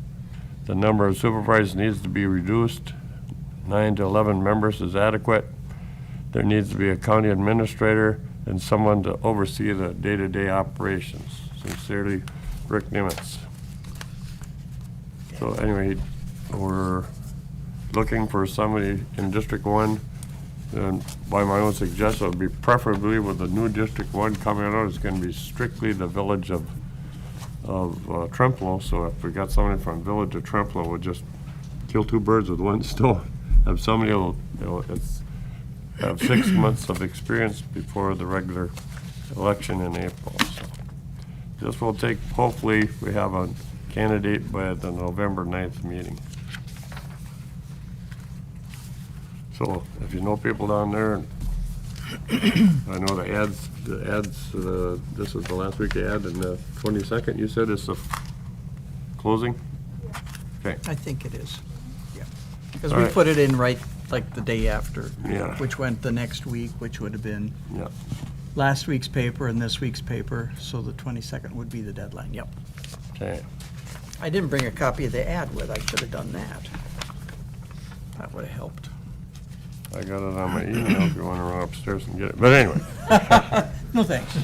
The number of supervisors needs to be reduced. 9 to 11 members is adequate. There needs to be a county administrator and someone to oversee the day-to-day operations. Sincerely, Rick Nimitz. So anyway, we're looking for somebody in District 1. And by my own suggestion, it would be preferably with the new District 1 coming out, it's going to be strictly the village of Trempealeau. So if we got somebody from village of Trempealeau, we'll just kill 2 birds with one stone. If somebody will, have 6 months of experience before the regular election in April. So this will take, hopefully, we have a candidate by the November 9th meeting. So if you know people down there, I know the ads, this is the last week ad, and the 22nd, you said is the closing? Okay. I think it is, yeah. Because All we right. put it in right, like, the day after. Yeah. Which went the next week, which would have been Yeah. last week's paper and this week's paper, so the 22nd would be the deadline, yep. Okay. I didn't bring a copy of the ad with, I should have done that. That would have helped. I got it on my email if you want to run upstairs and get it. But anyway. No, thanks.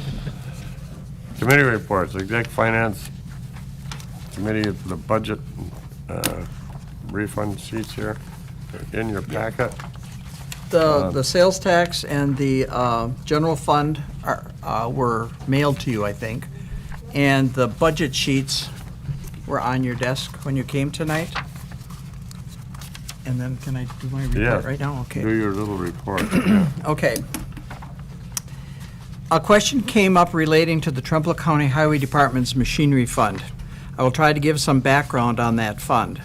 Committee reports, Exec Finance Committee, the budget refund sheets here in your packet. The sales tax and the general fund were mailed to you, I think. And the budget sheets were on your desk when you came tonight. And then, can I do my report Yeah. right now? Okay. Do your little report. Yeah. Okay. A question came up relating to the Trempealeau County Highway Department's machinery fund. I will try to give some background on that fund.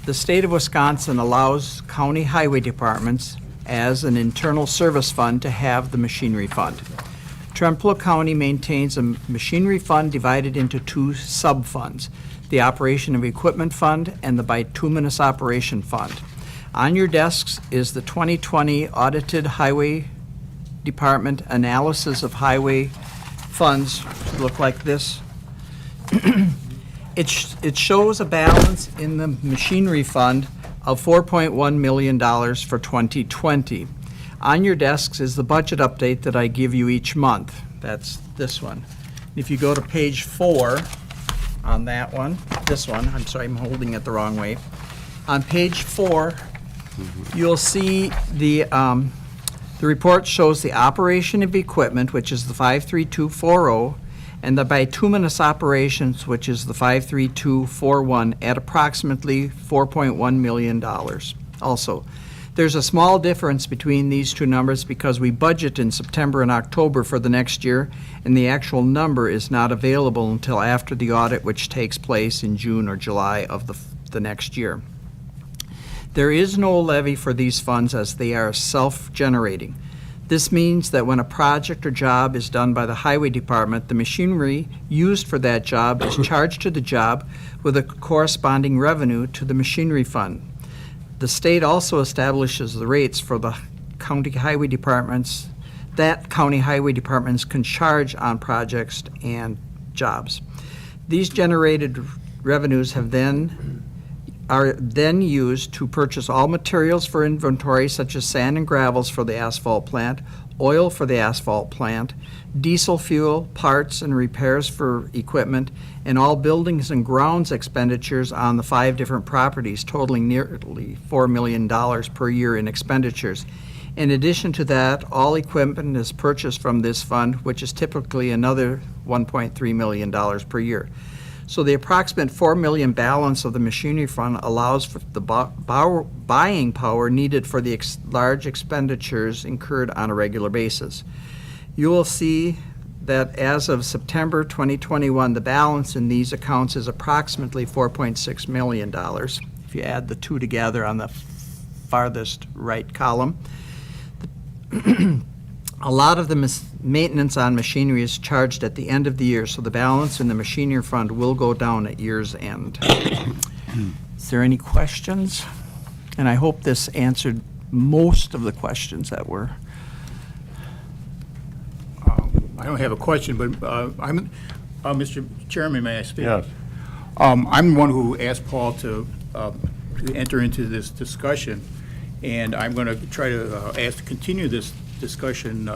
The state of Wisconsin allows county highway departments as an internal service fund to have the machinery fund. Trempealeau County maintains a machinery fund divided into two sub-funds, the Operation of Equipment Fund and the Bituminous Operation Fund. On your desks is the 2020 Audited Highway Department Analysis of Highway Funds. Should look like this. It shows a balance in the machinery fund of $4.1 million for 2020. On your desks is the budget update that I give you each month. That's this one. If you go to page 4 on that one, this one, I'm sorry, I'm holding it the wrong way. On page 4, you'll see the report shows the operation of equipment, which is the 53240, and the bituminous operations, which is the 53241, at approximately $4.1 million. Also, there's a small difference between these two numbers because we budget in September and October for the next year, and the actual number is not available until after the audit, which takes place in June or July of the next year. There is no levy for these funds as they are self-generating. This means that when a project or job is done by the highway department, the machinery used for that job is charged to the job with a corresponding revenue to the machinery fund. The state also establishes the rates for the county highway departments that county highway departments can charge on projects and jobs. These generated revenues are then used to purchase all materials for inventory, such as sand and gravels for the asphalt plant, oil for the asphalt plant, diesel fuel, parts and repairs for equipment, and all buildings and grounds expenditures on the 5 different properties, totaling nearly $4 million per year in expenditures. In addition to that, all equipment is purchased from this fund, which is typically another $1.3 million per year. So the approximate $4 million balance of the machinery fund allows for the buying power needed for the large expenditures incurred on a regular basis. You will see that as of September 2021, the balance in these accounts is approximately $4.6 million. If you add the two together on the farthest right column. A lot of the maintenance on machinery is charged at the end of the year, so the balance in the machinery fund will go down at year's end. Is there any questions? And I hope this answered most of the questions that were. I don't have a question, but Mr. Chairman, may I speak? Yes. I'm the one who asked Paul to enter into this discussion, and I'm going to try to ask to continue this discussion.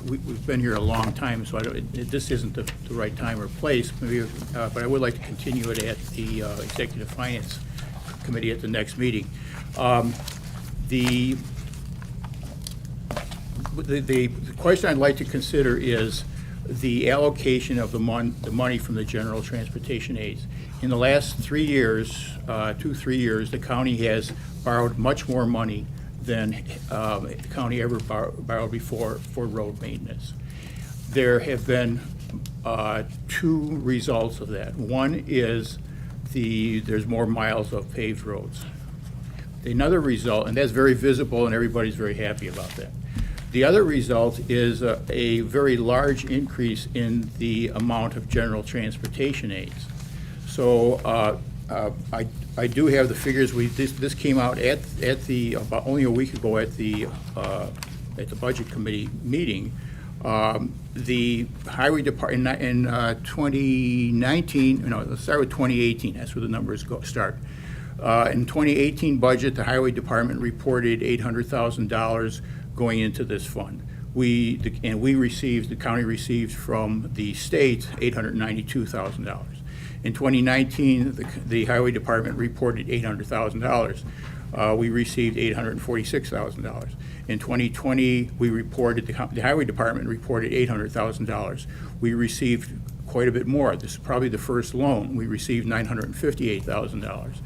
We've been here a long time, so this isn't the right time or place, maybe, but I would like to continue it at the Executive Finance Committee at the next meeting. The question I'd like to consider is the allocation of the money from the general transportation aids. In the last 3 years, 2-3 years, the county has borrowed much more money than the county ever borrowed before for road maintenance. There have been two results of that. One is there's more miles of paved roads. Another result, and that's very visible and everybody's very happy about that. The other result is a very large increase in the amount of general transportation aids. So I do have the figures. This came out at the about only a week ago at the Budget Committee meeting. The Highway Department in 2019, no, let's start with 2018. That's where the numbers start. In 2018 budget, the Highway Department reported $800,000 going into this fund. The county received from the state $892,000. In 2019, the Highway Department reported $800,000. We received $846,000. In 2020, the Highway Department reported $800,000. We received quite a bit more. This is probably the first loan. We received $958,000.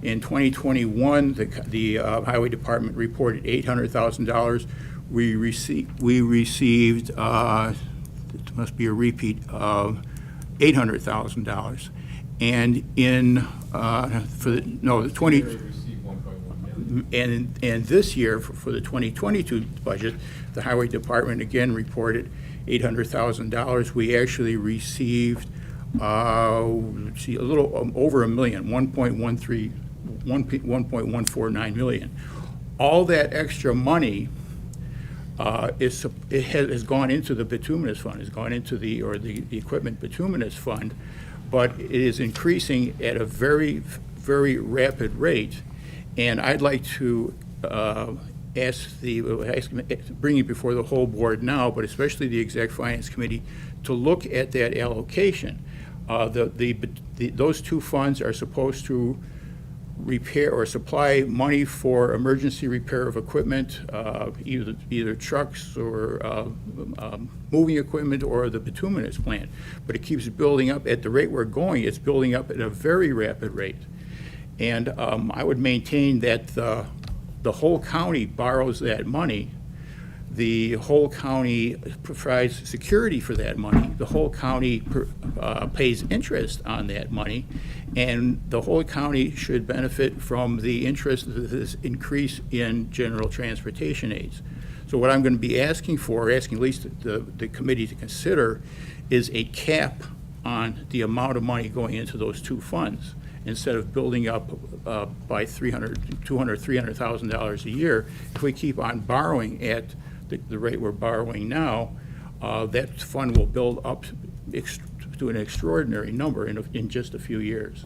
In 2021, the Highway Department reported $800,000. We received, it must be a repeat, of $800,000. And and this year, for the 2022 budget, the Highway Department again reported $800,000. We actually received, a little over $1 million, 1.149 million. All that extra money has gone into the bituminous fund, has gone into the equipment bituminous fund, but it is increasing at a very, very rapid rate. And I'd like to bring it before the whole board now, but especially the Exec Finance Committee, to look at that allocation. Those two funds are supposed to repair or supply money for emergency repair of equipment, either trucks or moving equipment or the bituminous plant. But it keeps building up at the rate we're going. It's building up at a very rapid rate. And I would maintain that the whole county borrows that money. The whole county provides security for that money. The whole county pays interest on that money. And the whole county should benefit from the interest of this increase in general transportation aids. So what I'm going to be asking at least the committee to consider, is a cap on the amount of money going into those two funds. Instead of building up by $300,000 a year, if we keep on borrowing at the rate we're borrowing now, that fund will build up to an extraordinary number in just a few years.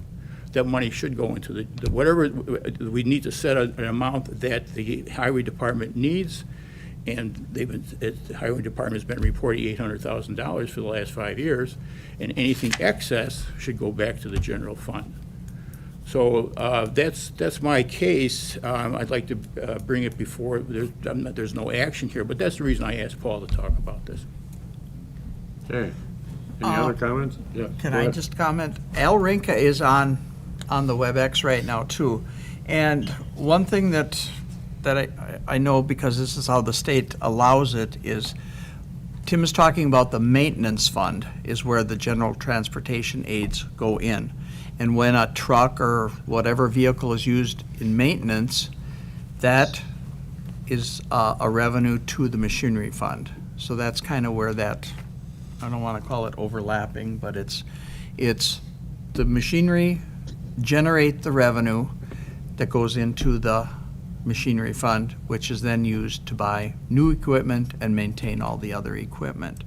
That money should go into whatever, we need to set an amount that the Highway Department needs, and the Highway Department has been reporting $800,000 for the last 5 years, and anything excess should go back to the general fund. So that's my case. I'd like to bring it before, there's no action here, but that's the reason I asked Paul to talk about this. Okay. Any other comments? Yeah. Can I just comment? Al Rinka is on the WebEx right now, too. And one thing that I know, because this is how the state allows it, is Tim is talking about the maintenance fund is where the general transportation aids go in. And when a truck or whatever vehicle is used in maintenance, that is a revenue to the machinery fund. So that's kind of where that, I don't want to call it overlapping, but it's the machinery generate the revenue that goes into the machinery fund, which is then used to buy new equipment and maintain all the other equipment.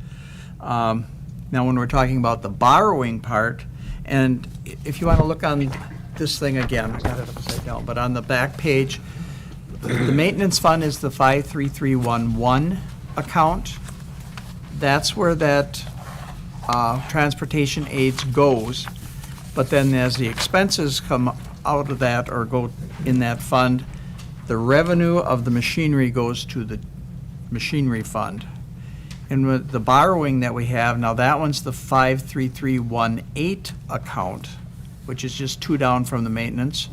Now, when we're talking about the borrowing part, and if you want to look on this thing again, I got it upside down, but on the back page, the maintenance fund is the 53311 account. That's where that transportation aids goes. But then as the expenses come out of that or go in that fund, the revenue of the machinery goes to the machinery fund. And with the borrowing that we have, now that one's the 53318 account, which is just two down from the maintenance.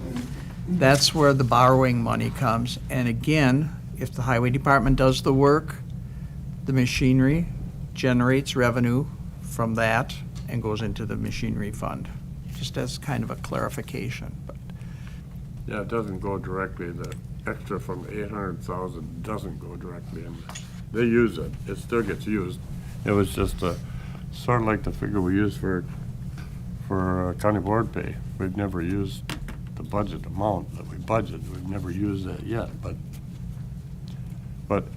That's where the borrowing money comes. And again, If the highway department does the work, the machinery generates revenue from that and goes into the machinery fund. Just as kind of a clarification, but. Yeah, it doesn't go directly, the extra from 800,000 doesn't go directly in. They use it, it still gets used. It was just sort of like the figure we use for county board pay. We've never used the budget amount that we budgeted, we've never used that yet, but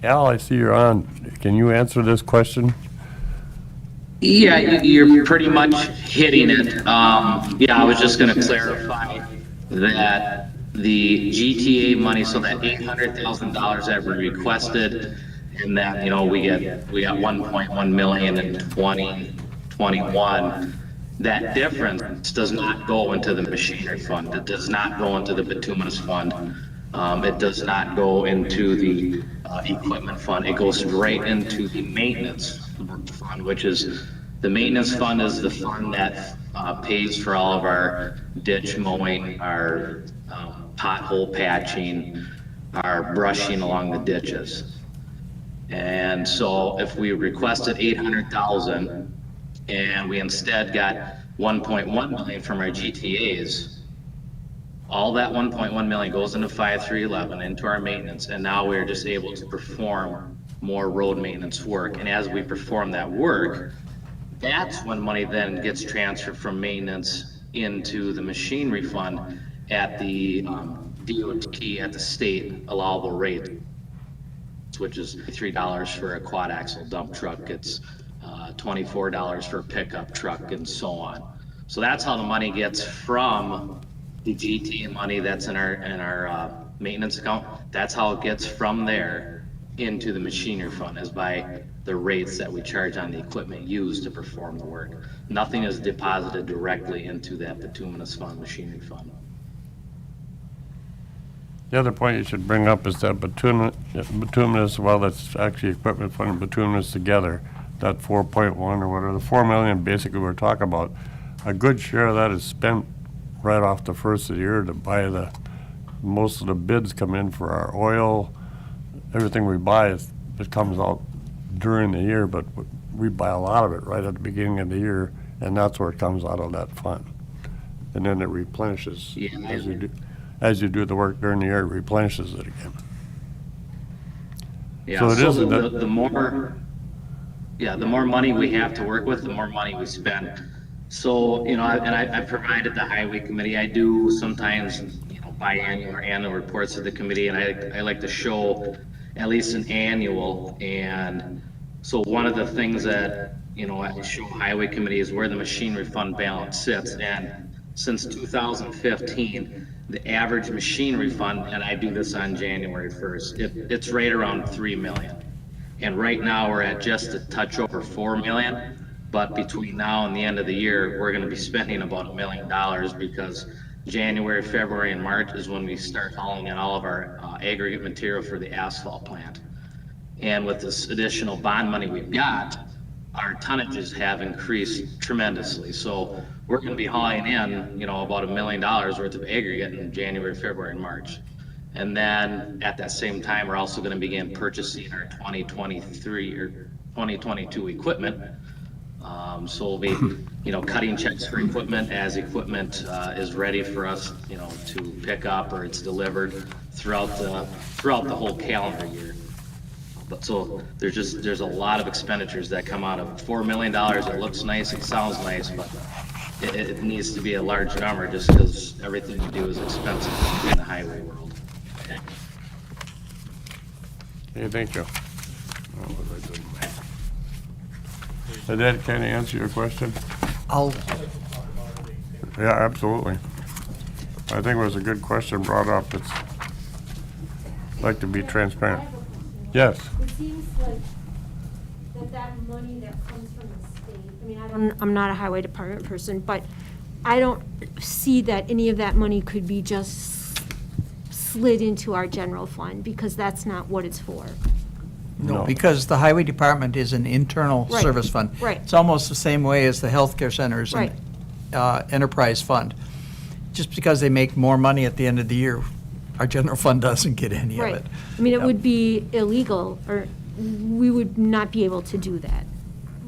Al, I see you're on. Can you answer this question? Yeah, you're pretty much hitting it. Yeah, I was just going to clarify that the GTA money, so that $800,000 that we requested, and that, you know, we got 1.1 million in 2021. That difference does not go into the machinery fund. It does not go into the bituminous fund. It does not go into the equipment fund. It goes right into the maintenance fund, which is, the maintenance fund is the fund that pays for all of our ditch mowing, our pothole patching, our brushing along the ditches. And so if we requested 800,000 and we instead got 1.1 million from our GTAs, all that 1.1 million goes into 5311 into our maintenance, and now we're just able to perform more road maintenance work. And as we perform that work, that's when money then gets transferred from maintenance into the machinery fund at the DOT, at the state allowable rate, which is $3 for a quad axle dump truck. It's $24 for a pickup truck, and so on. So that's how the money gets from the GTA money that's in our maintenance account. That's how it gets from there into the machinery fund, is by the rates that we charge on the equipment used to perform the work. Nothing is deposited directly into that bituminous fund, machinery fund. The other point you should bring up is that bituminous, well, that's actually equipment fund and bituminous together, that 4.1 or whatever, the 4 million basically we're talking about, a good share of that is spent right off the first of the year to buy most of the bids come in for our oil. Everything we buy, it comes out during the year, but we buy a lot of it right at the beginning of the year, and that's where it comes out of that fund. And then it replenishes as you do the work during the year, it replenishes it again. Yeah, so it so isn't the more money we have to work with, the more money we spend. So, you know, I provided the highway committee. I do sometimes, you know, biannual or annual reports to the committee, and I like to show at least an annual. And so one of the things that, you know, I show highway committee is where the machinery fund balance sits. And since 2015, the average machinery fund, and I do this on January 1st, it's right around 3 million. And right now we're at just a touch over 4 million. But between now and the end of the year, we're going to be spending about $1 million, because January, February, and March is when we start hauling in all of our aggregate material for the asphalt plant. And with this additional bond money we've got, our tonnages have increased tremendously. So we're going to be hauling in, you know, about $1 million worth of aggregate in January, February, and March. And then at that same time, we're also going to begin purchasing our 2023 or 2022 equipment. So we'll be, you know, cutting checks for equipment as equipment is ready for us, you know, to pick up or it's delivered throughout the whole calendar year. But so there's a lot of expenditures that come out of $4 million. It looks nice, it sounds nice, but it needs to be a large number just because everything we do is expensive in the highway world. Hey, thank you. Did that kind of answer your question? Yeah, absolutely. I think it was a good question brought up. It's like to be transparent. Yes. It seems like that money that comes from the state, I mean, I'm not a highway department person, but I don't see that any of that money could be just slid into our general fund, because that's not what it's for. No, because the highway department is an internal Right. service fund. Right. It's almost the same way as the healthcare centers and Right. enterprise fund. Just because they make more money at the end of the year our general fund doesn't get any of Right. it. I mean, it Yep. would be illegal, or we would not be able to do that.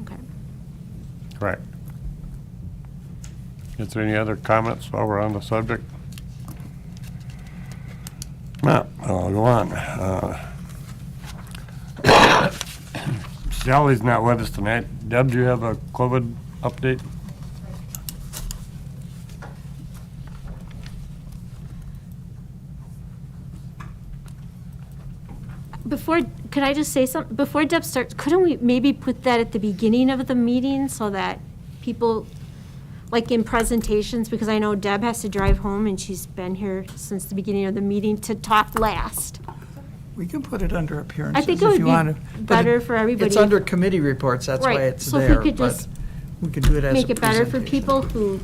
Okay. Correct. Is there any other comments while we're on the subject? No, I'll go on. Sally's not with us tonight. Deb, do you have a COVID update? Before, could I just say something? Before Deb starts, couldn't we maybe put that at the beginning of the meeting so that people, like in presentations, because I know Deb has to drive home and she's been here since the beginning of the meeting to talk last. We can put it under appearances I think if it would you be want to. But better for everybody. It's under committee reports, that's why Right, it's so if we there. could But just we can do it as a make it better for presentation. people who,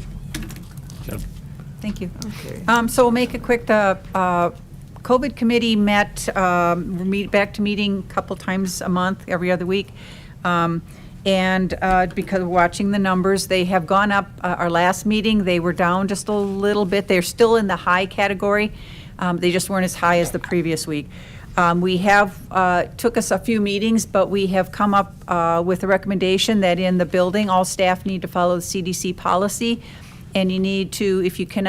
Thank you. Okay. So we'll make it quick. The COVID committee met, back to meeting a couple times a month, every other week. And because we're watching the numbers, they have gone up. Our last meeting, they were down just a little bit. They're still in the high category. They just weren't as high as the previous week. We have, took us a few meetings, but we have come up with a recommendation that in the building, all staff need to follow the CDC policy. And you need to, if you're going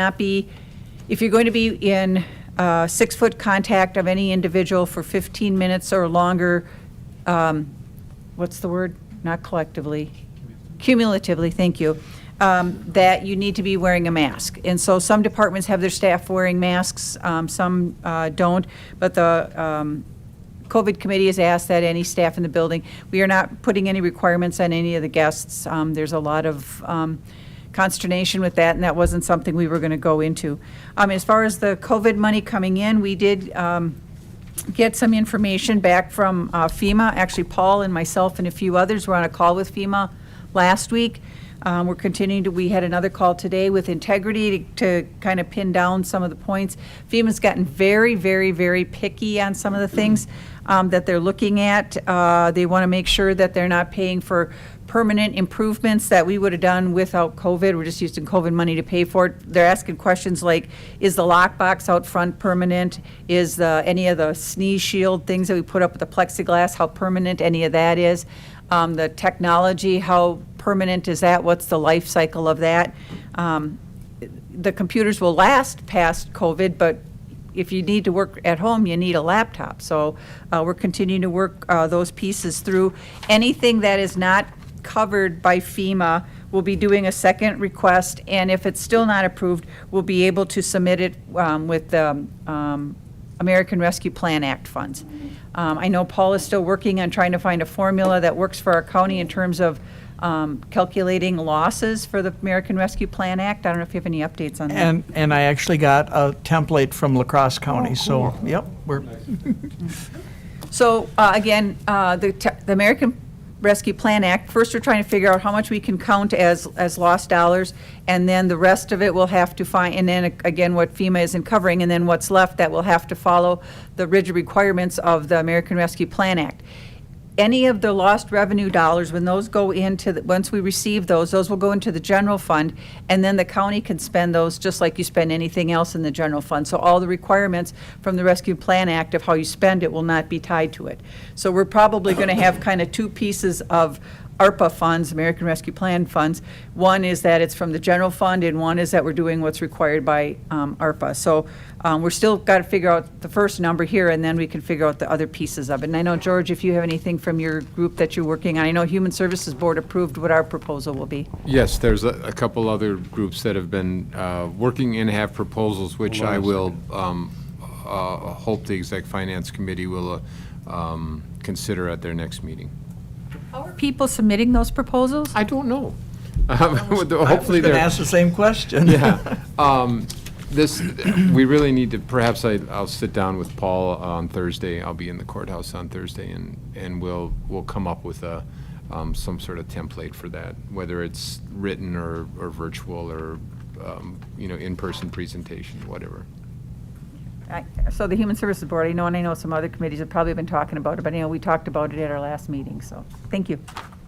to be in 6-foot contact of any individual for 15 minutes or longer, what's the word? Not collectively. Cumulatively, thank you. That you need to be wearing a mask. And so some departments have their staff wearing masks, some don't. But the COVID committee has asked that any staff in the building, we are not putting any requirements on any of the guests. There's a lot of consternation with that, and that wasn't something we were going to go into. As far as the COVID money coming in, we did get some information back from FEMA. Actually, Paul and myself and a few others were on a call with FEMA last week. We're continuing to, we had another call today with Integrity to kind of pin down some of the points. FEMA's gotten very, very, very picky on some of the things that they're looking at. They want to make sure that they're not paying for permanent improvements that we would have done without COVID. We're just using COVID money to pay for it. They're asking questions like, is the lockbox out front permanent? Is any of the sneeze shield things that we put up with the plexiglass, how permanent any of that is? The technology, how permanent is that? What's the life cycle of that? The computers will last past COVID, but if you need to work at home, you need a laptop. So we're continuing to work those pieces through. Anything that is not covered by FEMA, we'll be doing a second request, and if it's still not approved, we'll be able to submit it with the American Rescue Plan Act funds. I know Paul is still working on trying to find a formula that works for our county in terms of calculating losses for the American Rescue Plan Act. I don't know if you have any updates on that. And I actually got a template from La Crosse County, so, yep, we're, So, again, the American Rescue Plan Act, first we're trying to figure out how much we can count as lost dollars, and then the rest of it we'll have to find, and then again, what FEMA isn't covering, and then what's left that will have to follow the rigid requirements of the American Rescue Plan Act. Any of the lost revenue dollars, when those go into, once we receive those will go into the general fund, and then the county can spend those just like you spend anything else in the general fund. So all the requirements from the Rescue Plan Act of how you spend it will not be tied to it. So we're probably going to have kind of two pieces of ARPA funds, American Rescue Plan funds. One is that it's from the general fund, and one is that we're doing what's required by ARPA. So we're still got to figure out the first number here, and then we can figure out the other pieces of it. And I know, George, if you have anything from your group that you're working on, I know Human Services Board approved what our proposal will be. Yes, there's a couple other groups that have been working and have proposals, which I will hope the Exec Finance Committee will consider at their next meeting. How are people submitting those proposals? I don't know. hopefully Hopefully I was going they're to ask the same question. Yeah. We really need to, perhaps I'll sit down with Paul on Thursday. I'll be in the courthouse on Thursday, and we'll come up with some sort of template for that, whether it's written or virtual or in-person presentation, whatever. So the Human Services Board, and I know some other committees have probably been talking about it, but we talked about it at our last meeting, so thank you.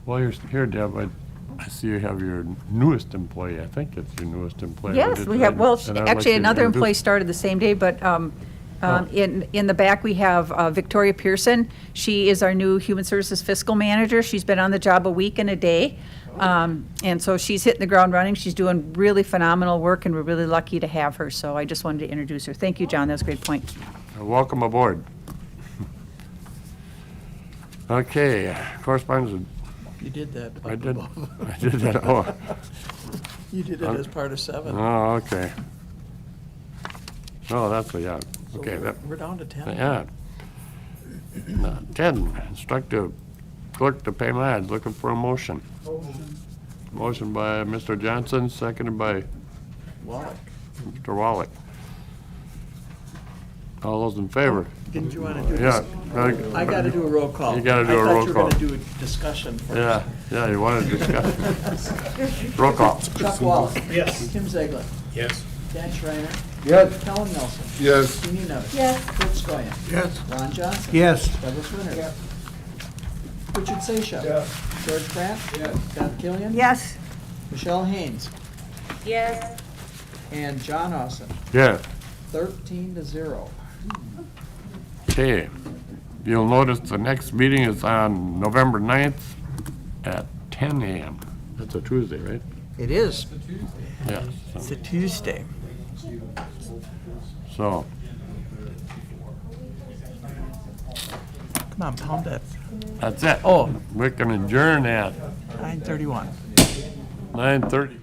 Well, you're here, Deb. I see you have your newest employee. I think it's your newest employee. Yes, we have, well, actually, another employee started the same day, but In the back, we have Victoria Pearson. She is our new Human Services Fiscal Manager. She's been on the job a week and a day. And so she's hitting the ground running. She's doing really phenomenal work, and we're really lucky to have her. So I just wanted to introduce her. Thank you, John. That was a great point. Welcome aboard. Okay, correspondence. You did that. I did that. Oh. You did it as part of 7. Oh, okay. Oh, that's a, yeah, So okay. we're down to 10. Yeah. 10, instruct the clerk to pay my ads. Looking for a motion. Motion by Mr. Johnson, seconded by Wallach. Mr. Wallach. All those in favor? Didn't you want to do Yeah. this? I got to do a roll call. You gotta do a roll I call. thought you were going to do a discussion first. Yeah, you wanted to discuss. Roll call. Chuck Wallach. Yes. Tim Zegler. Yes. Dan Schreiner. Yes. Kellen Nelson. Yes. Jeannie Nevich. Yes. Kurt Skoyan. Yes. Ron Johnson. Yes. Douglas Winter. Richard Seychelles. George Pratt. Deb Killian. Yes. Michelle Haynes. Yes. And John Austin. Yeah. 13-0. Okay. You'll notice the next meeting is on November 9th at 10 a.m. That's a Tuesday, right? It is. Yeah. It's a Tuesday. So, Come on, pound that. that's it. Oh. We can adjourn at 9:31. 9:30.